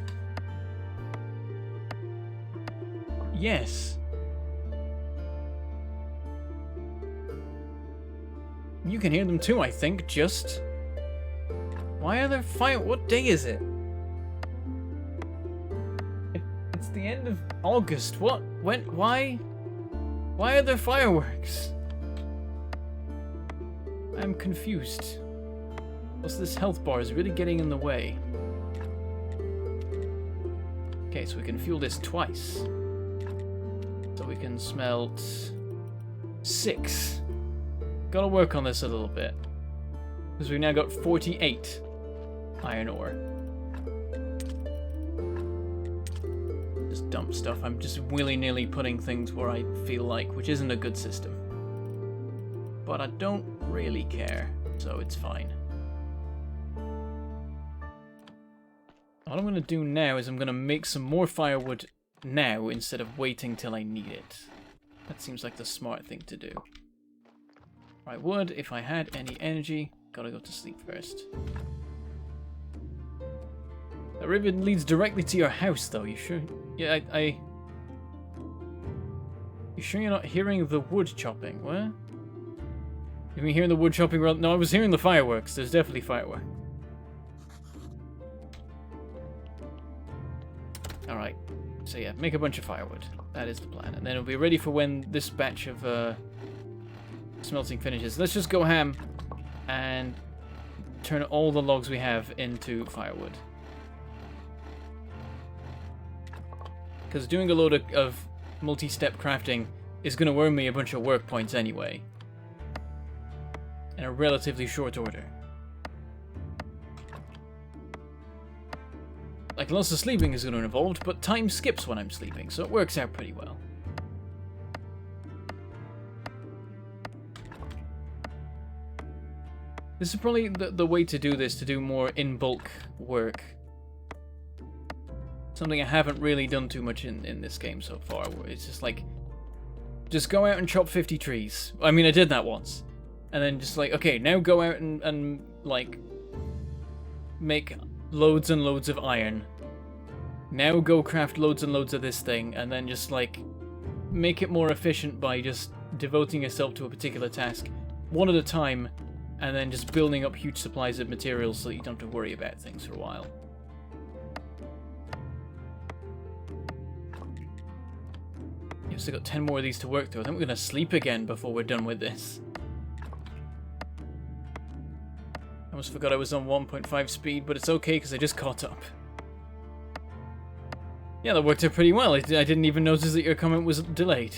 Yes. You can hear them too, I think, just... Why are there What day is it? It's the end of August. What? When? Why? Why are there fireworks? I'm confused. Plus this health bar is really getting in the way. Okay, so we can fuel this twice. So we can smelt 6. Gotta work on this a little bit. Because we've now got 48 iron ore. Just dump stuff. I'm just willy-nilly putting things where I feel like, which isn't a good system. But I don't really care, so it's fine. What I'm going to do now is I'm going to make some more firewood now instead of waiting till I need it. That seems like the smart thing to do. I would if I had any energy. Gotta go to sleep first. The river leads directly to your house, though. You sure? Yeah, You sure you're not hearing the wood chopping? What? You been hearing the wood chopping? No, I was hearing the fireworks. There's definitely fireworks. Alright. So yeah, make a bunch of firewood. That is the plan. And then it'll be ready for when this batch of smelting finishes. Let's just go ham and turn all the logs we have into firewood. Because doing a load of multi-step crafting is going to earn me a bunch of work points anyway. In a relatively short order. Like, lots of sleeping is going to be involved, but time skips when I'm sleeping, so it works out pretty well. This is probably the way to do this, to do more in-bulk work. Something I haven't really done too much in this game so far, where it's just like, just go out and chop 50 trees. I mean, I did that once. And then just like, okay, now go out and like, make loads and loads of iron. Now go craft loads and loads of this thing, and then just like, make it more efficient by just devoting yourself to a particular task, one at a time, and then just building up huge supplies of materials so that you don't have to worry about things for a while. You've still got 10 more of these to work through. I think we're going to sleep again before we're done with this. I almost forgot I was on 1.5 speed, but it's okay because I just caught up. Yeah, that worked out pretty well. I didn't even notice that your comment was delayed.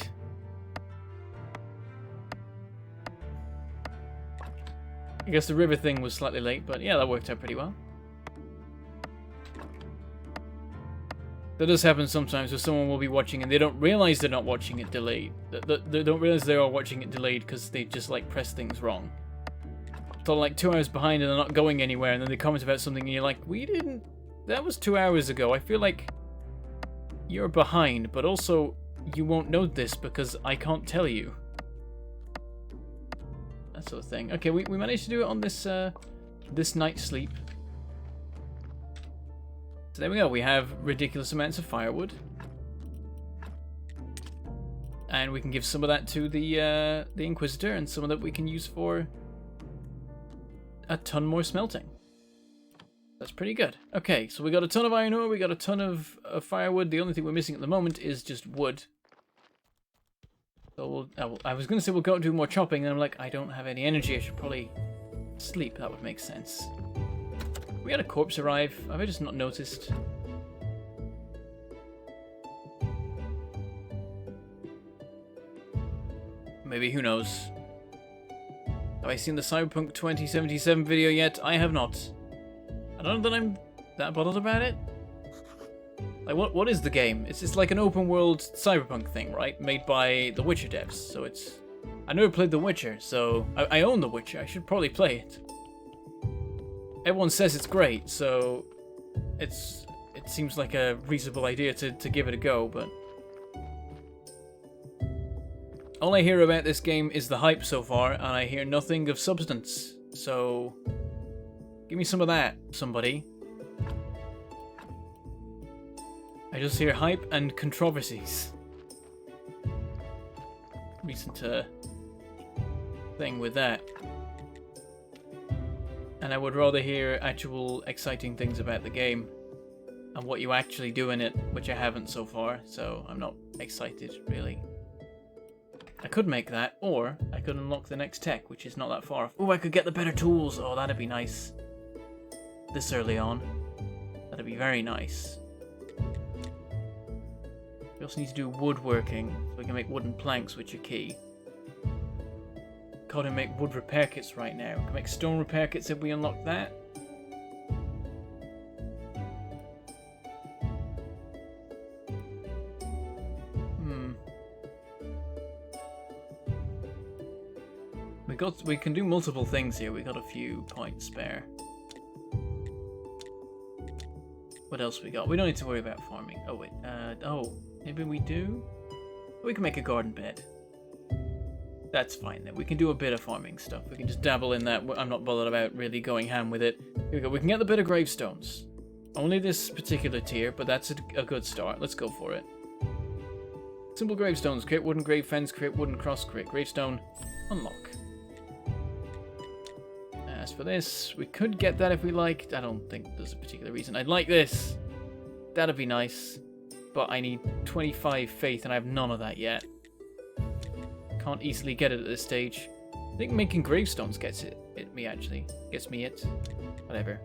I guess the river thing was slightly late, but yeah, that worked out pretty well. That does happen sometimes where someone will be watching and they don't realize they're not watching it delayed. They don't realize they are watching it delayed because they just like press things wrong. So like 2 hours behind and they're not going anywhere, and then they comment about something and you're like, we didn't... That was 2 hours ago. I feel like you're behind, but also you won't know this because I can't tell you. That sort of thing. Okay, we managed to do it on this this night's sleep. So there we go. We have ridiculous amounts of firewood, and we can give some of that to the Inquisitor, and some of that we can use for a ton more smelting. That's pretty good. Okay, so we got a ton of iron ore, we got a ton of firewood. The only thing we're missing at the moment is just wood. So I was going to say we'll go and do more chopping, and I'm like, I don't have any energy. I should probably Sleep, that would make sense. We had a corpse arrive. Have I just not noticed? Maybe, who knows? Have I seen the Cyberpunk 2077 video yet? I have not. I don't know that I'm that bothered about it. Like, what is the game? It's just like an open world Cyberpunk thing, right? Made by the Witcher devs, so it's... I never played The Witcher, so... I own The Witcher, I should probably play it. Everyone says it's great, so... It seems like a reasonable idea to give it a go, but... All I hear about this game is the hype so far, and I hear nothing of substance, so... Give me some of that, somebody. I just hear hype and controversies. Recent thing with that. And I would rather hear actual exciting things about the game and what you actually do in it, which I haven't so far, so I'm not excited, really. I could make that, or I could unlock the next tech, which is not that far off. Oh, I could get the better tools! Oh, that'd be nice. This early on. That'd be very nice. We also need to do woodworking, so we can make wooden planks, which are key. Can't make wood repair kits right now. We can make stone repair kits if we unlock that. We can do multiple things here. We got a few points spare. What else we got? We don't need to worry about farming. Oh wait, maybe we do? We can make a garden bed. That's fine then. We can do a bit of farming stuff. We can just dabble in that. I'm not bothered about really going ham with it. Here we go. We can get the bit of gravestones. Only this particular tier, but that's a good start. Let's go for it. Simple gravestones. Create wooden grave fence. Create wooden cross. Create gravestone. Unlock. As for this, we could get that if we liked. I don't think there's a particular reason. I'd like this. That'd be nice. But I need 25 faith and I have none of that yet. Can't easily get it at this stage. I think making gravestones gets me actually. Gets me it. Whatever.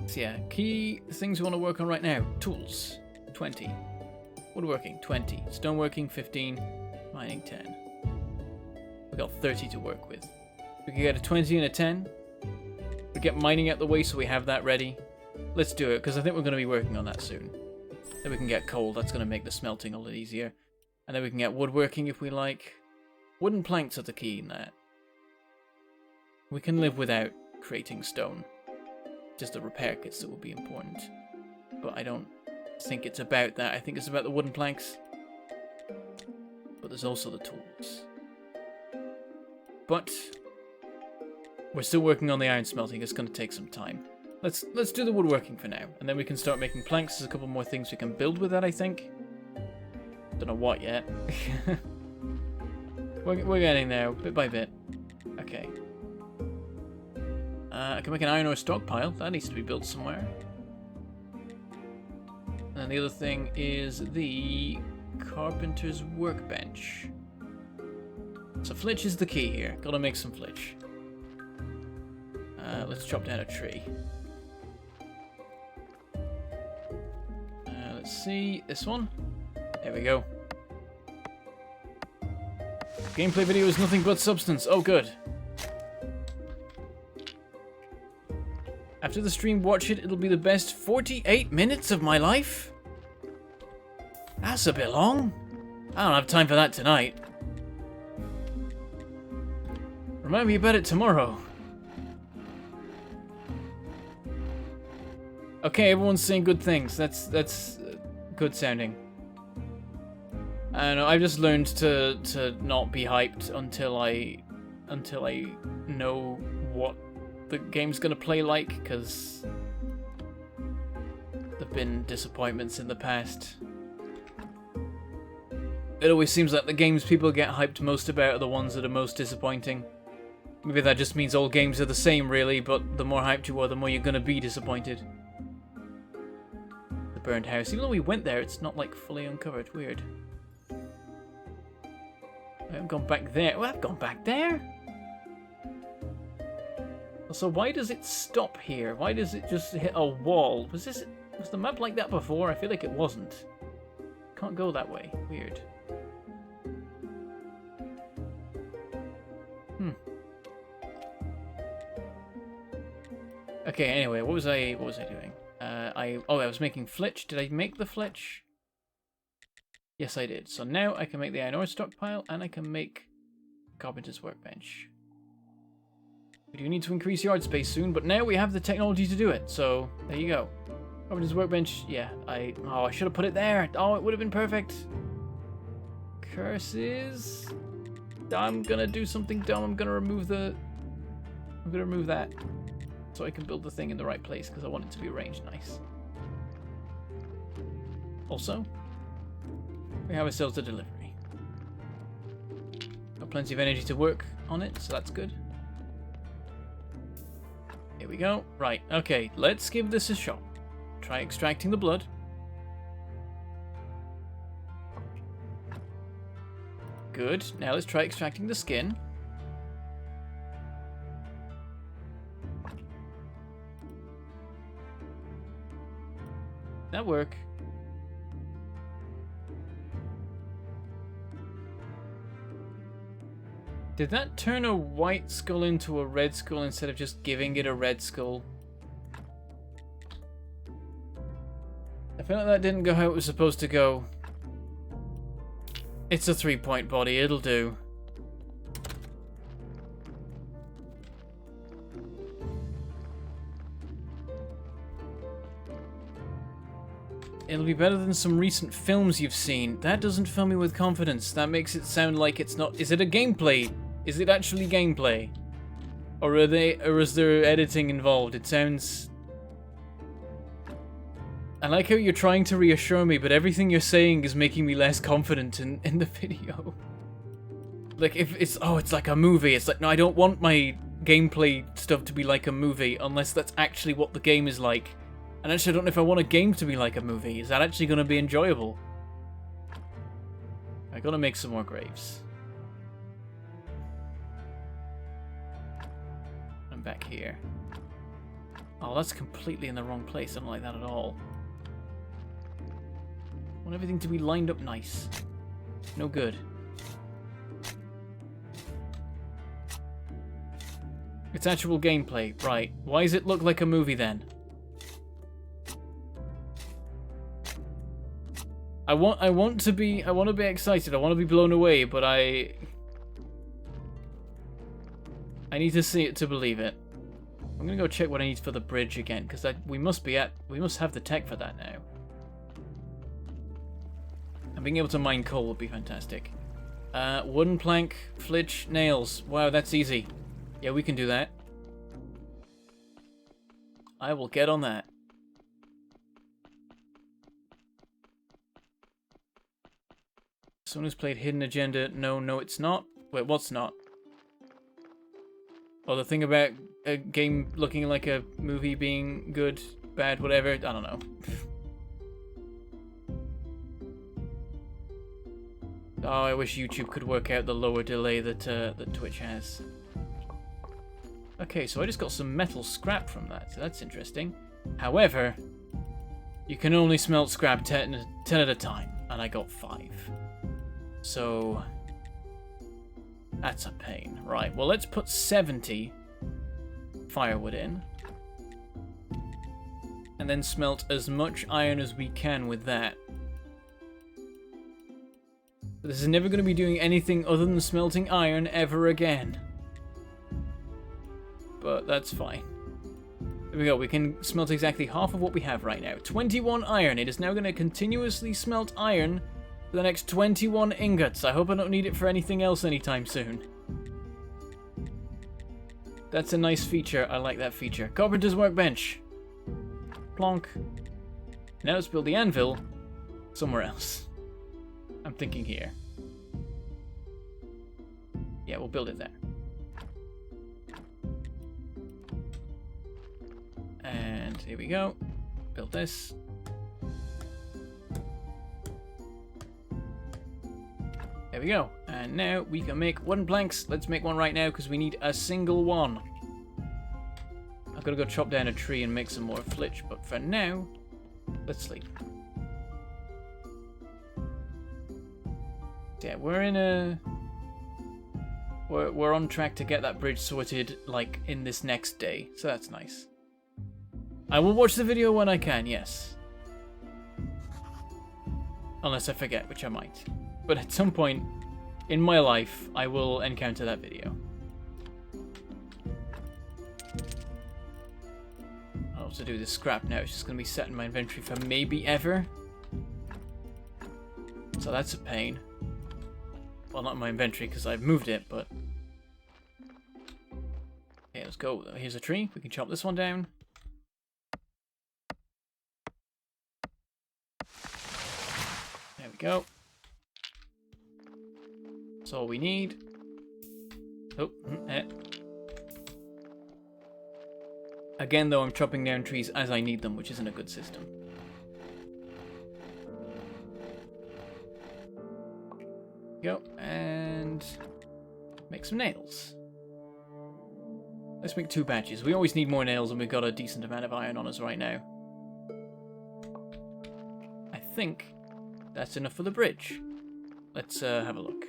So yeah, key things we want to work on right now. Tools, 20. Woodworking, 20. Stoneworking, 15. Mining, 10. We got 30 to work with. We can get a 20 and a 10. We get mining out the way so we have that ready. Let's do it, because I think we're going to be working on that soon. Then we can get coal. That's going to make the smelting a lot easier. And then we can get woodworking if we like. Wooden planks are the key in that. We can live without creating stone. Just the repair kits that will be important. But I don't think it's about that. I think it's about the wooden planks. But there's also the tools. But we're still working on the iron smelting. It's going to take some time. Let's do the woodworking for now, and then we can start making planks. There's a couple more things we can build with that, I think. Don't know what yet. we're getting there, bit by bit. Okay. I can make an iron ore stockpile. That needs to be built somewhere. And the other thing is the carpenter's workbench. So flitch is the key here. Gotta make some flitch. Let's chop down a tree. Let's see, this one. There we go. Gameplay video is nothing but substance. Oh, good. After the stream, watch it. It'll be the best 48 minutes of my life. That's a bit long. I don't have time for that tonight. Remind me about it tomorrow. Okay, everyone's saying good things. That's good sounding. I don't know. I've just learned to not be hyped until I know what the game's gonna play like, because there've been disappointments in the past. It always seems like the games people get hyped most about are the ones that are most disappointing. Maybe that just means all games are the same, really, but the more hyped you are, the more you're gonna be disappointed. The burned house. Even though we went there, it's not, like, fully uncovered. Weird. I haven't gone back there. Oh, I've gone back there? So why does it stop here? Why does it just hit a wall? Was the map like that before? I feel like it wasn't. Can't go that way. Weird. Okay, anyway, what was I doing? I was making flitch. Did I make the flitch? Yes, I did. So now I can make the iron ore stockpile, and I can make carpenter's workbench. We do need to increase yard space soon, but now we have the technology to do it. So there you go. Carpenter's workbench. Yeah, I should have put it there. Oh, it would have been perfect. Curses. I'm gonna do something dumb. I'm gonna remove that, so I can build the thing in the right place because I want it to be arranged nice. Also, we have ourselves a delivery. Got plenty of energy to work on it, so that's good. Here we go. Right, okay, let's give this a shot. Try extracting the blood. Good. Now let's try extracting the skin. That work? Did that turn a white skull into a red skull instead of just giving it a red skull? I feel like that didn't go how it was supposed to go. It's a 3-point body, it'll do. It'll be better than some recent films you've seen. That doesn't fill me with confidence. That makes it sound like it's not... Is it a gameplay? Is it actually gameplay? Or is there editing involved? It sounds... I like how you're trying to reassure me, but everything you're saying is making me less confident in the video. Like, if it's like a movie. It's like, no, I don't want my gameplay stuff to be like a movie, unless that's actually what the game is like. And actually, I don't know if I want a game to be like a movie. Is that actually going to be enjoyable? I gotta make some more graves. I'm back here. Oh, that's completely in the wrong place. I don't like that at all. I want everything to be lined up nice. No good. It's actual gameplay, right. Why does it look like a movie then? I want to be excited, I want to be blown away, but I need to see it to believe it. I'm gonna go check what I need for the bridge again, because we must have the tech for that now. And being able to mine coal would be fantastic. Wooden plank, flitch, nails. Wow, that's easy. Yeah, we can do that. I will get on that. Someone who's played Hidden Agenda. No, it's not. Wait, what's not? Oh, the thing about a game looking like a movie being good, bad, whatever. I don't know. Oh, I wish YouTube could work out the lower delay that Twitch has. Okay, so I just got some metal scrap from that, so that's interesting. However, you can only smelt scrap 10 at a time, and I got 5. So, that's a pain. Right, well, let's put 70 firewood in. And then smelt as much iron as we can with that. This is never going to be doing anything other than smelting iron ever again. But that's fine. There we go, we can smelt exactly half of what we have right now. 21 iron. It is now going to continuously smelt iron for the next 21 ingots. I hope I don't need it for anything else anytime soon. That's a nice feature. I like that feature. Carpenter's workbench. Plonk. Now let's build the anvil somewhere else. I'm thinking here. Yeah, we'll build it there. And here we go. Build this. There we go. And now we can make wooden planks. Let's make one right now because we need a single one. I've got to go chop down a tree and make some more flitch, but for now, let's sleep. Yeah, we're in a... We're on track to get that bridge sorted, like, in this next day, so that's nice. I will watch the video when I can, yes. Unless I forget, which I might. But at some point in my life, I will encounter that video. I'll have to do this scrap now. It's just going to be set in my inventory for maybe ever. So that's a pain. Well, not in my inventory because I've moved it, but... Okay, let's go. Here's a tree. We can chop this one down. There we go. That's all we need. Oh, Again, though, I'm chopping down trees as I need them, which isn't a good system. Go, and make some nails. Let's make 2 batches. We always need more nails, and we've got a decent amount of iron on us right now. I think that's enough for the bridge. Let's have a look.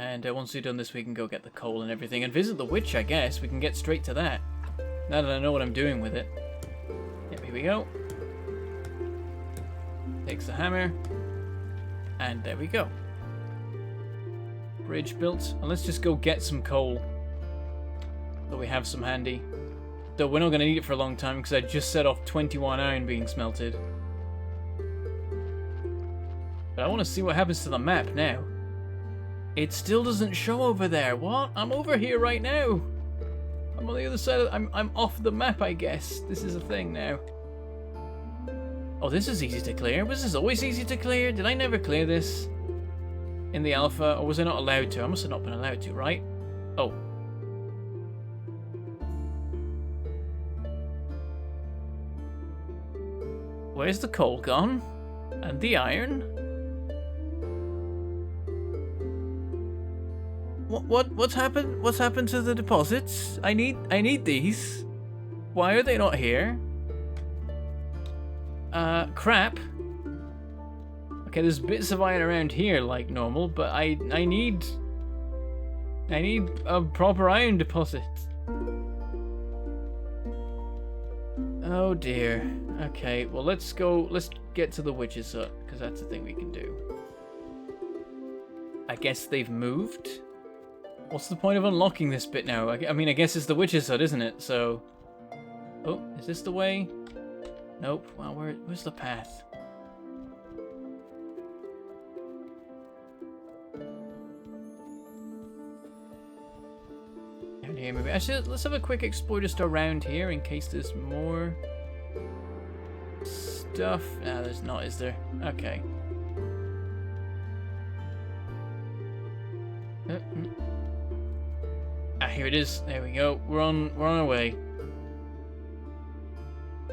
And once we've done this, we can go get the coal and everything and visit the witch, I guess. We can get straight to that. Now that I know what I'm doing with it. Yep, here we go. Takes the hammer. And there we go. Bridge built. And let's just go get some coal. So we have some handy. Though we're not going to need it for a long time because I just set off 21 iron being smelted. But I want to see what happens to the map now. It still doesn't show over there. What? I'm over here right now. I'm on the other side of... I'm off the map, I guess. This is a thing now. Oh, this is easy to clear. Was this always easy to clear? Did I never clear this in the alpha? Or was I not allowed to? I must have not been allowed to, right? Oh. Where's the coal gone? And the iron? What's happened? What's happened to the deposits? I need these. Why are they not here? Crap. Okay, there's bits of iron around here like normal, but I need a proper iron deposit. Oh dear. Okay, well let's get to the witch's hut, because that's the thing we can do. I guess they've moved? What's the point of unlocking this bit now? I mean, I guess it's the witch's hut, isn't it? So... Oh, is this the way? Nope. Well, where's the path? Down here, maybe. Actually, let's have a quick explore just around here in case there's more stuff. Nah, there's not, is there? Okay. Here it is. There we go. We're on our way.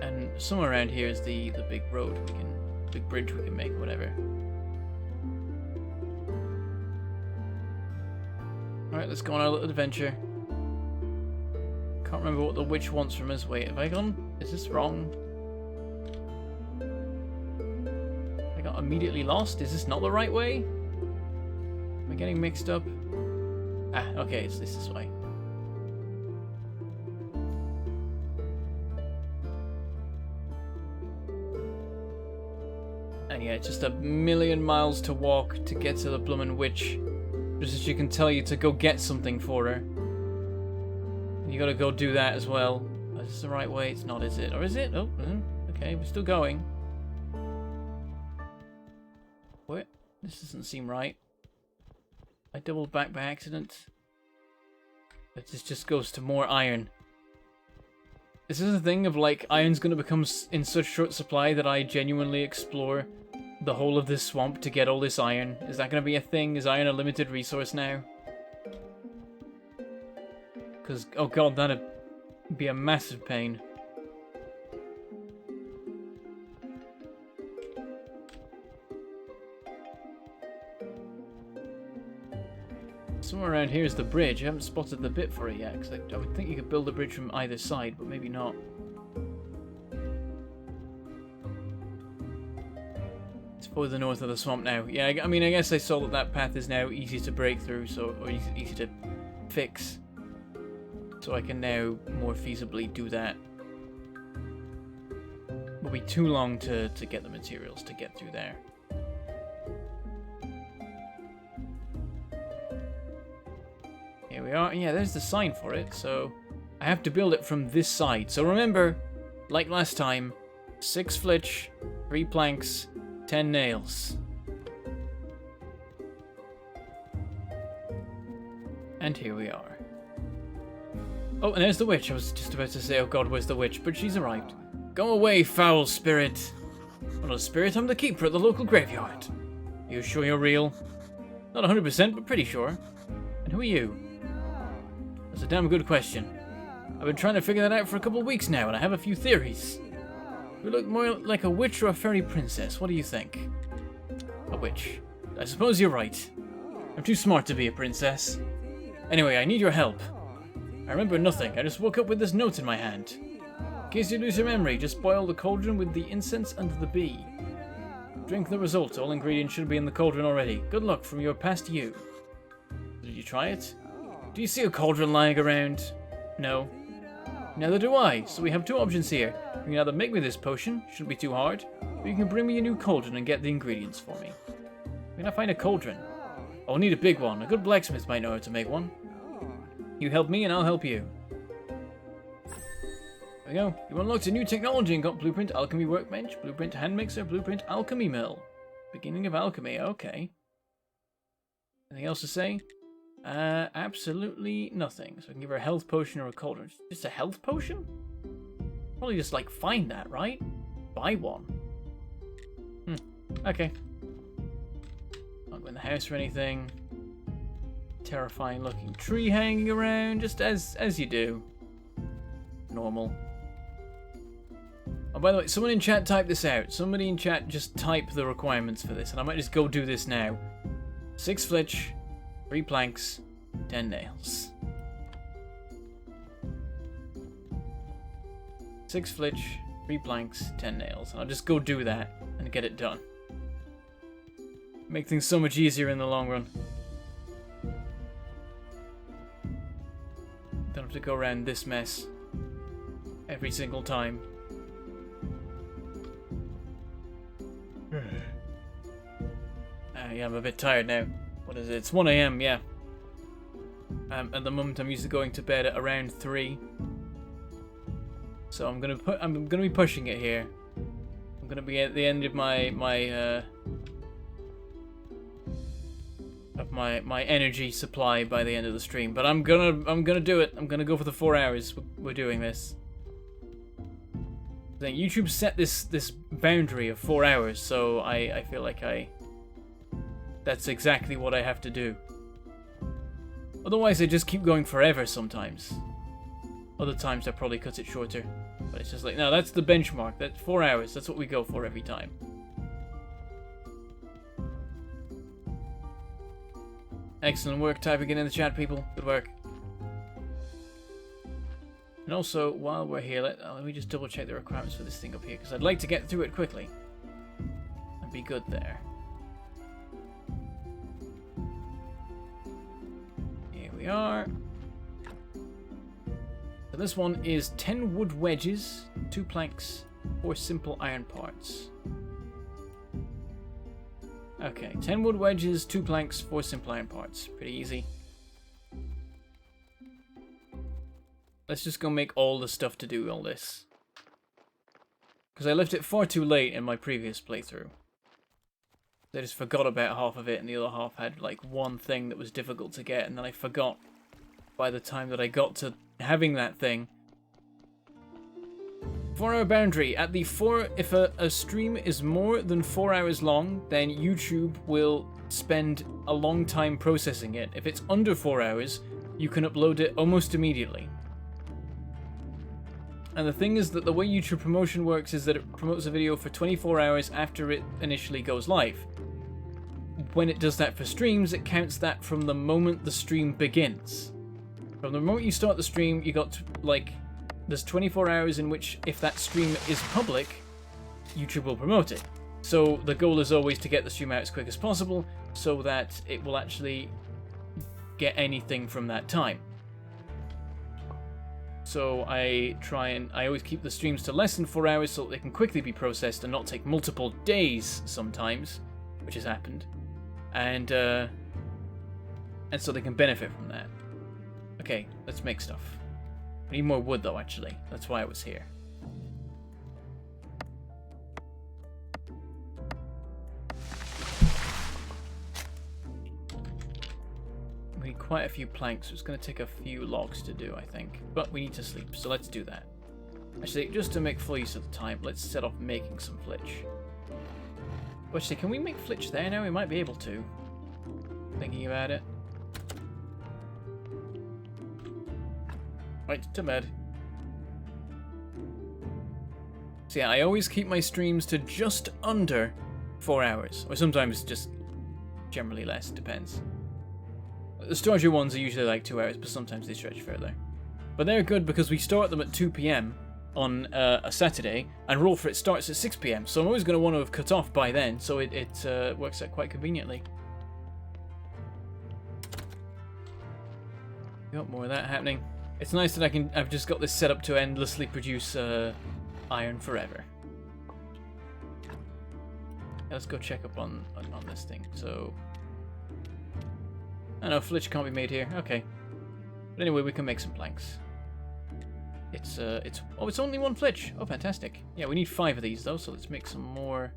And somewhere around here is the big road big bridge we can make, whatever. Alright, let's go on our little adventure. Can't remember what the witch wants from us. Wait, have I gone? Is this wrong? I got immediately lost? Is this not the right way? Am I getting mixed up? Ah, okay, it's this way. And yeah, it's just a million miles to walk to get to the bloomin' witch. Just as she can tell you to go get something for her. And you gotta go do that as well. Is this the right way? It's not, is it? Or is it? Oh, okay, we're still going. What? This doesn't seem right. I doubled back by accident. But this just goes to more iron. This is a thing of like, iron's gonna become in such short supply that I genuinely explore the whole of this swamp to get all this iron. Is that gonna be a thing? Is iron a limited resource now? Because, oh god, that'd be a massive pain. Somewhere around here is the bridge. I haven't spotted the bit for it yet, because I would think you could build a bridge from either side, but maybe not. It's further north of the swamp now. Yeah, I mean, I guess I saw that that path is now easy to break through, or easy to fix. So I can now more feasibly do that. It'll be too long to get the materials to get through there. Here we are. Yeah, there's the sign for it, so I have to build it from this side. So remember, like last time, 6 flitch, 3 planks, 10 nails. And here we are. Oh, and there's the witch. I was just about to say, oh god, where's the witch? But she's arrived. Go away, foul spirit. I'm not a spirit, I'm the keeper at the local graveyard. You sure you're real? Not 100%, but pretty sure. And who are you? That's a damn good question. I've been trying to figure that out for a couple of weeks now, and I have a few theories. You look more like a witch or a fairy princess. What do you think? A witch. I suppose you're right. I'm too smart to be a princess. Anyway, I need your help. I remember nothing. I just woke up with this note in my hand. In case you lose your memory, just boil the cauldron with the incense and the bee. Drink the result. All ingredients should be in the cauldron already. Good luck from your past you. Did you try it? Do you see a cauldron lying around? No. Neither do I, so we have 2 options here. You can either make me this potion, shouldn't be too hard, or you can bring me a new cauldron and get the ingredients for me. Where can I find a cauldron? I'll need a big one. A good blacksmith might know how to make one. You help me and I'll help you. There we go. You unlocked a new technology and got blueprint alchemy workbench, blueprint hand mixer, blueprint alchemy mill. Beginning of alchemy, okay. Anything else to say? Absolutely nothing. So I can give her a health potion or a cauldron. Just a health potion? Probably just, like, find that, right? Buy one. Okay. Not go in the house or anything. Terrifying looking tree hanging around, just as you do. Normal. Oh, by the way, someone in chat type this out. Somebody in chat just type the requirements for this, and I might just go do this now. 6 flitch. 3 planks, 10 nails. 6 flitch, 3 planks, 10 nails. And I'll just go do that and get it done. Make things so much easier in the long run. Don't have to go around this mess every single time. Yeah, I'm a bit tired now. What is it? It's 1 AM, yeah. At the moment, I'm used to going to bed at around 3. So I'm gonna be pushing it here. I'm gonna be at the end of my energy supply by the end of the stream. But I'm gonna do it. I'm gonna go for the 4 hours. We're doing this. I think YouTube set this boundary of 4 hours, so I feel like that's exactly what I have to do. Otherwise, I just keep going forever sometimes. Other times, I probably cut it shorter. But it's just like, no, that's the benchmark. That's 4 hours. That's what we go for every time. Excellent work typing it in the chat, people. Good work. And also, while we're here, let me just double check the requirements for this thing up here, because I'd like to get through it quickly. And be good there. We are. So this one is 10 wood wedges, 2 planks, 4 simple iron parts. Okay, 10 wood wedges, 2 planks, 4 simple iron parts. Pretty easy. Let's just go make all the stuff to do all this. Because I left it far too late in my previous playthrough. I just forgot about half of it, and the other half had like one thing that was difficult to get, and then I forgot by the time that I got to having that thing. 4-hour boundary. At the if a stream is more than 4 hours long, then YouTube will spend a long time processing it. If it's under 4 hours, you can upload it almost immediately. And the thing is that the way YouTube promotion works is that it promotes a video for 24 hours after it initially goes live. when it does that for streams, it counts that from the moment the stream begins. From the moment you start the stream, you got, like, there's 24 hours in which, if that stream is public, YouTube will promote it. So the goal is always to get the stream out as quick as possible, so that it will actually get anything from that time. So I always keep the streams to less than 4 hours so that they can quickly be processed and not take multiple days sometimes, which has happened. And so they can benefit from that. Okay, let's make stuff. We need more wood though, actually. That's why I was here. We need quite a few planks, so it's going to take a few logs to do, I think. But we need to sleep, so let's do that. Actually, just to make full use of the time, let's set off making some flitch. Actually, can we make flitch there now? We might be able to. Thinking about it. Right, to bed. So yeah, I always keep my streams to just under 4 hours. Or sometimes just generally less, depends. The astrologer ones are usually like 2 hours, but sometimes they stretch further. But they're good because we start them at 2 PM on a Saturday, and Roll For It starts at 6 PM, so I'm always going to want to have cut off by then, so it works out quite conveniently. Got more of that happening. It's nice that I've just got this set up to endlessly produce iron forever. Let's go check up on this thing. So, I know flitch can't be made here. Okay, but anyway, we can make some planks. It's only one flitch. Oh, fantastic. Yeah, we need 5 of these though, so let's make some more.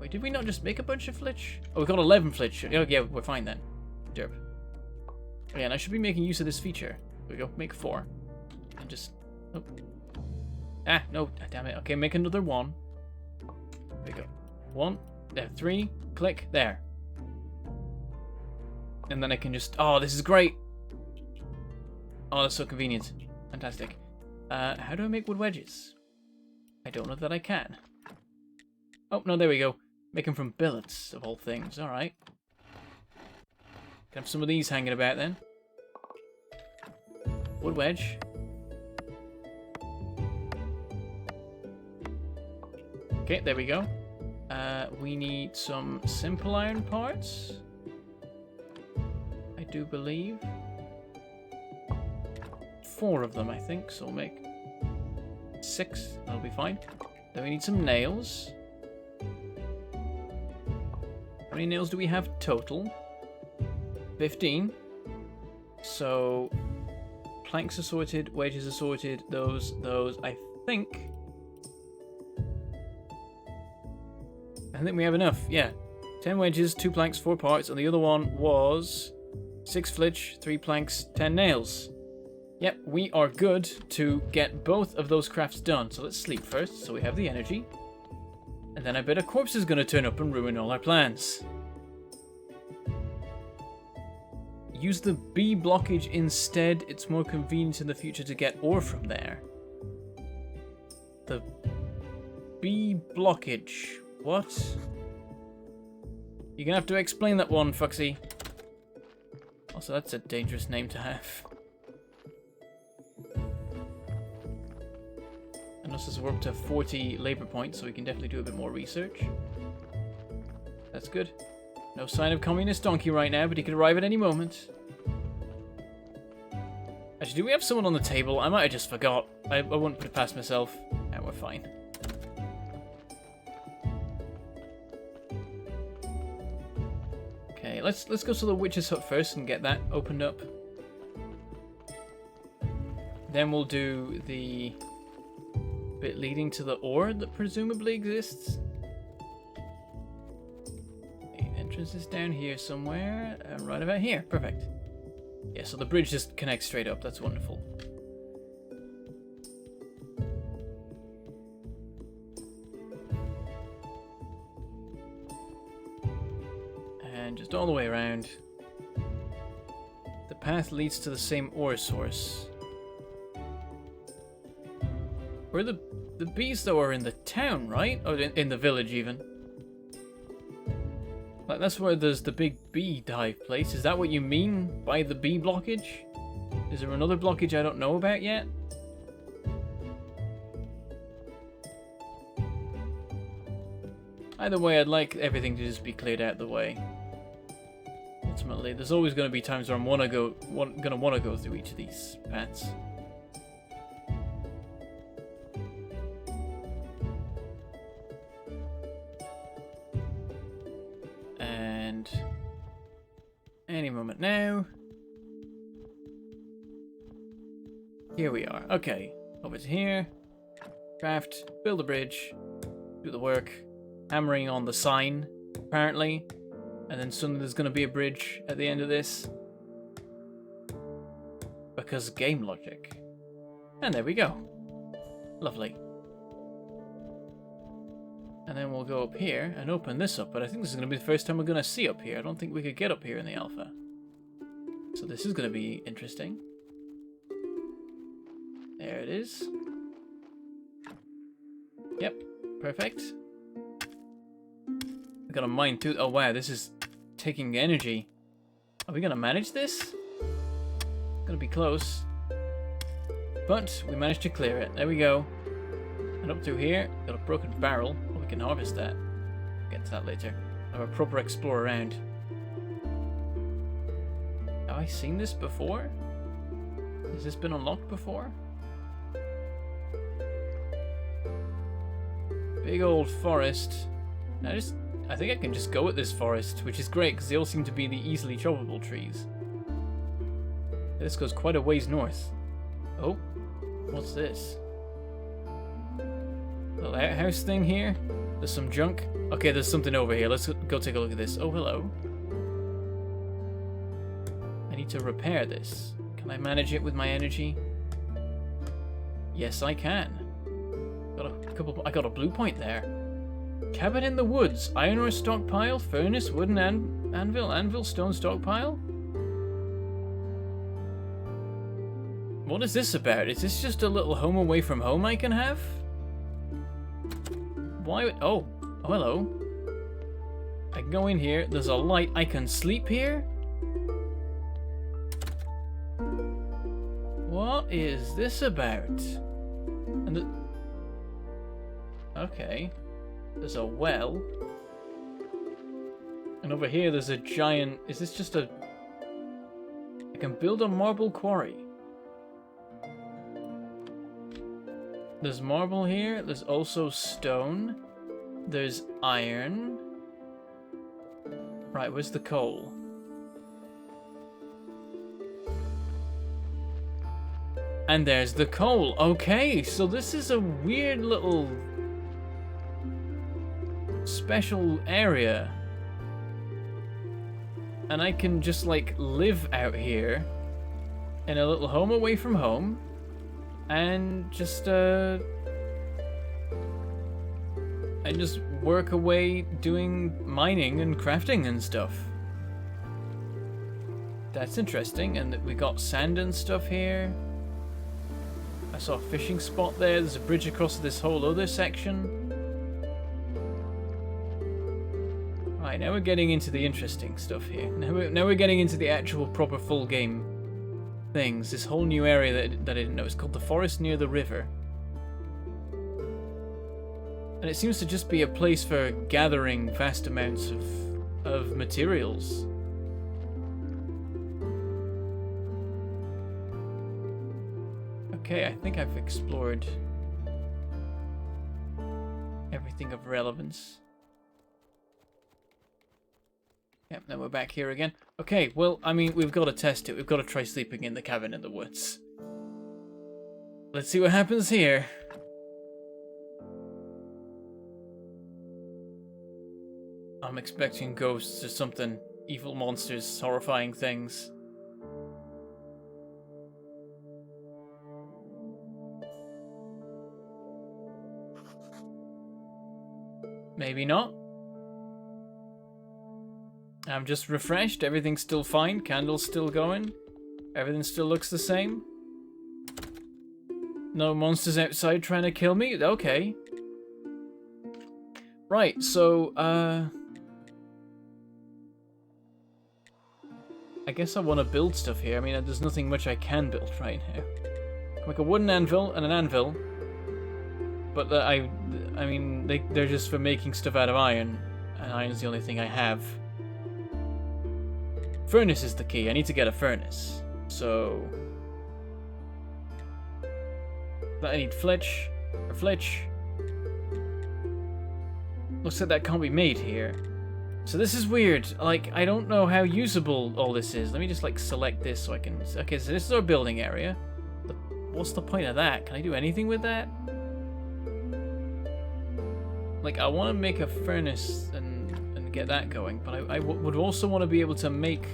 Wait, did we not just make a bunch of flitch? Oh, we got 11 flitch. Oh, yeah, we're fine then. Derp. Oh, yeah, and I should be making use of this feature. There we go, make 4. And just... Oh. Ah, no, damn it. Okay, make another 1. There we go. 1, there, 3, click, there. And then I can just... Oh, this is great! Oh, that's so convenient. Fantastic. How do I make wood wedges? I don't know that I can. Oh, no, there we go. Make them from billets, of all things. Alright. Can have some of these hanging about then. Wood wedge. Okay, there we go. We need some simple iron parts. I do believe. 4 of them, I think, so we'll make 6. That'll be fine. Then we need some nails. How many nails do we have total? 15. So planks are sorted, wedges are sorted, those, I think we have enough, yeah. 10 wedges, 2 planks, 4 parts, and the other one was 6 flitch, 3 planks, 10 nails. Yep, we are good to get both of those crafts done. So let's sleep first, so we have the energy. And then I bet a corpse is going to turn up and ruin all our plans. Use the B blockage instead. It's more convenient in the future to get ore from there. The B blockage. What? You're going to have to explain that one, Foxy. Also, that's a dangerous name to have. Unless we're up to 40 labor points, so we can definitely do a bit more research. That's good. No sign of Communist Donkey right now, but he could arrive at any moment. Actually, do we have someone on the table? I might have just forgot. I wouldn't put it past myself. Yeah, we're fine. Okay, let's go to the witch's hut first and get that opened up. Then we'll do the bit leading to the ore that presumably exists. The entrance is down here somewhere. Right about here. Perfect. Yeah, so the bridge just connects straight up. That's wonderful. And just all the way around. The path leads to the same ore source. Where the bees, though, are in the town, right? Oh, in the village, even. Like, that's where there's the big bee dive place. Is that what you mean by the bee blockage? Is there another blockage I don't know about yet? Either way, I'd like everything to just be cleared out of the way. Ultimately, there's always going to be times where I'm gonna want to go through each of these paths. And any moment now. Here we are. Okay, over to here. Craft, build a bridge, do the work. Hammering on the sign, apparently. And then suddenly there's going to be a bridge at the end of this. Because game logic. And there we go. Lovely. And then we'll go up here and open this up. But I think this is going to be the first time we're going to see up here. I don't think we could get up here in the alpha. So this is going to be interesting. There it is. Yep. Perfect. We got a mine too. Oh wow, this is taking energy. Are we gonna manage this? Gonna be close. But we managed to clear it. There we go. And up through here, got a broken barrel. Oh, we can harvest that. Get to that later. Have a proper explore around. Have I seen this before? Has this been unlocked before? Big old forest. I think I can just go at this forest, which is great because they all seem to be the easily choppable trees. This goes quite a ways north. Oh, what's this? Little outhouse thing here. There's some junk. Okay, there's something over here. Let's go take a look at this. Oh, hello. I need to repair this. Can I manage it with my energy? Yes, I can. I got a blue point there. Cabin in the woods. Iron ore stockpile. Furnace. Wooden anvil. Anvil. Stone stockpile. What is this about? Is this just a little home away from home I can have? Why? Oh, hello. I can go in here. There's a light. I can sleep here? What is this about? And okay. There's a well. And over here there's a giant... Is this just a... I can build a marble quarry. There's marble here. There's also stone. There's iron. Right, where's the coal? And there's the coal. Okay, so this is a weird little... special area, and I can just like live out here in a little home away from home and just work away doing mining and crafting and stuff. That's interesting. And we got sand and stuff here. I saw a fishing spot there. There's a bridge across this whole other section. Right, now we're getting into the interesting stuff here. Now we're getting into the actual proper full game things. This whole new area that I didn't know. It's called the forest near the river. And it seems to just be a place for gathering vast amounts of materials. Okay, I think I've explored everything of relevance. Yep, now we're back here again. Okay, well, I mean, we've got to test it. We've got to try sleeping in the cabin in the woods. Let's see what happens here. I'm expecting ghosts or something. Evil monsters, horrifying things. Maybe not. I'm just refreshed. Everything's still fine. Candle's still going. Everything still looks the same. No monsters outside trying to kill me? Okay. Right, so, I guess I want to build stuff here. I mean, there's nothing much I can build right now. Like a wooden anvil and an anvil. But I mean, they're just for making stuff out of iron. And iron's the only thing I have. Furnace is the key. I need to get a furnace. So... I need flitch. Or flitch. Looks like that can't be made here. So this is weird. Like, I don't know how usable all this is. Let me just, like, select this so I can... Okay, so this is our building area. What's the point of that? Can I do anything with that? Like, I want to make a furnace and get that going, but I would also want to be able to make...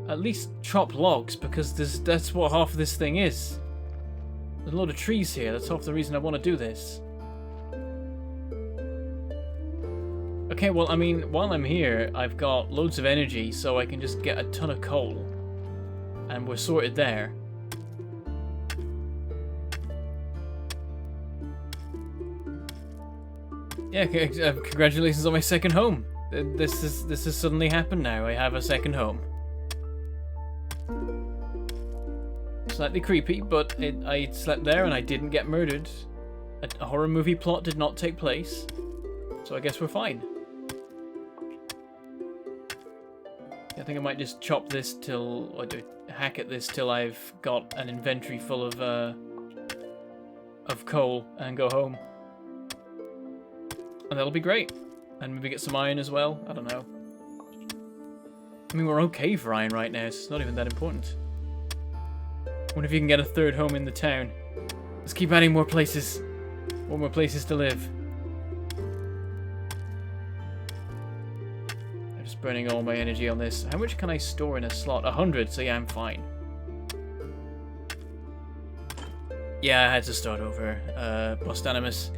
at least chop logs, because that's what half of this thing is. There's a load of trees here. That's half the reason I want to do this. Okay, well, I mean, while I'm here, I've got loads of energy, so I can just get a ton of coal. And we're sorted there. Yeah, congratulations on my second home. This has suddenly happened now. I have a second home. Slightly creepy, but I slept there and I didn't get murdered. A horror movie plot did not take place. So I guess we're fine. I think I might just chop this till, or hack at this till I've got an inventory full of coal and go home. And that'll be great. And maybe get some iron as well. I don't know. I mean, we're okay for iron right now, so it's not even that important. Wonder if you can get a third home in the town. Let's keep adding more places. More places to live. I'm just burning all my energy on this. How much can I store in a slot? 100, so yeah, I'm fine. Yeah, I had to start over. Bust Animus.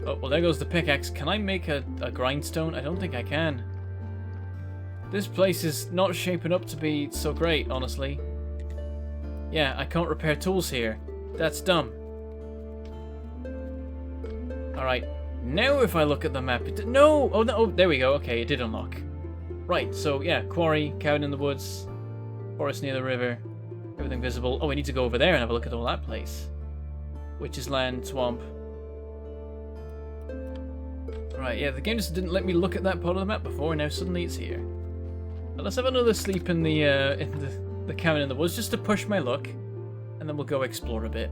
Oh, well, there goes the pickaxe. Can I make a grindstone? I don't think I can. This place is not shaping up to be so great, honestly. Yeah, I can't repair tools here. That's dumb. Alright, now if I look at the map... No! Oh, no! Oh, there we go. Okay, it did unlock. Right, so yeah, quarry, cabin in the woods, forest near the river, everything visible. Oh, we need to go over there and have a look at all that place. Witch's Land, swamp. Right, yeah, the game just didn't let me look at that part of the map before, and now suddenly it's here. But let's have another sleep in the cabin in the woods, just to push my luck, and then we'll go explore a bit.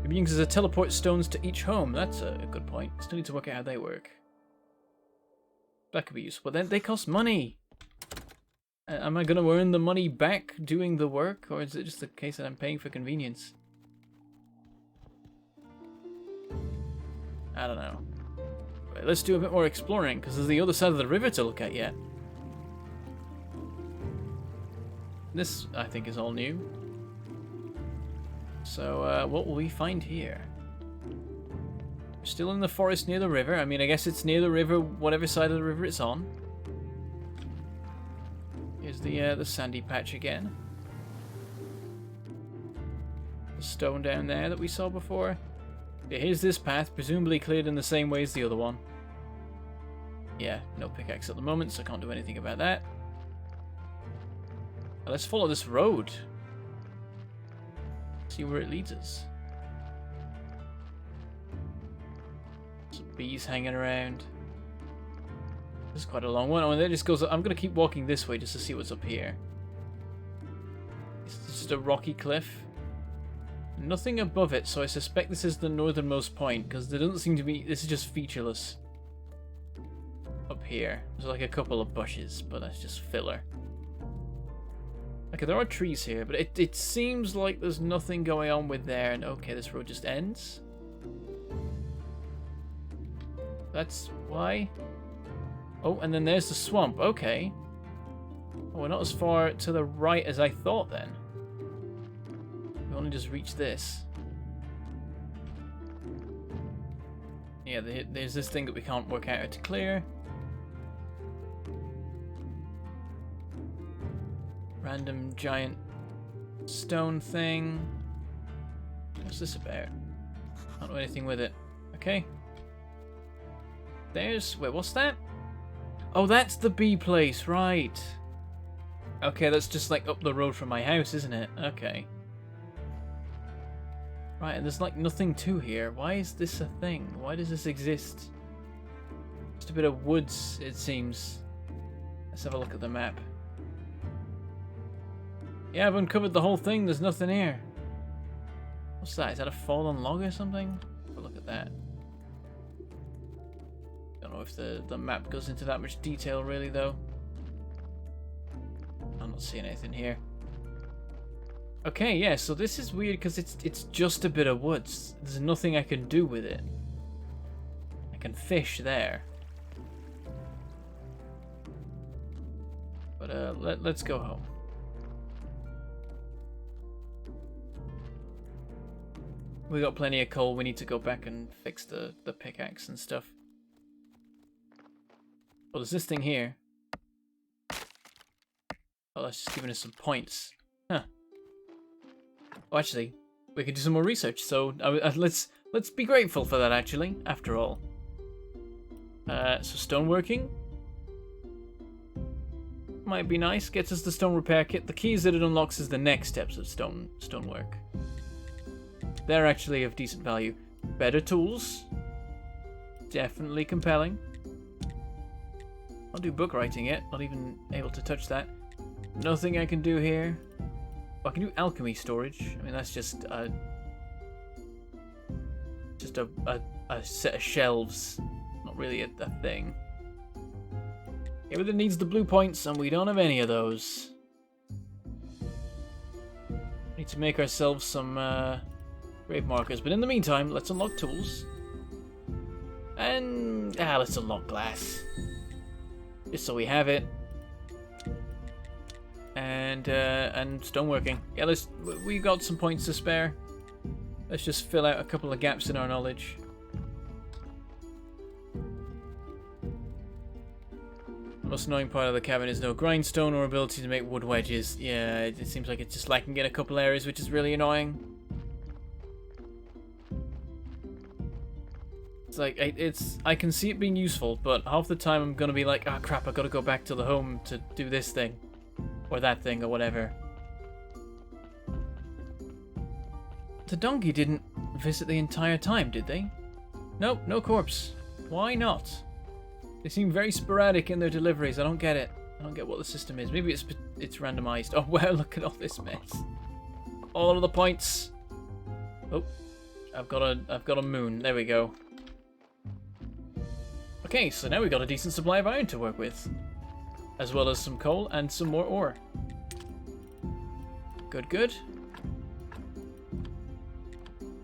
It uses a teleport stones to each home. That's a good point. Still need to work out how they work. That could be useful. Then they cost money. Am I going to earn the money back doing the work, or is it just the case that I'm paying for convenience? I don't know. Right, let's do a bit more exploring, because there's the other side of the river to look at yet. This, I think, is all new. So, what will we find here? We're still in the forest near the river. I mean, I guess it's near the river, whatever side of the river it's on. Here's the sandy patch again. The stone down there that we saw before. Yeah, here's this path, presumably cleared in the same way as the other one. Yeah, no pickaxe at the moment, so I can't do anything about that. Well, let's follow this road. See where it leads us. Some bees hanging around. This is quite a long one. Oh, and then it just goes. I'm going to keep walking this way just to see what's up here. It's just a rocky cliff. Nothing above it, so I suspect this is the northernmost point, because there doesn't seem to be... This is just featureless. Up here. There's like a couple of bushes, but that's just filler. Okay, there are trees here, but it seems like there's nothing going on with there, and okay, this road just ends. That's why. Oh, and then there's the swamp. Okay. Oh, we're not as far to the right as I thought then. We only just reached this. Yeah, there's this thing that we can't work out how to clear. Random giant stone thing. What's this about? I don't know anything with it. Okay. There's... Wait, what's that? Oh, that's the bee place, right. Okay, that's just like up the road from my house, isn't it? Okay. Right, and there's like nothing to here. Why is this a thing? Why does this exist? Just a bit of woods, it seems. Let's have a look at the map. Yeah, I've uncovered the whole thing. There's nothing here. What's that? Is that a fallen log or something? Have a look at that. Don't know if the map goes into that much detail really though. I'm not seeing anything here. Okay, yeah, so this is weird because it's just a bit of woods. There's nothing I can do with it. I can fish there. But let's go home. We got plenty of coal. We need to go back and fix the pickaxe and stuff. Well, there's this thing here. Oh, that's just giving us some points. Huh. Oh, actually, we could do some more research. So let's be grateful for that. Actually, after all. So stoneworking might be nice. Gets us the stone repair kit. The keys that it unlocks is the next steps of stonework. They're actually of decent value. Better tools. Definitely compelling. I'll do book writing yet. Not even able to touch that. Nothing I can do here. Oh, I can do alchemy storage. I mean, that's just a set of shelves. Not really a thing. Everything needs the blue points, and we don't have any of those. Need to make ourselves some grave markers. But in the meantime, let's unlock tools. And let's unlock glass. Just so we have it. And stoneworking. Yeah, we got some points to spare. Let's just fill out a couple of gaps in our knowledge. The most annoying part of the cabin is no grindstone or ability to make wood wedges. Yeah, it seems like it's just lacking in a couple areas, which is really annoying. It's like, I can see it being useful, but half the time I'm gonna be like, ah, crap, I gotta go back to the home to do this thing. Or that thing, or whatever. The donkey didn't visit the entire time, did they? Nope, no corpse. Why not? They seem very sporadic in their deliveries. I don't get it. I don't get what the system is. Maybe it's randomized. Oh, well, look at all this mess. All of the points. Oh, I've got a moon. There we go. Okay, so now we've got a decent supply of iron to work with. As well as some coal and some more ore. Good, good.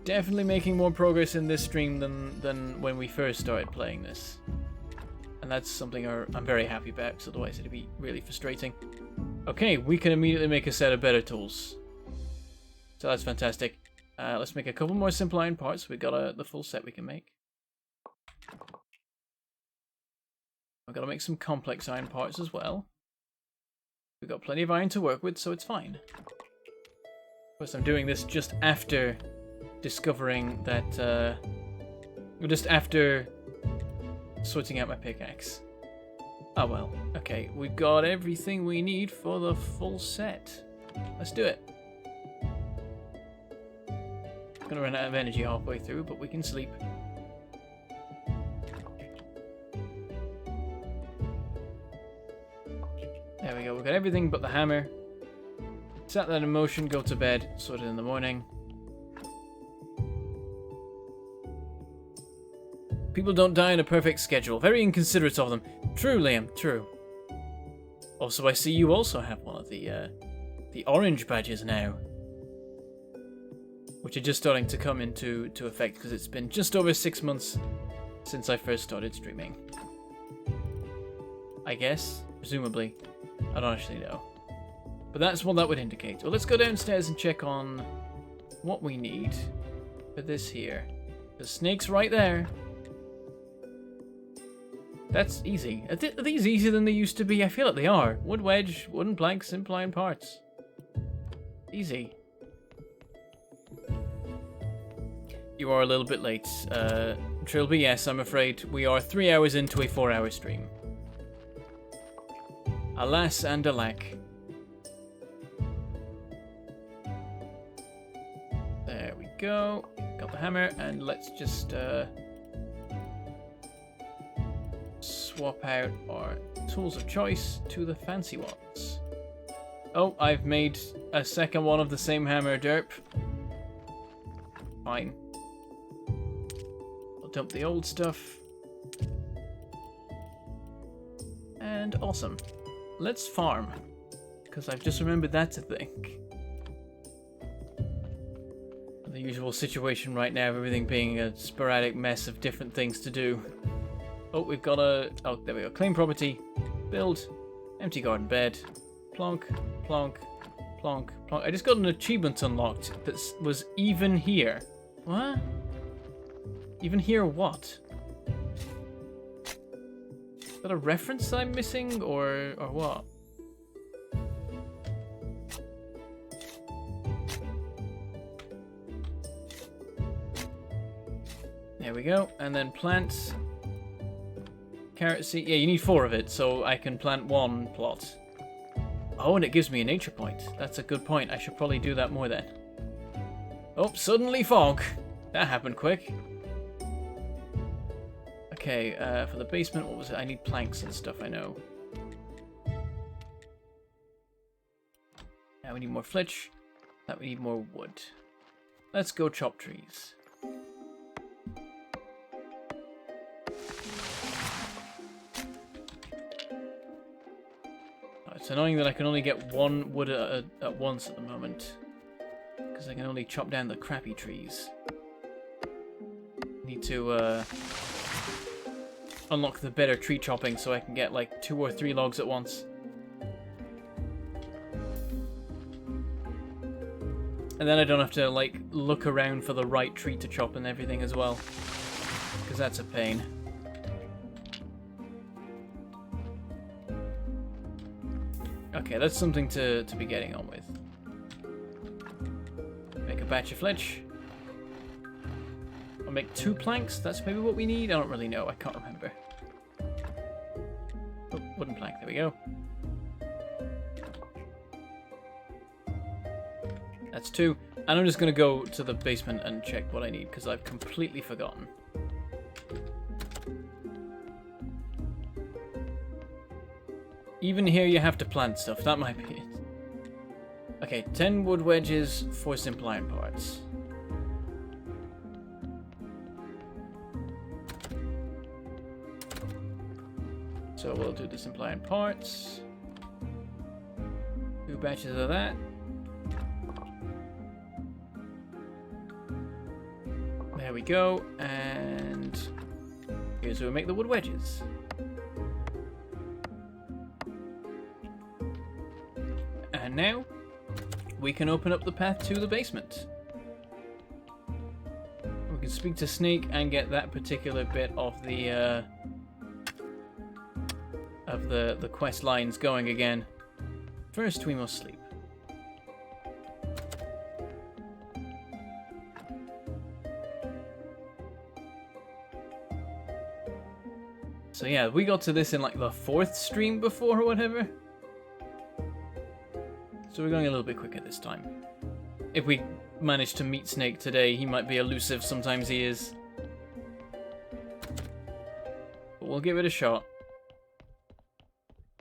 Definitely making more progress in this stream than when we first started playing this. And that's something I'm very happy about, because otherwise it'd be really frustrating. Okay, we can immediately make a set of better tools. So that's fantastic. Let's make a couple more simple iron parts. We got the full set we can make. I've got to make some complex iron parts as well. We've got plenty of iron to work with, so it's fine. Of course, I'm doing this just after discovering that... just after sorting out my pickaxe. Oh well, okay. We've got everything we need for the full set. Let's do it. I'm gonna run out of energy halfway through, but we can sleep. There we go, we've got everything but the hammer. Set that in motion, go to bed, sort it in the morning. People don't die in a perfect schedule. Very inconsiderate of them. True, Liam, true. Also, I see you also have one of the orange badges now. Which are just starting to come into effect, because it's been just over 6 months since I first started streaming. I guess, presumably. I don't actually know. But that's what that would indicate. Well, let's go downstairs and check on what we need for this here. The snake's right there. That's easy. Are these easier than they used to be? I feel like they are. Wood wedge, wooden plank, simple iron parts. Easy. You are a little bit late. Trilby, yes, I'm afraid. We are 3 hours into a 4-hour stream. Alas and alack. go. Got the hammer, and let's just swap out our tools of choice to the fancy ones. Oh, I've made a second one of the same hammer, derp. Fine. I'll dump the old stuff. And awesome. Let's farm, because I've just remembered that's a thing. The usual situation right now of everything being a sporadic mess of different things to do. Oh, we've got a... Oh, there we go. Claim property. Build. Empty garden bed. Plonk. Plonk. Plonk. Plonk. I just got an achievement unlocked that was even here. What? Even here what? Is that a reference that I'm missing, or what? There we go. And then plants. Carrot seed. Yeah, you need 4 of it, so I can plant 1 plot. Oh, and it gives me a nature point. That's a good point. I should probably do that more then. Oh, suddenly fog. That happened quick. Okay, for the basement, what was it? I need planks and stuff, I know. Now we need more flitch. Now we need more wood. Let's go chop trees. It's annoying that I can only get 1 wood at once at the moment, because I can only chop down the crappy trees. Need to unlock the better tree chopping so I can get like 2 or 3 logs at once. And then I don't have to like look around for the right tree to chop and everything as well, because that's a pain. Okay, that's something to be getting on with. Make a batch of flitch. I'll make 2 planks. That's maybe what we need. I don't really know. I can't remember. Oh, wooden plank. There we go. That's 2. And I'm just going to go to the basement and check what I need, because I've completely forgotten. Even here you have to plant stuff. That might be it. Okay, 10 wood wedges, 4 simple iron parts. So we'll do the simple iron parts. 2 batches of that. There we go. And here's where we make the wood wedges. And now, we can open up the path to the basement. We can speak to Snake and get that particular bit of the quest lines going again. First, we must sleep. So yeah, we got to this in like the 4th stream before or whatever. So we're going a little bit quicker this time. If we manage to meet Snake today, he might be elusive, sometimes he is. But we'll give it a shot.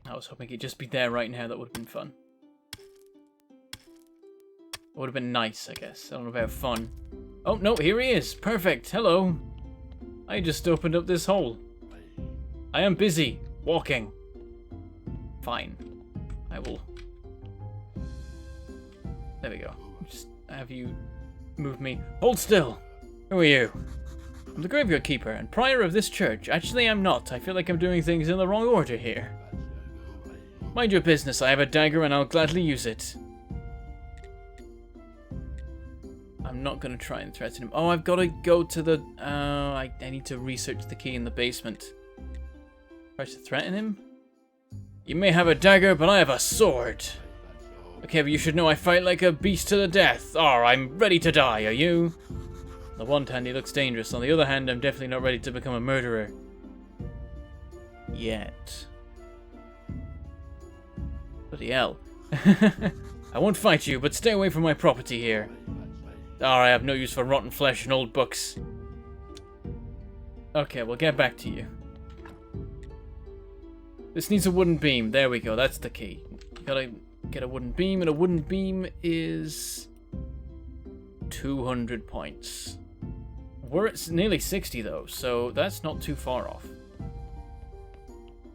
I was hoping he'd just be there right now, that would have been fun. It would have been nice, I guess. I don't know about fun. Oh, no, here he is. Perfect. Hello. I just opened up this hole. I am busy walking. Fine. I will... There we go. Just have you move me. Hold still! Who are you? I'm the graveyard keeper and prior of this church. Actually, I'm not. I feel like I'm doing things in the wrong order here. Mind your business. I have a dagger and I'll gladly use it. I'm not going to try and threaten him. Oh, I've got to go to the... I need to research the key in the basement. Try to threaten him? You may have a dagger, but I have a sword. Okay, but you should know I fight like a beast to the death. Oh, I'm ready to die, are you? On the one hand, he looks dangerous. On the other hand, I'm definitely not ready to become a murderer. Yet. Bloody hell. I won't fight you, but stay away from my property here. I have no use for rotten flesh and old books. Okay, we'll get back to you. This needs a wooden beam. There we go, that's the key. You gotta get a wooden beam, and a wooden beam is 200 points. We're at nearly 60 though, so that's not too far off.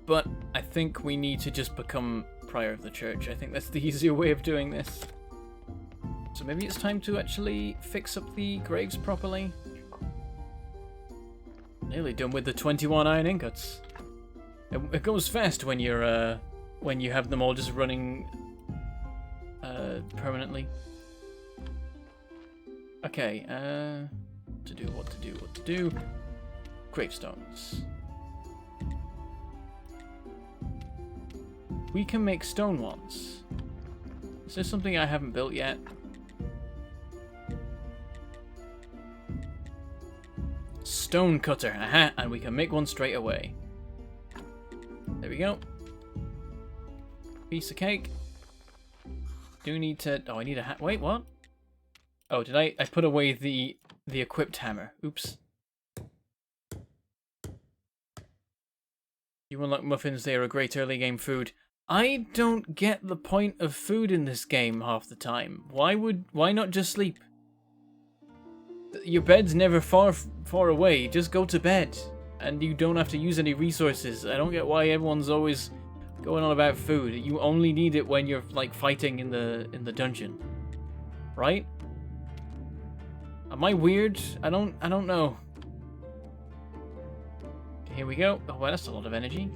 But I think we need to just become prior of the church. I think that's the easier way of doing this. So maybe it's time to actually fix up the graves properly. Nearly done with the 21 iron ingots. It goes fast when you're when you have them all just running permanently. Okay, what to do. Gravestones. We can make stone ones. Is there something I haven't built yet? Stone cutter, aha, and we can make one straight away. There we go. Piece of cake. Do need to... Oh, I need a wait, what? Oh, did I put away the equipped hammer. Oops. You unlock muffins, they are a great early game food. I don't get the point of food in this game half the time. Why not just sleep? Your bed's never far away. Just go to bed. And you don't have to use any resources. I don't get why everyone's always going on about food. You only need it when you're like fighting in the dungeon. Right? Am I weird? I don't know. Here we go. Oh, well, that's a lot of energy.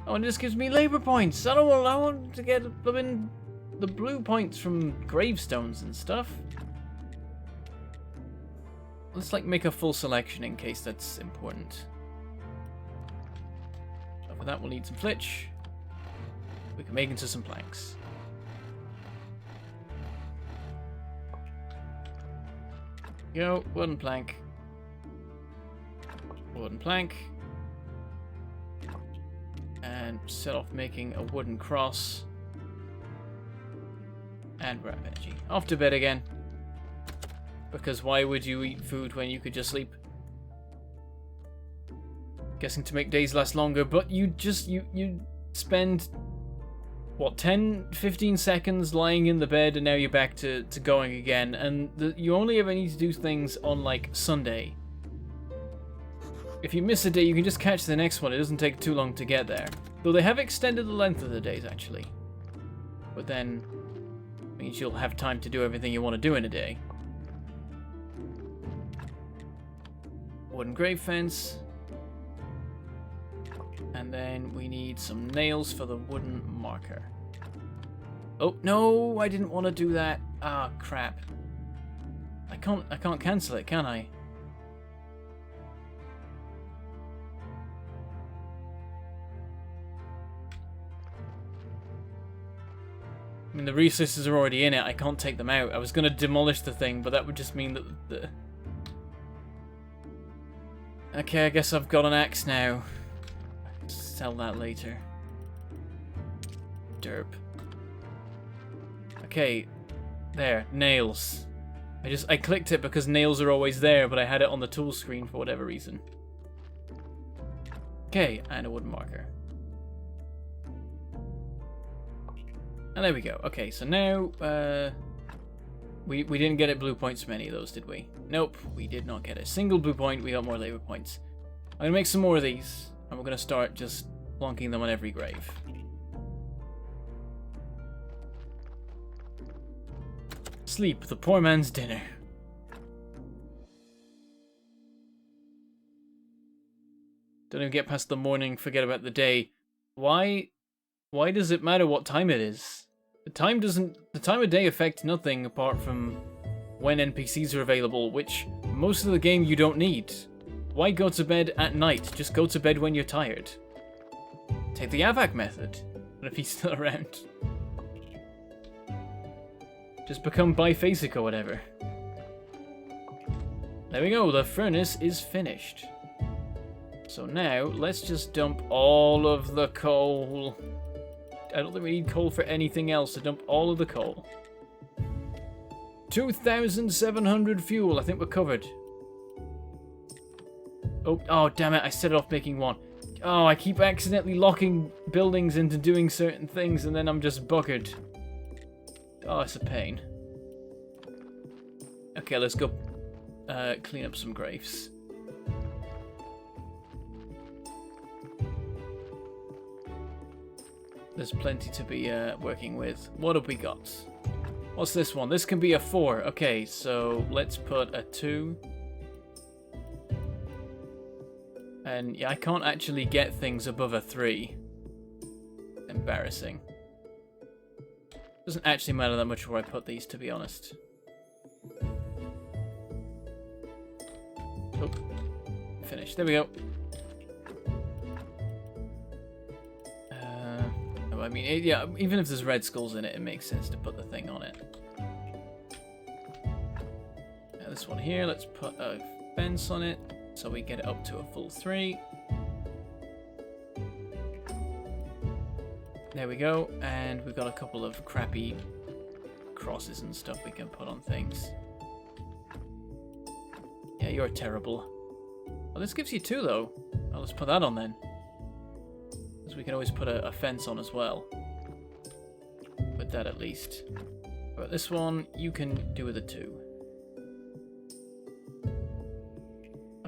Oh, and this gives me labor points. I want to get the blue points from gravestones and stuff. Let's like make a full selection in case that's important. So for that we'll need some flitch. We can make into some planks. Go, wooden plank. Wooden plank. And set off making a wooden cross. And we're out of energy. Off to bed again. Because why would you eat food when you could just sleep? Guessing to make days last longer, but you spend what, 10-15 seconds lying in the bed and now you're back to going again, and you only ever need to do things on like Sunday. If you miss a day, you can just catch the next one. It doesn't take too long to get there. Though they have extended the length of the days, actually. But then, means you'll have time to do everything you want to do in a day. Wooden grave fence. And then we need some nails for the wooden marker. Oh, no, I didn't want to do that. Ah, crap. I can't cancel it, can I? I mean, the resources are already in it. I can't take them out. I was going to demolish the thing, but that would just mean that the... Okay, I guess I've got an axe now. Sell that later. Derp. Okay, there, nails. I clicked it because nails are always there, but I had it on the tool screen for whatever reason. Okay, and a wooden marker. And there we go. Okay, so now, we didn't get it blue points from any of those, did we? Nope, we did not get a single blue point. We got more labor points. I'm gonna make some more of these, and we're gonna start just plonking them on every grave. Sleep, the poor man's dinner. Don't even get past the morning, forget about the day. Why does it matter what time it is? The time of day affects nothing apart from when NPCs are available, which most of the game you don't need. Why go to bed at night? Just go to bed when you're tired. Take the Avak method, but if he's still around. Just become biphasic or whatever. There we go, the furnace is finished. So now, let's just dump all of the coal. I don't think we need coal for anything else, so dump all of the coal. 2,700 fuel. I think we're covered. Oh, damn it. I set it off making one. Oh, I keep accidentally locking buildings into doing certain things, and then I'm just buggered. Oh, it's a pain. Okay, let's go clean up some graves. There's plenty to be working with. What have we got? What's this one? This can be a 4. Okay, so let's put a 2. And yeah, I can't actually get things above a 3. Embarrassing. Doesn't actually matter that much where I put these, to be honest. Oh, finished. There we go. I mean, yeah, even if there's red skulls in it, it makes sense to put the thing on it. Now this one here, let's put a fence on it, so we get it up to a full 3. There we go, and we've got a couple of crappy crosses and stuff we can put on things. Yeah, you're terrible. Well, this gives you 2, though. Well, let's put that on then. We can always put a fence on as well. With that at least. But this one, you can do with a 2.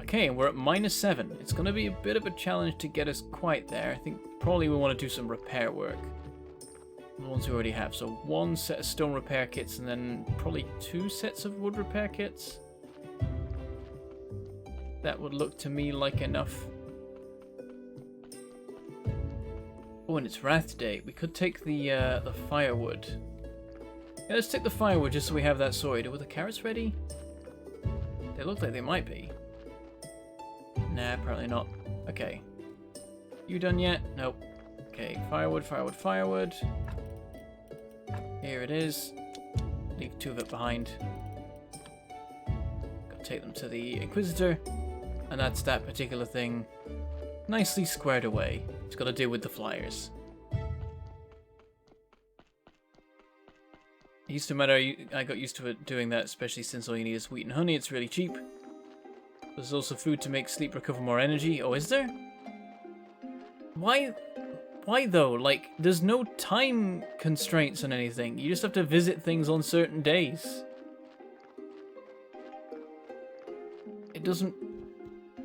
Okay, and we're at -7. It's going to be a bit of a challenge to get us quite there. I think probably we want to do some repair work. The ones we already have. So 1 set of stone repair kits and then probably 2 sets of wood repair kits. That would look to me like enough. Oh, and it's Wrath Day. We could take the firewood. Yeah, let's take the firewood just so we have that sorted. Were the carrots ready? They look like they might be. Nah, apparently not. Okay. You done yet? Nope. Okay, firewood, firewood, firewood. Here it is. Leave 2 of it behind. Gotta take them to the Inquisitor. And that's that particular thing nicely squared away. It's got to deal with the flyers. It used to matter, I got used to it doing that, especially since all you need is wheat and honey. It's really cheap. There's also food to make sleep recover more energy. Oh, is there? Why though? Like, there's no time constraints on anything. You just have to visit things on certain days. It doesn't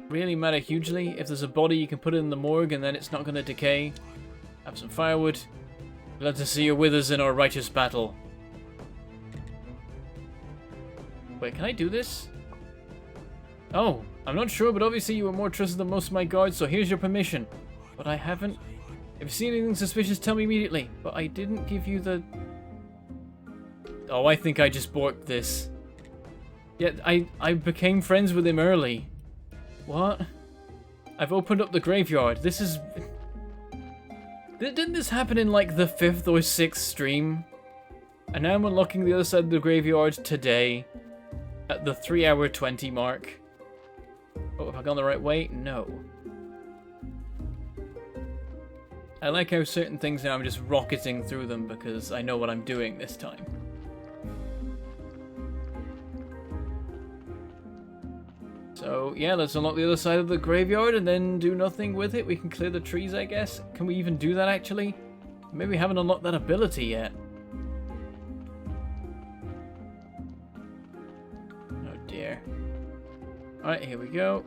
really matter hugely. If there's a body, you can put it in the morgue and then it's not going to decay. Have some firewood. Glad to see you're with us in our righteous battle. Wait, can I do this? Oh, I'm not sure, but obviously you were more trusted than most of my guards, so here's your permission. But I haven't... If you see anything suspicious, tell me immediately. But I didn't give you the... Oh, I think I just borked this. Yet I became friends with him early. What? I've opened up the graveyard. This is... Didn't this happen in like the 5th or 6th stream? And now I'm unlocking the other side of the graveyard today. At the 3-hour 20 mark. Oh, have I gone the right way? No. I like how certain things now I'm just rocketing through them because I know what I'm doing this time. So, yeah, let's unlock the other side of the graveyard and then do nothing with it. We can clear the trees, I guess. Can we even do that, actually? Maybe we haven't unlocked that ability yet. Oh, dear. Alright, here we go.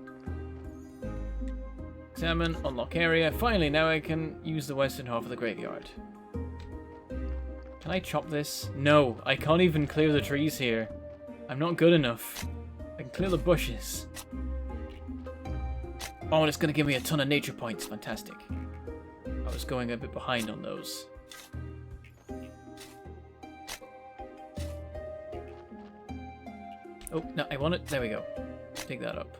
Examine, unlock area. Finally, now I can use the western half of the graveyard. Can I chop this? No, I can't even clear the trees here. I'm not good enough. I can clear the bushes. Oh, and it's going to give me a ton of nature points. Fantastic. I was going a bit behind on those. Oh, no, I want it. There we go. Dig that up.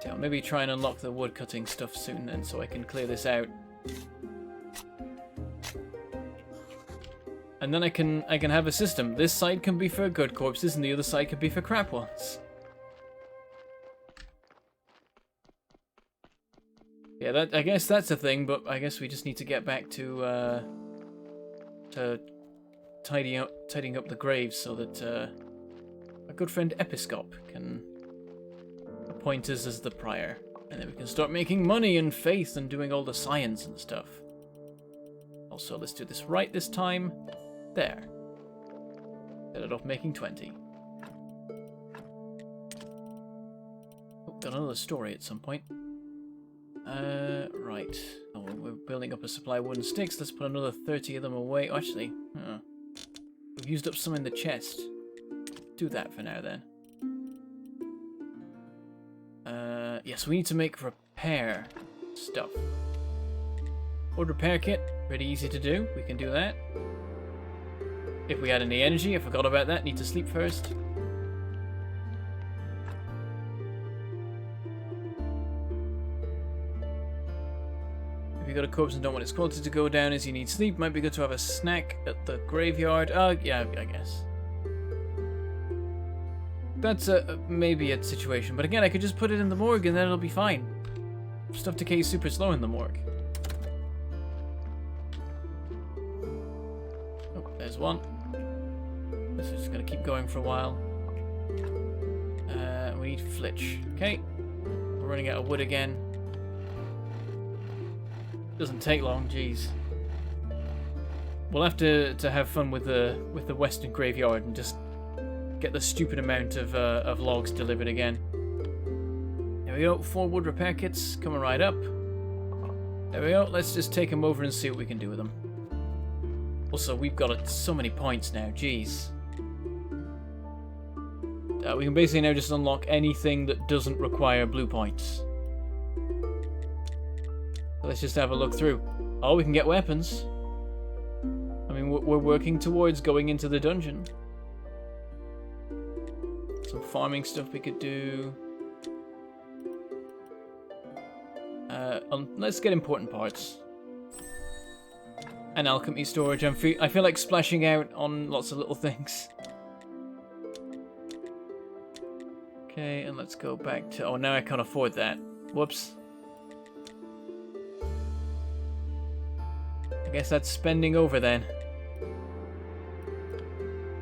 So I'll maybe try and unlock the wood cutting stuff soon then so I can clear this out. And then I can have a system. This side can be for good corpses and the other side can be for crap ones. Yeah, I guess that's a thing, but I guess we just need to get back to tidying up the graves so that our good friend Episcop can appoint us as the prior. And then we can start making money and faith and doing all the science and stuff. Also, let's do this right this time. There. Set it off making 20. Oh, got another story at some point. Right. Oh, we're building up a supply of wooden sticks. Let's put another 30 of them away. Oh, actually, we've used up some in the chest. Do that for now, then. Yes, we need to make repair stuff. Wood repair kit, pretty easy to do. We can do that. If we had any energy, I forgot about that. Need to sleep first. If you got a corpse and don't want its quality to go down as you need sleep, might be good to have a snack at the graveyard. Yeah, I guess. That's maybe a situation, but again, I could just put it in the morgue and then it'll be fine. Stuff decays super slow in the morgue. Oh, there's one. This is just gonna keep going for a while. We need flitch. Okay, we're running out of wood again. Doesn't take long, jeez. We'll have to have fun with the western graveyard and just get the stupid amount of logs delivered again. There we go, 4 wood repair kits coming right up. There we go, let's just take them over and see what we can do with them. Also, we've got so many points now, jeez. We can basically now just unlock anything that doesn't require blue points. So let's just have a look through. Oh, we can get weapons. I mean, we're working towards going into the dungeon. Some farming stuff we could do. Let's get important parts. And alchemy storage. I feel like splashing out on lots of little things. Okay, and let's go back to... Oh, now I can't afford that. Whoops. I guess that's spending over then.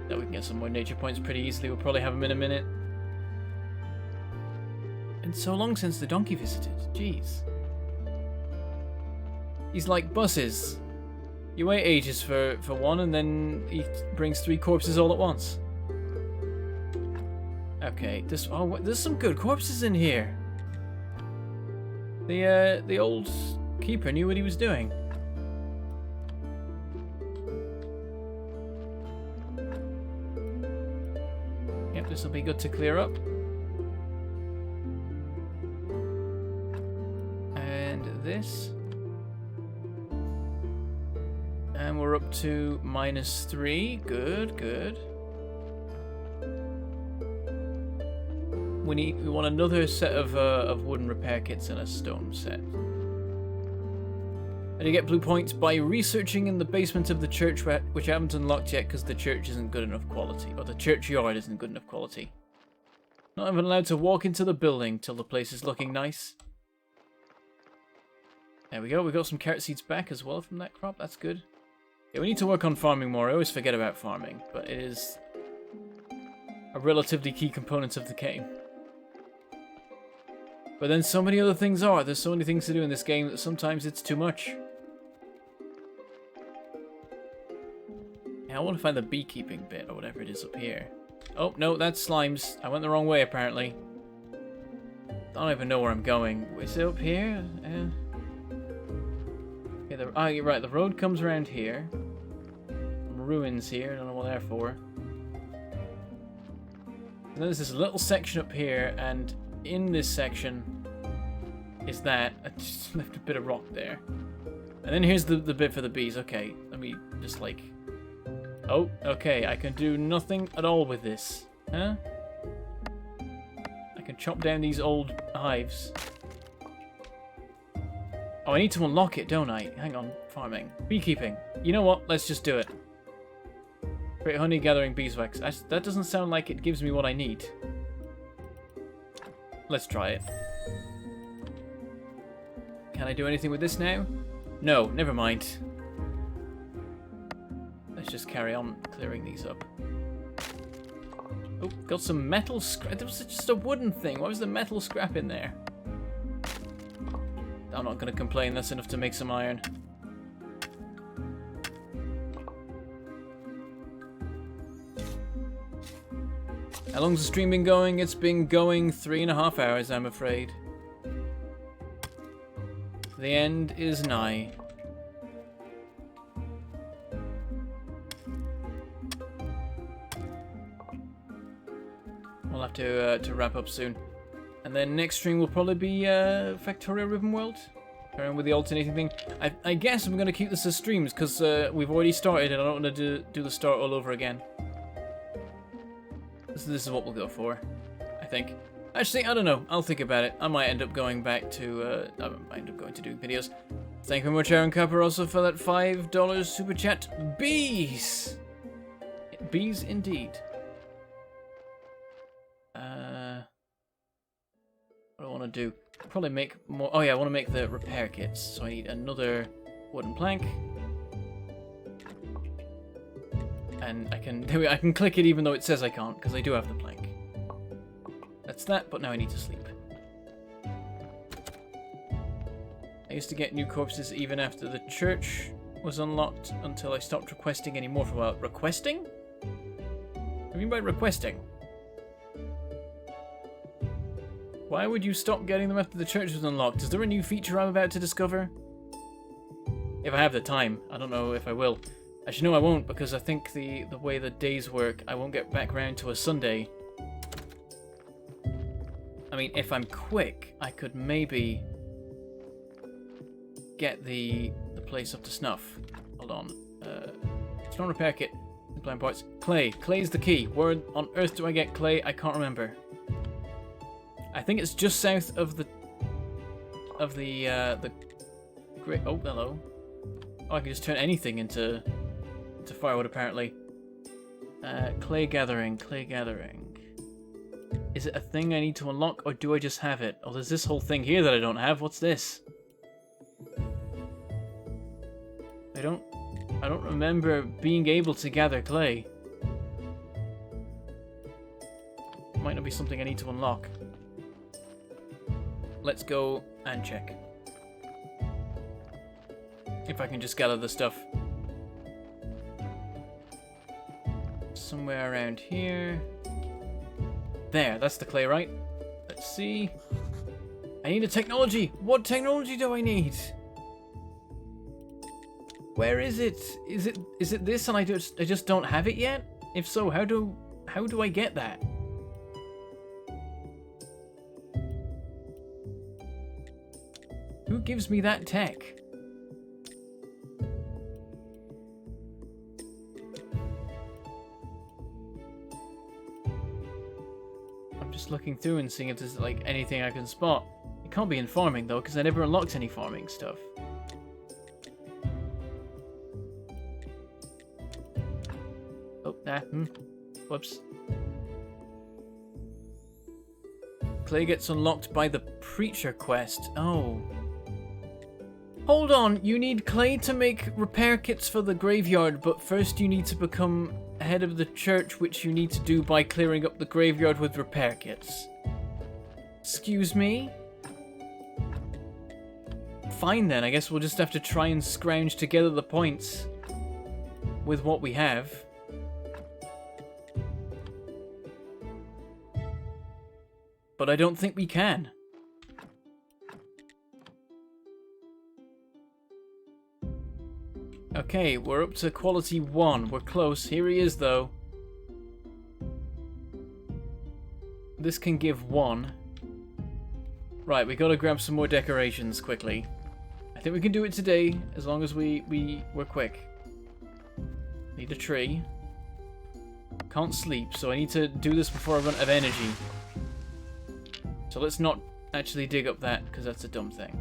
Now we can get some more nature points pretty easily. We'll probably have them in a minute. And so long since the donkey visited. Jeez. He's like buses. You wait ages for one, and then he brings 3 corpses all at once. Okay, there's some good corpses in here. The old keeper knew what he was doing. Yep, this will be good to clear up. And this. And we're up to -3. Good, good. We want another set of wooden repair kits and a stone set. And you get blue points by researching in the basement of the church, which I haven't unlocked yet because the church isn't good enough quality, or the churchyard isn't good enough quality. Not even allowed to walk into the building till the place is looking nice. There we go. We got some carrot seeds back as well from that crop. That's good. Yeah, we need to work on farming more. I always forget about farming, but it is a relatively key component of the game. But then so many other things are. There's so many things to do in this game that sometimes it's too much. Yeah, I want to find the beekeeping bit or whatever it is up here. Oh, no, that's slimes. I went the wrong way, apparently. I don't even know where I'm going. Is it up here? Okay, you're right. The road comes around here. Ruins here. I don't know what they're for. And then there's this little section up here, and in this section is that. I just left a bit of rock there. And then here's the bit for the bees. Okay, let me just like... Oh, okay, I can do nothing at all with this. Huh? I can chop down these old hives. Oh, I need to unlock it, don't I? Hang on, farming. Beekeeping. You know what? Let's just do it. Great honey gathering beeswax. That doesn't sound like it gives me what I need. Let's try it. Can I do anything with this now? No, never mind. let's just carry on clearing these up. Oh, got some metal scrap. There was just a wooden thing. Why was the metal scrap in there? I'm not going to complain. That's enough to make some iron. How long's the stream been going? It's been going 3.5 hours, I'm afraid. The end is nigh. We'll have to wrap up soon. And then next stream will probably be Factorio Ribbon World. Carrying with the alternating thing. I guess I'm going to keep this as streams because we've already started and I don't want to do the start all over again. So this is what we'll go for, I think. Actually, I don't know. I'll think about it. I might end up going back to, I might end up going to do videos. Thank you very much, Aaron Cooper, also for that $5 super chat. Bees! Bees indeed. What do I want to do? Probably make more. Oh yeah, I want to make the repair kits. So I need another wooden plank. And I can click it even though it says I can't, because I do have the plank. That's that, but now I need to sleep. I used to get new corpses even after the church was unlocked until I stopped requesting any more for a while. Requesting? What do you mean by requesting? Why would you stop getting them after the church was unlocked? Is there a new feature I'm about to discover? If I have the time. I don't know if I will. Actually, no, I won't, because I think the way the days work, I won't get back round to a Sunday. I mean, if I'm quick, I could maybe get the place up to snuff. Hold on. Stone repair kit. Implant parts. Clay. Clay's the key. Where on earth do I get clay? I can't remember. I think it's just south of the great. Oh, hello. Oh, I can just turn anything into firewood apparently. Clay gathering. Clay gathering. Is it a thing I need to unlock, or do I just have it? Oh, there's this whole thing here that I don't have. What's this? I don't remember being able to gather clay. Might not be something I need to unlock. Let's go and check. If I can just gather the stuff. Somewhere around here. There, that's the clay, right? Let's see. I need a technology. What technology do I need? Where is it? Is it this and I just don't have it yet? If so, how do I get that? Who gives me that tech? I'm just looking through and seeing if there's like anything I can spot. It can't be in farming though, because I never unlocked any farming stuff. Oh, nah. Whoops. Clay gets unlocked by the preacher quest. Oh. Hold on, you need clay to make repair kits for the graveyard, but first you need to become head of the church, which you need to do by clearing up the graveyard with repair kits. Excuse me? Fine then, I guess we'll just have to try and scrounge together the points with what we have. But I don't think we can. Okay, we're up to quality 1. We're close. Here he is, though. This can give 1. Right, we gotta grab some more decorations quickly. I think we can do it today, as long as we're quick. Need a tree. Can't sleep, so I need to do this before I run out of energy. So let's not actually dig up that, because that's a dumb thing.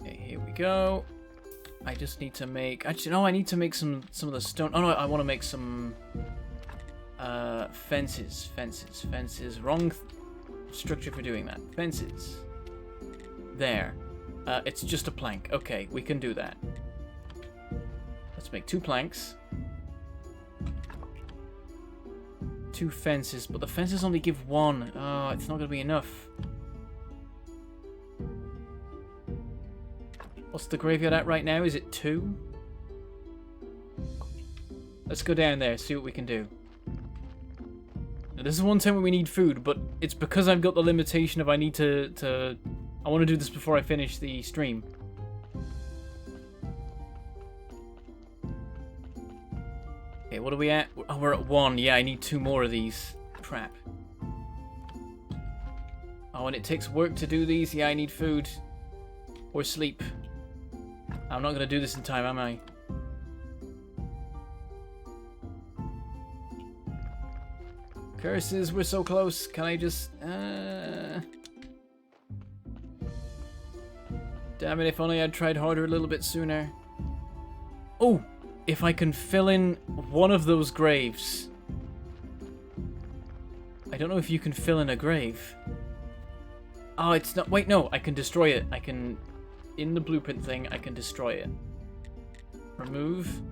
Okay, here we go. I just need to make... Actually, no, I need to make some of the stone... Oh, no, I want to make some... Fences. Wrong structure for doing that. Fences. There. It's just a plank. Okay, we can do that. Let's make 2 planks. 2 fences, but the fences only give 1. Oh, it's not going to be enough. What's the graveyard at right now? Is it 2? Let's go down there, see what we can do. Now, this is one time when we need food, but it's because I've got the limitation of I need to I want to do this before I finish the stream. Okay, what are we at? Oh, we're at 1. Yeah, I need 2 more of these. Crap. Oh, and it takes work to do these. Yeah, I need food. Or sleep. I'm not going to do this in time, am I? Curses, we're so close. Can I just... Damn it, if only I'd tried harder a little bit sooner. Oh! If I can fill in one of those graves. I don't know if you can fill in a grave. Oh, it's not... Wait, no. I can destroy it. I can... In the blueprint thing, I can destroy it. Remove.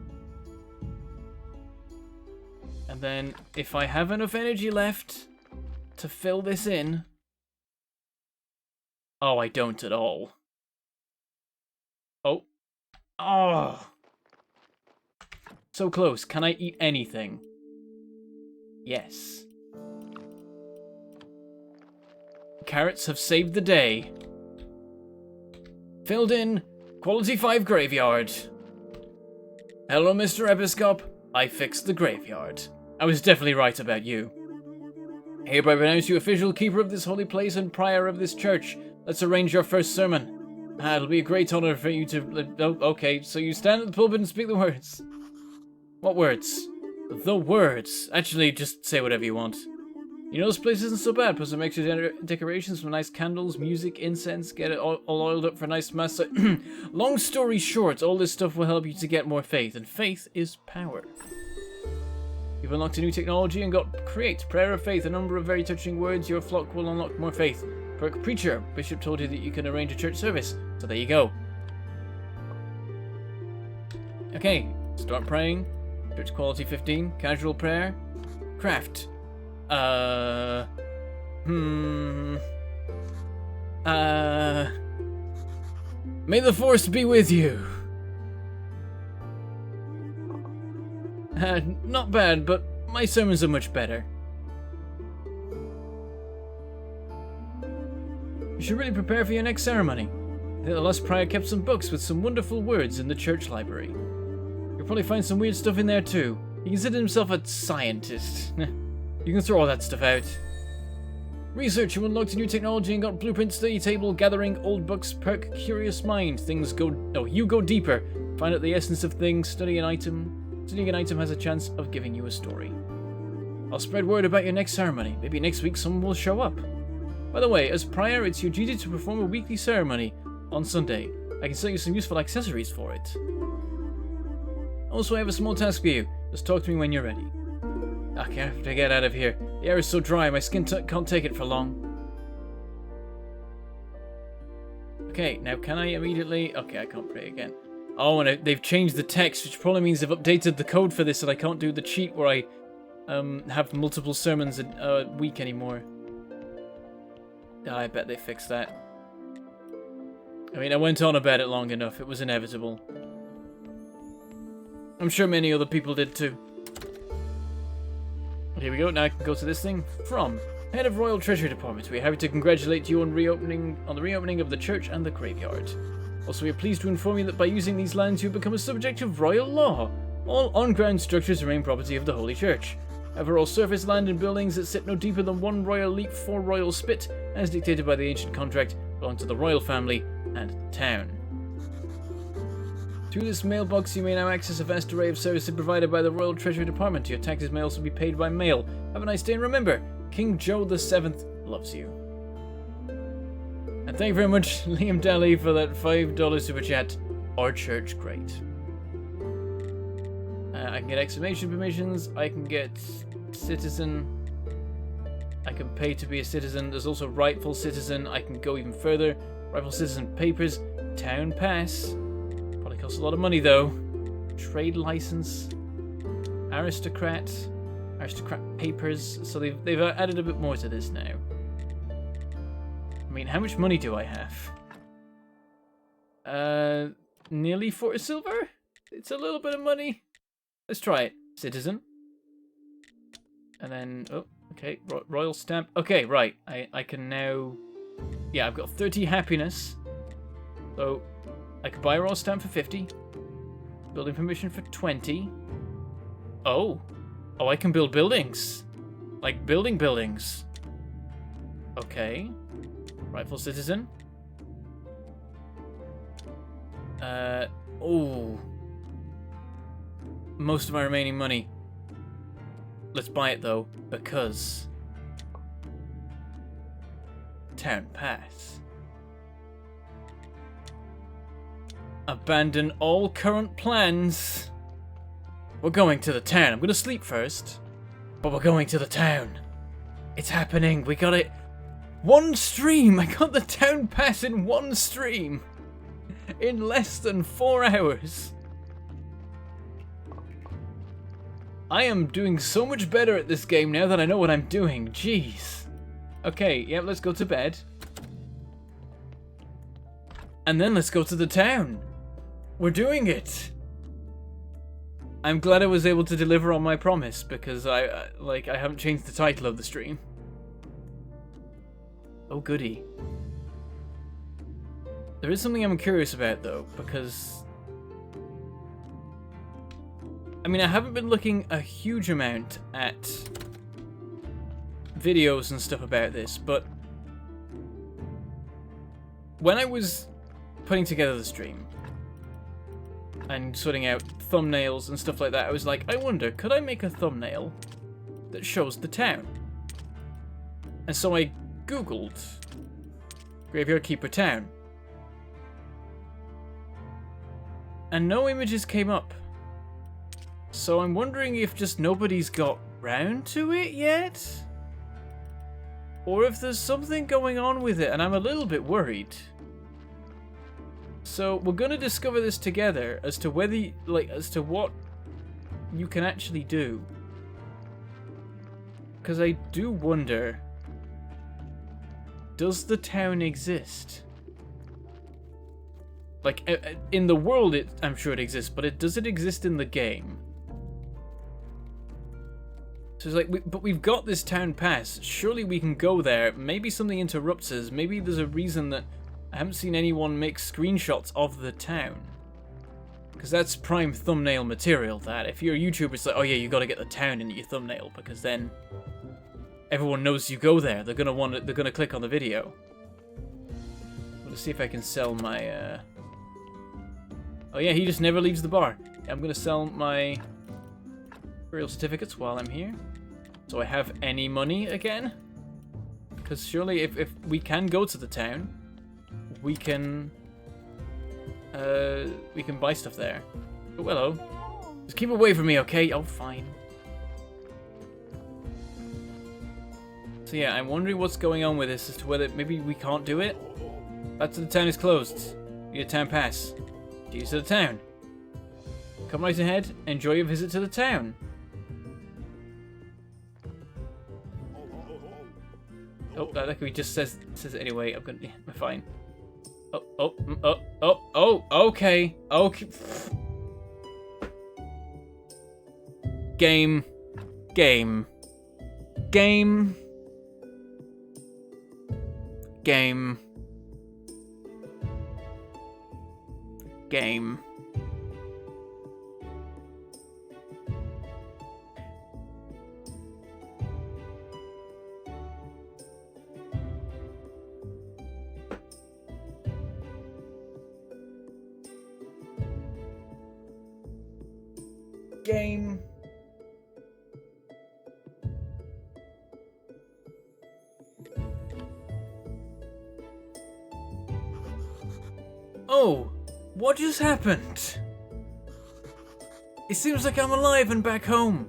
And then, if I have enough energy left to fill this in... Oh, I don't at all. Oh. Oh! So close. Can I eat anything? Yes. Carrots have saved the day. Filled in. Quality 5 graveyard. Hello, Mr. Episcop. I fixed the graveyard. I was definitely right about you. Hereby pronounce you official keeper of this holy place and prior of this church. Let's arrange your first sermon. It'll be a great honor for you to... Oh, okay, so you stand at the pulpit and speak the words. What words? The words. Actually, just say whatever you want. You know, this place isn't so bad. Put some extra decorations, some nice candles, music, incense, get it all oiled up for a nice mass. Long story short, all this stuff will help you to get more faith, and faith is power. You've unlocked a new technology and got create prayer of faith. A number of very touching words. Your flock will unlock more faith. Perk preacher. Bishop told you that you can arrange a church service, so there you go. Okay, start praying. Church quality 15. Casual prayer. Craft. May the force be with you. Not bad, but my sermons are much better. You should really prepare for your next ceremony. I think the last prior kept some books with some wonderful words in the church library. You'll probably find some weird stuff in there too. He considered himself a scientist. You can throw all that stuff out. Research, you unlocked a new technology and got blueprint study table, gathering old books, perk curious mind. Things go... No, you go deeper. Find out the essence of things, study an item. Studying an item has a chance of giving you a story. I'll spread word about your next ceremony. Maybe next week someone will show up. By the way, as prior, it's your duty to perform a weekly ceremony on Sunday. I can sell you some useful accessories for it. Also, I have a small task for you. Just talk to me when you're ready. Okay, I have to get out of here. The air is so dry, my skin can't take it for long. Okay, now can I immediately... Okay, I can't pray again. Oh, and they've changed the text, which probably means they've updated the code for this, so I can't do the cheat where I have multiple sermons a week anymore. I bet they fixed that. I mean, I went on about it long enough. It was inevitable. I'm sure many other people did too. Here we go, now I can go to this thing. From Head of Royal Treasury Department, we are happy to congratulate you on the reopening of the church and the graveyard. Also, we are pleased to inform you that by using these lands you have become a subject of royal law. All on-ground structures remain property of the Holy Church. However, all surface land and buildings that sit no deeper than 1 royal leap, 4 royal spit, as dictated by the ancient contract, belong to the royal family and the town. Through this mailbox, you may now access a vast array of services provided by the Royal Treasury Department. Your taxes may also be paid by mail. Have a nice day, and remember, King Joe VII loves you. And thank you very much, Liam Daly, for that $5 super chat. Our church, great. I can get exclamation permissions. I can get citizen. I can pay to be a citizen. There's also rightful citizen. I can go even further. Rightful citizen papers. Town pass. Probably costs a lot of money though. Trade license. Aristocrat papers. So they've added a bit more to this now. I mean, how much money do I have? Nearly 4 silver? It's a little bit of money. Let's try it. Citizen. And then, oh, okay, royal stamp. Okay, right. I can now, yeah, I've got 30 happiness. So I could buy a royal stamp for 50. Building permission for 20. Oh, I can build buildings. Like buildings. Okay. Rightful citizen. Oh. Most of my remaining money. Let's buy it though, because town pass. Abandon all current plans. We're going to the town. I'm gonna sleep first, but we're going to the town. It's happening. We got it. One stream. I got the town pass in one stream. In less than 4 hours. I am doing so much better at this game now that I know what I'm doing. Jeez. Okay, yeah, let's go to bed. And then let's go to the town. We're doing it. I'm glad I was able to deliver on my promise because I haven't changed the title of the stream. Oh goody. There is something I'm curious about though, because I mean, I haven't been looking a huge amount at videos and stuff about this, but when I was putting together the stream and sorting out thumbnails and stuff like that, I was like, I wonder, could I make a thumbnail that shows the town? And so I googled Graveyard Keeper Town. And no images came up. So I'm wondering if just nobody's got round to it yet? Or if there's something going on with it, and I'm a little bit worried. So we're gonna discover this together as to whether, as to what you can actually do. Because I do wonder, does the town exist? Like, in the world, I'm sure it exists, but does it exist in the game? So it's like, but we've got this town pass. Surely we can go there. Maybe something interrupts us. Maybe there's a reason that I haven't seen anyone make screenshots of the town. Because that's prime thumbnail material, that. If you're a YouTuber, it's like, oh yeah, you gotta get the town in your thumbnail, because then everyone knows you go there. They're gonna click on the video. Let's see if I can sell my, Oh yeah, he just never leaves the bar. I'm gonna sell my burial certificates while I'm here. So I have any money again. Because surely if we can go to the town, we can buy stuff there. Oh, hello. Just keep away from me, okay? Oh, fine. So yeah, I'm wondering what's going on with this as to whether maybe we can't do it. Back to the town is closed. You get a town pass. Cheers to the town. Come right ahead. Enjoy your visit to the town. Oh, that actually just says it anyway. I'm fine. Okay. Game. Game. Oh, what just happened? It seems like I'm alive and back home.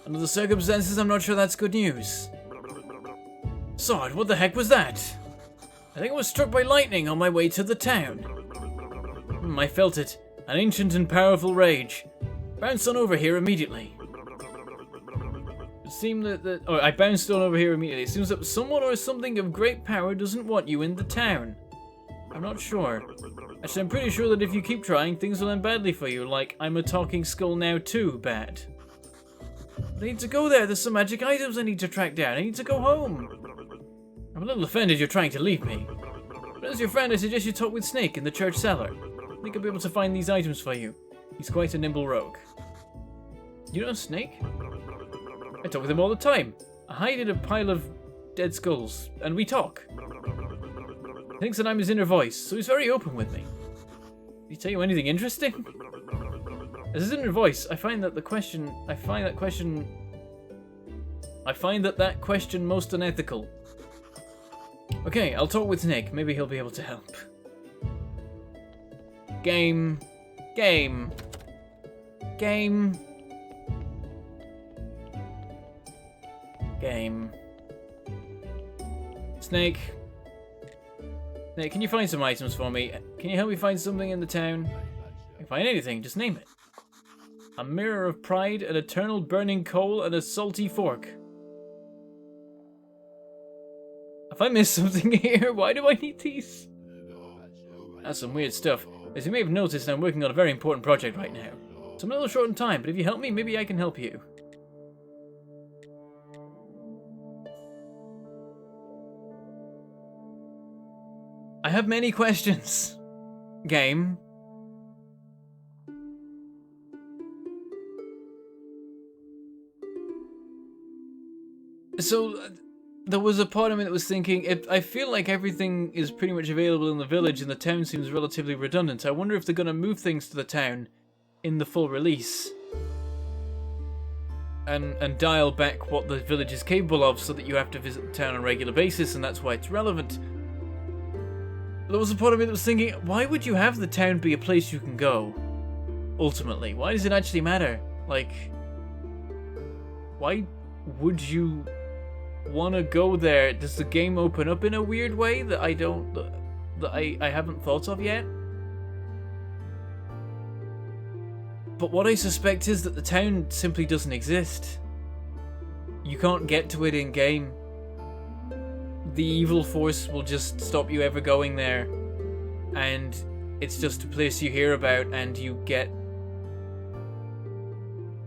Under the circumstances, I'm not sure that's good news. Sword, what the heck was that? I think I was struck by lightning on my way to the town. I felt it. An ancient and powerful rage. Bounced on over here immediately. It seemed that I bounced on over here immediately. It seems that someone or something of great power doesn't want you in the town. I'm not sure. Actually, I'm pretty sure that if you keep trying, things will end badly for you, like I'm a talking skull now too bad. I need to go there. There's some magic items I need to track down. I need to go home. I'm a little offended you're trying to leave me. But as your friend, I suggest you talk with Snake in the church cellar. I think I'll be able to find these items for you. He's quite a nimble rogue. You know Snake? I talk with him all the time. I hide in a pile of dead skulls, and we talk. He thinks that I'm his inner voice, so he's very open with me. Did he tell you anything interesting? As his inner voice, I find that question most unethical. Okay, I'll talk with Snake. Maybe he'll be able to help. Game. Snake, can you find some items for me? Can you help me find something in the town? I can find anything, just name it. A mirror of pride, an eternal burning coal, and a salty fork. Have I missed something here? Why do I need these? That's some weird stuff. As you may have noticed, I'm working on a very important project right now. So I'm a little short on time, but if you help me, maybe I can help you. I have many questions. Game. So, there was a part of me that was thinking, I feel like everything is pretty much available in the village and the town seems relatively redundant. I wonder if they're going to move things to the town in the full release. And dial back what the village is capable of so that you have to visit the town on a regular basis and that's why it's relevant. There was a part of me that was thinking, why would you have the town be a place you can go? Ultimately, why does it actually matter? Like, why would you want to go there? Does the game open up in a weird way that I haven't thought of yet? But what I suspect is that the town simply doesn't exist. You can't get to it in game. The evil force will just stop you ever going there, and it's just a place you hear about, and you get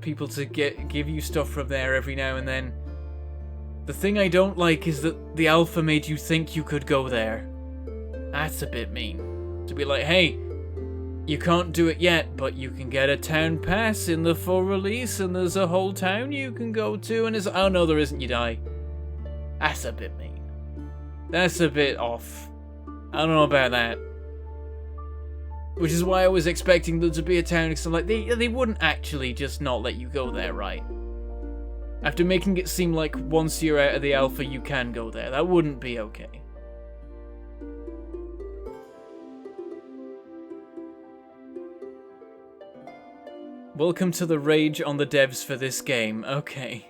people to give you stuff from there every now and then. The thing I don't like is that the alpha made you think you could go there. That's a bit mean. To be like, hey, you can't do it yet, but you can get a town pass in the full release, and there's a whole town you can go to, and it's, oh no, there isn't, you die. That's a bit mean. That's a bit off. I don't know about that. Which is why I was expecting there to be a town, because like they wouldn't actually just not let you go there, right? After making it seem like once you're out of the alpha you can go there. That wouldn't be okay. Welcome to the rage on the devs for this game. Okay.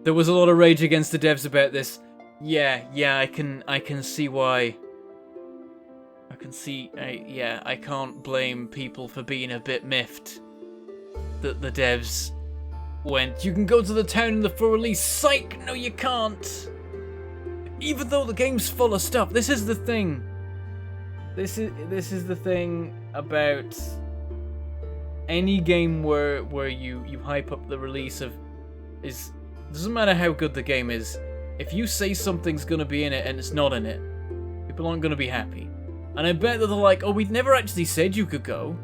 There was a lot of rage against the devs about this. Yeah, I can see why. I can't blame people for being a bit miffed that the devs went, you can go to the town in the full release. Psych! No, you can't. Even though the game's full of stuff. This is the thing. This is the thing about any game where you hype up the release of is doesn't matter how good the game is. If you say something's gonna be in it and it's not in it, people aren't gonna be happy. And I bet that they're like, oh, we'd never actually said you could go.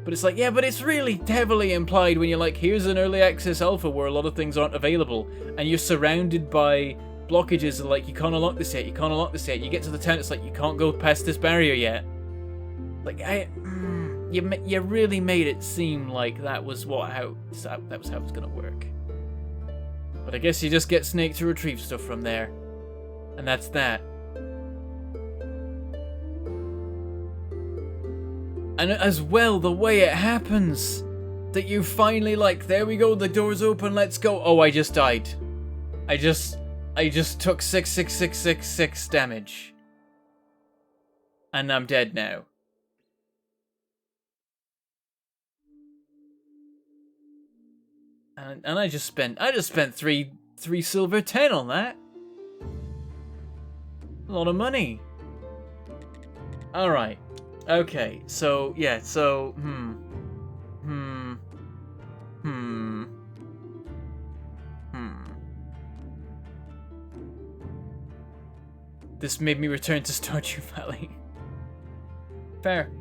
But it's like, yeah, but it's really heavily implied when you're like, here's an early access alpha where a lot of things aren't available, and you're surrounded by blockages that are like, you can't unlock this yet, you can't unlock this yet. You get to the town, it's like, you can't go past this barrier yet. Like, you really made it seem like that was how it was gonna work. But I guess you just get Snake to retrieve stuff from there. And that's that. And as well, the way it happens. That you finally like, there we go, the door's open, let's go. Oh, I just died. I I just took 6 damage. And I'm dead now. And I just spent three silver 10 on that. A lot of money. Alright. Okay, so yeah, so This made me return to Stardew Valley. Fair.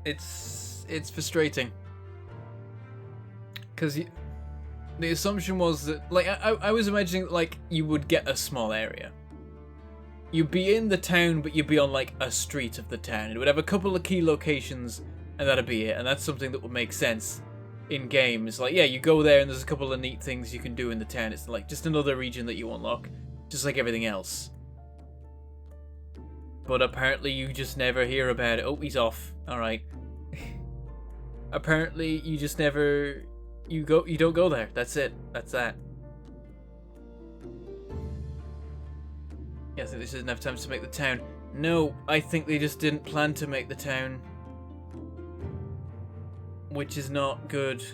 It's frustrating. Because the assumption was that, like, I was imagining, like, you would get a small area. You'd be in the town, but you'd be on, like, a street of the town. It would have a couple of key locations, and that'd be it. And that's something that would make sense in games. Like, yeah, you go there, and there's a couple of neat things you can do in the town. It's, like, just another region that you unlock, just like everything else. But apparently you just never hear about it. Oh, he's off. Alright. Apparently you just never... You don't go there. That's it. That's that. Yeah, I think this isn't enough time to make the town. No, I think they just didn't plan to make the town. Which is not good.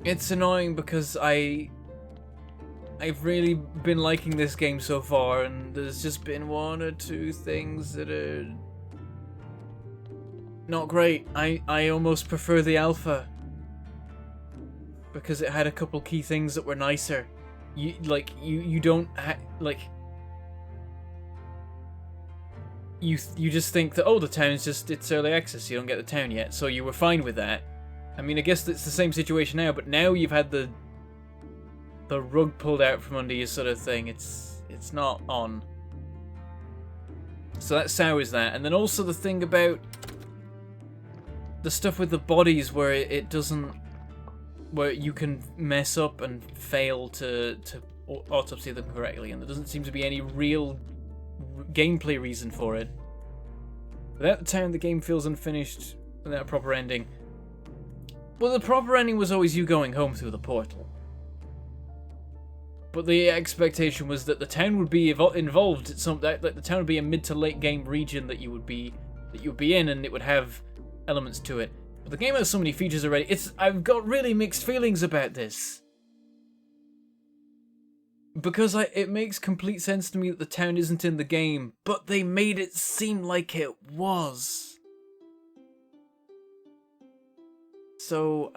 It's annoying because I've really been liking this game so far, and there's just been one or two things that are not great. I almost prefer the alpha because it had a couple key things that were nicer. You don't you just think that, oh, the town's it's early access, you don't get the town yet, so you were fine with that. I mean, I guess it's the same situation now, but now you've had the rug pulled out from under you, sort of thing. It's not on. So that sours that. And then also the thing about the stuff with the bodies where it doesn't, where you can mess up and fail to autopsy them correctly, and there doesn't seem to be any real gameplay reason for it. Without the town, the game feels unfinished without a proper ending. Well, the proper ending was always you going home through the portal. But the expectation was that the town would be involved at some, like the town would be a mid to late game region that you would be in, and it would have elements to it. But the game has so many features already. I've got really mixed feelings about this. Because it makes complete sense to me that the town isn't in the game, but they made it seem like it was. So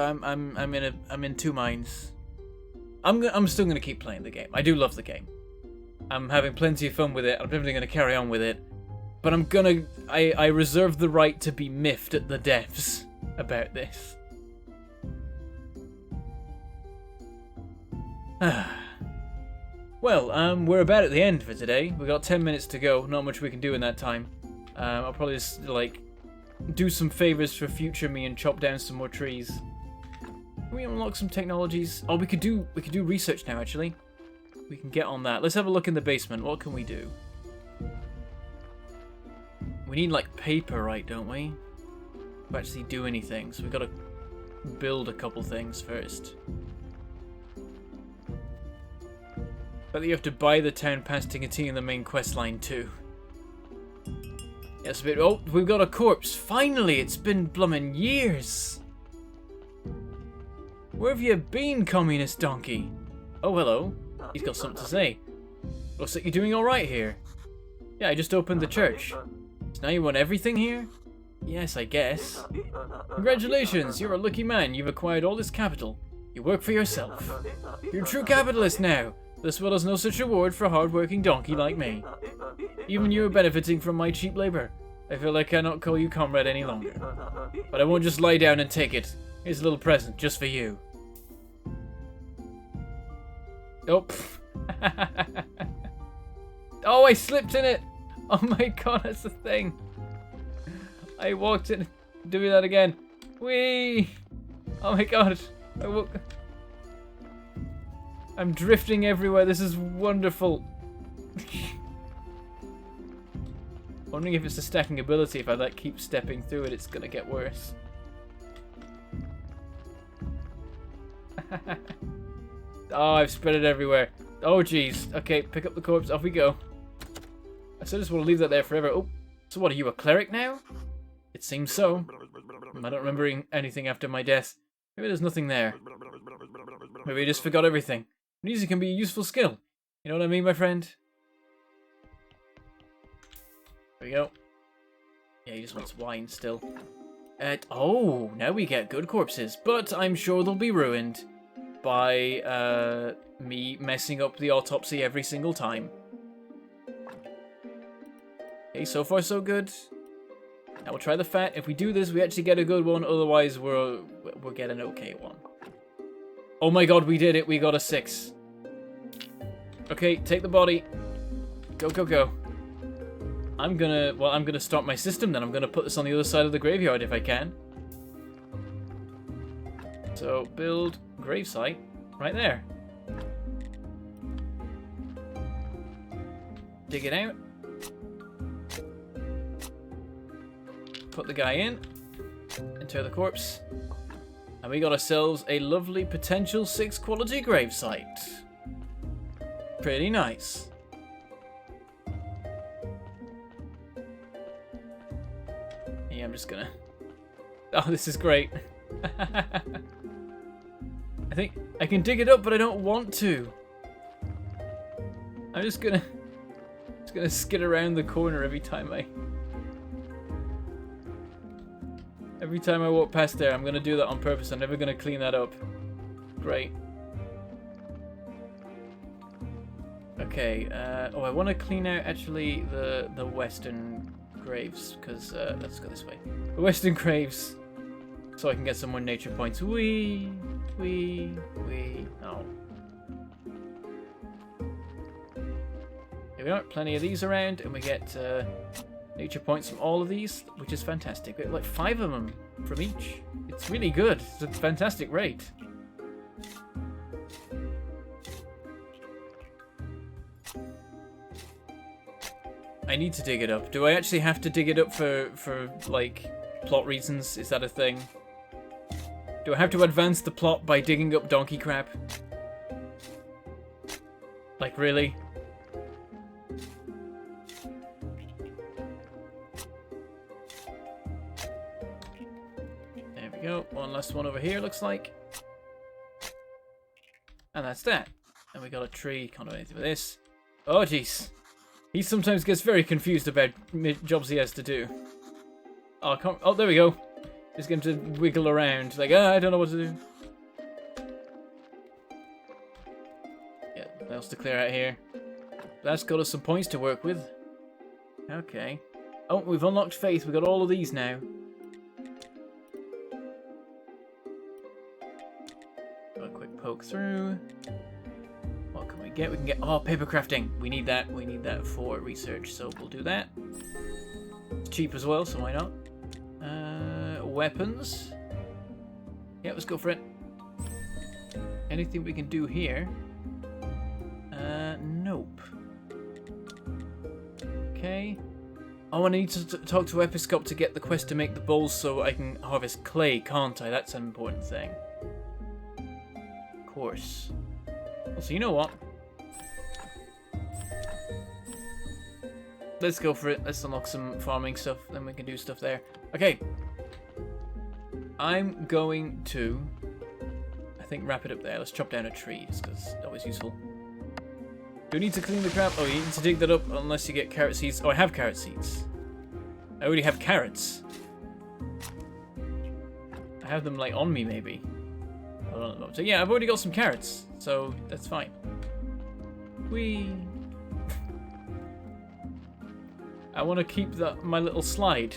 I'm in two minds. I'm still gonna keep playing the game. I do love the game. I'm having plenty of fun with it. I'm definitely gonna carry on with it. But I reserve the right to be miffed at the devs about this. Well, we're about at the end for today. We've got 10 minutes to go. Not much we can do in that time. I'll probably just, like, do some favors for future me and chop down some more trees. Can we unlock some technologies? Oh, we could do research now, actually. We can get on that. Let's have a look in the basement. What can we do? We need, like, paper, right, don't we? To actually do anything. So we've got to build a couple things first. But you have to buy the town past ticketing in the main quest line too. Yes, but oh, we've got a corpse. Finally, it's been blummin' years. Where have you been, communist donkey? Oh, hello. He's got something to say. Looks like you're doing all right here. Yeah, I just opened the church. So now you want everything here? Yes, I guess. Congratulations, you're a lucky man. You've acquired all this capital. You work for yourself. You're a true capitalist now. This world has no such reward for a hard-working donkey like me. Even you are benefiting from my cheap labor. I feel I cannot call you comrade any longer. But I won't just lie down and take it. Here's a little present just for you. Oh. Oh, I slipped in it. Oh my god, that's the thing. I walked in. Do me that again. Whee! Oh my god. I'm drifting everywhere. This is wonderful. Wondering if it's a stacking ability. If I like keep stepping through it, it's gonna get worse. Oh, I've spread it everywhere. Oh jeez. Okay, pick up the corpse. Off we go. I just want to leave that there forever. Oh, so what? Are you a cleric now? It seems so. I don't remember anything after my death. Maybe there's nothing there. Maybe I just forgot everything. Music can be a useful skill. You know what I mean, my friend? There we go. Yeah, he just wants wine still. Oh, now we get good corpses. But I'm sure they'll be ruined by me messing up the autopsy every single time. Okay, so far so good. Now we'll try the fat. If we do this, we actually get a good one. Otherwise, we'll get an okay one. Oh my god, we did it. We got a 6. Okay, take the body. Go, go, go. I'm gonna start my system then. I'm gonna put this on the other side of the graveyard if I can. So, build gravesite right there. Dig it out. Put the guy in. Inter the corpse. And we got ourselves a lovely potential 6 quality gravesite. Pretty nice. Yeah, I'm just gonna... Oh, this is great. I think I can dig it up, but I don't want to. I'm just gonna skid around the corner every time I walk past there. I'm gonna do that on purpose. I'm never gonna clean that up. Great. Okay. Oh, I want to clean out actually the western graves, because let's go this way. The western graves, so I can get some more nature points. Wee. Oh. Here we are. Plenty of these around, and we get nature points from all of these, which is fantastic. We have like 5 of them from each. It's really good. It's a fantastic rate. I need to dig it up. Do I actually have to dig it up for like plot reasons? Is that a thing? Do I have to advance the plot by digging up donkey crap? Like, really? There we go. One last one over here, looks like. And that's that. And we got a tree. Can't do anything with this. Oh, jeez. He sometimes gets very confused about jobs he has to do. Oh, oh, there we go. Just get him to wiggle around. Like, I don't know what to do. Yeah, what else to clear out here? That's got us some points to work with. Okay. Oh, we've unlocked faith. We've got all of these now. Got a quick poke through. What can we get? We can get... Oh, paper crafting. We need that. We need that for research, so we'll do that. It's cheap as well, so why not? Weapons. Yeah, let's go for it. Anything we can do here? Nope. Okay. Oh, I need to talk to Episcop to get the quest to make the bowls so I can harvest clay, can't I? That's an important thing. Of course. Well, so you know what? Let's go for it. Let's unlock some farming stuff, then we can do stuff there. Okay. I'm going to, I think, wrap it up there. Let's chop down a tree, just because it's always useful. Do you need to clean the crap? Oh, you need to dig that up unless you get carrot seeds. Oh, I have carrot seeds. I already have carrots. I have them, like, on me, maybe. Hold on a moment. So, yeah, I've already got some carrots, so that's fine. Whee! I want to keep my little slide.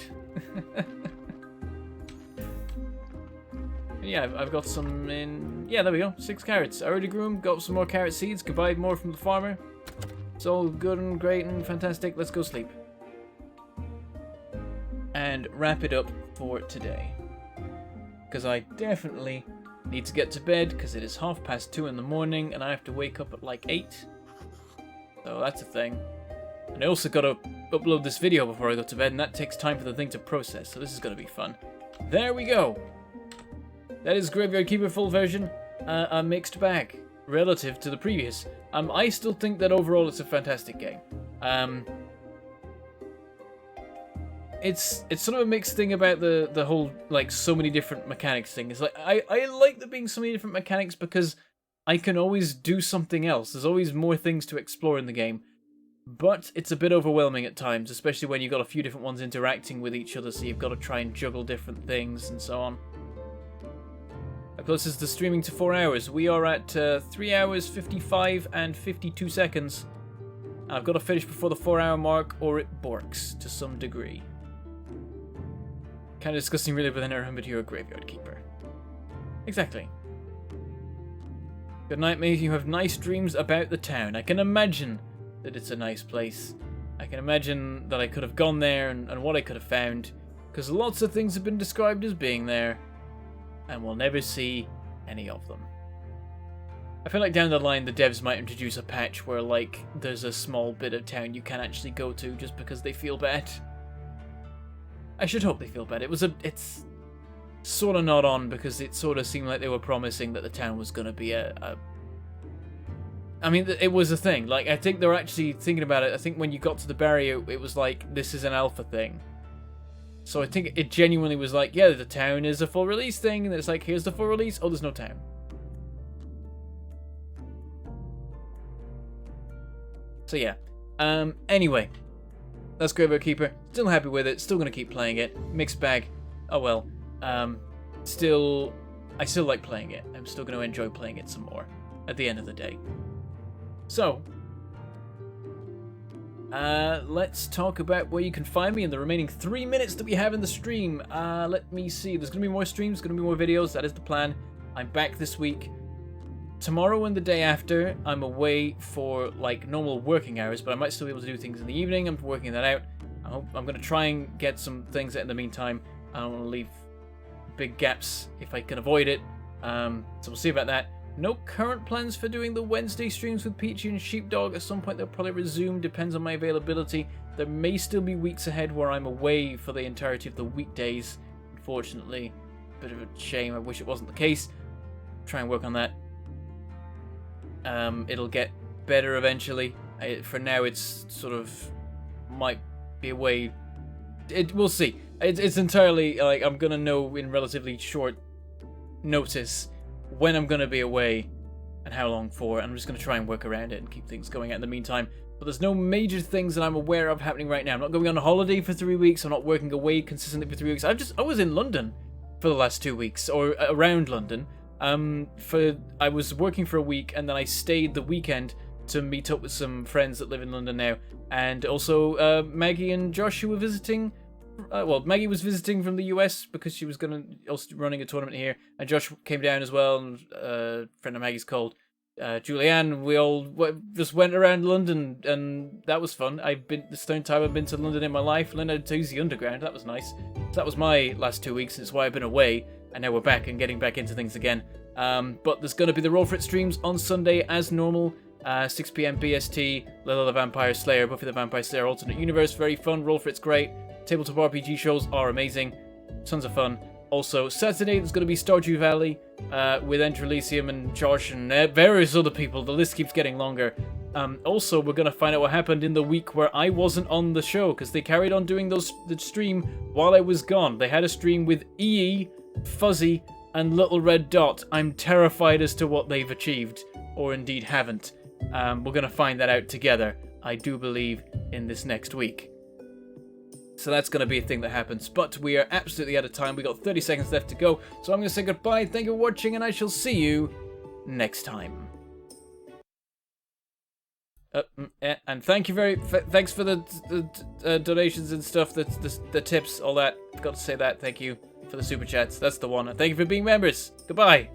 Yeah, I've got some in... Yeah, there we go. 6 carrots. I already grew them. Got some more carrot seeds. Could buy more from the farmer. It's all good and great and fantastic. Let's go sleep. And wrap it up for today. Because I definitely need to get to bed, because it is 2:30 in the morning, and I have to wake up at like 8. So that's a thing. And I also got to upload this video before I go to bed, and that takes time for the thing to process, so this is going to be fun. There we go! That is Graveyard Keeper full version, a mixed bag, relative to the previous. I still think that overall it's a fantastic game. It's sort of a mixed thing about the whole, like, so many different mechanics thing. It's like, I like there being so many different mechanics because I can always do something else. There's always more things to explore in the game. But it's a bit overwhelming at times, especially when you've got a few different ones interacting with each other, so you've got to try and juggle different things and so on. How close is the streaming to 4 hours? We are at 3 hours, 55 and 52 seconds. I've got to finish before the 4-hour mark, or it borks to some degree. Kind of disgusting really, but then I remembered you're a graveyard keeper. Exactly. Good night, mate. You have nice dreams about the town. I can imagine that it's a nice place. I can imagine that I could have gone there and what I could have found, because lots of things have been described as being there, and we'll never see any of them. I feel like down the line the devs might introduce a patch where, like, there's a small bit of town you can actually go to just because they feel bad. I should hope they feel bad. It's sort of not on, because it sort of seemed like they were promising that the town was going to be I mean, it was a thing. Like, I think they were actually thinking about it. I think when you got to the barrier, it was like, this is an alpha thing. So I think it genuinely was like, yeah, the town is a full release thing, and it's like, here's the full release. Oh, there's no town. So yeah. Anyway, that's Graveyard Keeper. Still happy with it. Still gonna keep playing it. Mixed bag. Oh well. I still like playing it. I'm still gonna enjoy playing it some more at the end of the day. So, let's talk about where you can find me in the remaining 3 minutes that we have in the stream. Let me see. There's going to be more streams, going to be more videos. That is the plan. I'm back this week. Tomorrow and the day after, I'm away for, like, normal working hours, but I might still be able to do things in the evening. I'm working that out. I'm going to try and get some things out in the meantime. I don't want to leave big gaps if I can avoid it. So we'll see about that. No current plans for doing the Wednesday streams with Peachy and Sheepdog. At some point they'll probably resume, depends on my availability. There may still be weeks ahead where I'm away for the entirety of the weekdays, unfortunately. Bit of a shame, I wish it wasn't the case. Try and work on that. It'll get better eventually. For now it's sort of, might be away. We'll see. It's entirely, like, I'm gonna know in relatively short notice when I'm going to be away and how long for, and I'm just going to try and work around it and keep things going out in the meantime. But there's no major things that I'm aware of happening right now. I'm not going on holiday for 3 weeks. I'm not working away consistently for 3 weeks. I was in London for the last 2 weeks, or around London. I was working for a week, and then I stayed the weekend to meet up with some friends that live in London now. And also Maggie and Josh, who were visiting. Well, Maggie was visiting from the US because she was also running a tournament here, and Josh came down as well, and a friend of Maggie's called Julianne. We all just went around London, and that was fun. This the only time I've been to London in my life. Learned to use the underground. That was nice. So that was my last 2 weeks, and it's why I've been away, and now we're back and getting back into things again. But there's going to be the Roll For It streams on Sunday as normal. 6 PM BST, Lila the Vampire Slayer, Buffy the Vampire Slayer Alternate Universe. Very fun. Roll For It's great. Tabletop RPG shows are amazing. Tons of fun. Also, Saturday there's going to be Stardew Valley with Enter Elysium and Josh and various other people. The list keeps getting longer. Also, we're going to find out what happened in the week where I wasn't on the show, because they carried on doing the stream while I was gone. They had a stream with EE, Fuzzy, and Little Red Dot. I'm terrified as to what they've achieved, or indeed haven't. We're going to find that out together, I do believe, in this next week. So that's going to be a thing that happens. But we are absolutely out of time. We got 30 seconds left to go. So I'm going to say goodbye. Thank you for watching, and I shall see you next time. And thank you thanks for the donations and stuff, the tips, all that. Forgot to say that. Thank you for the super chats. That's the one. And thank you for being members. Goodbye.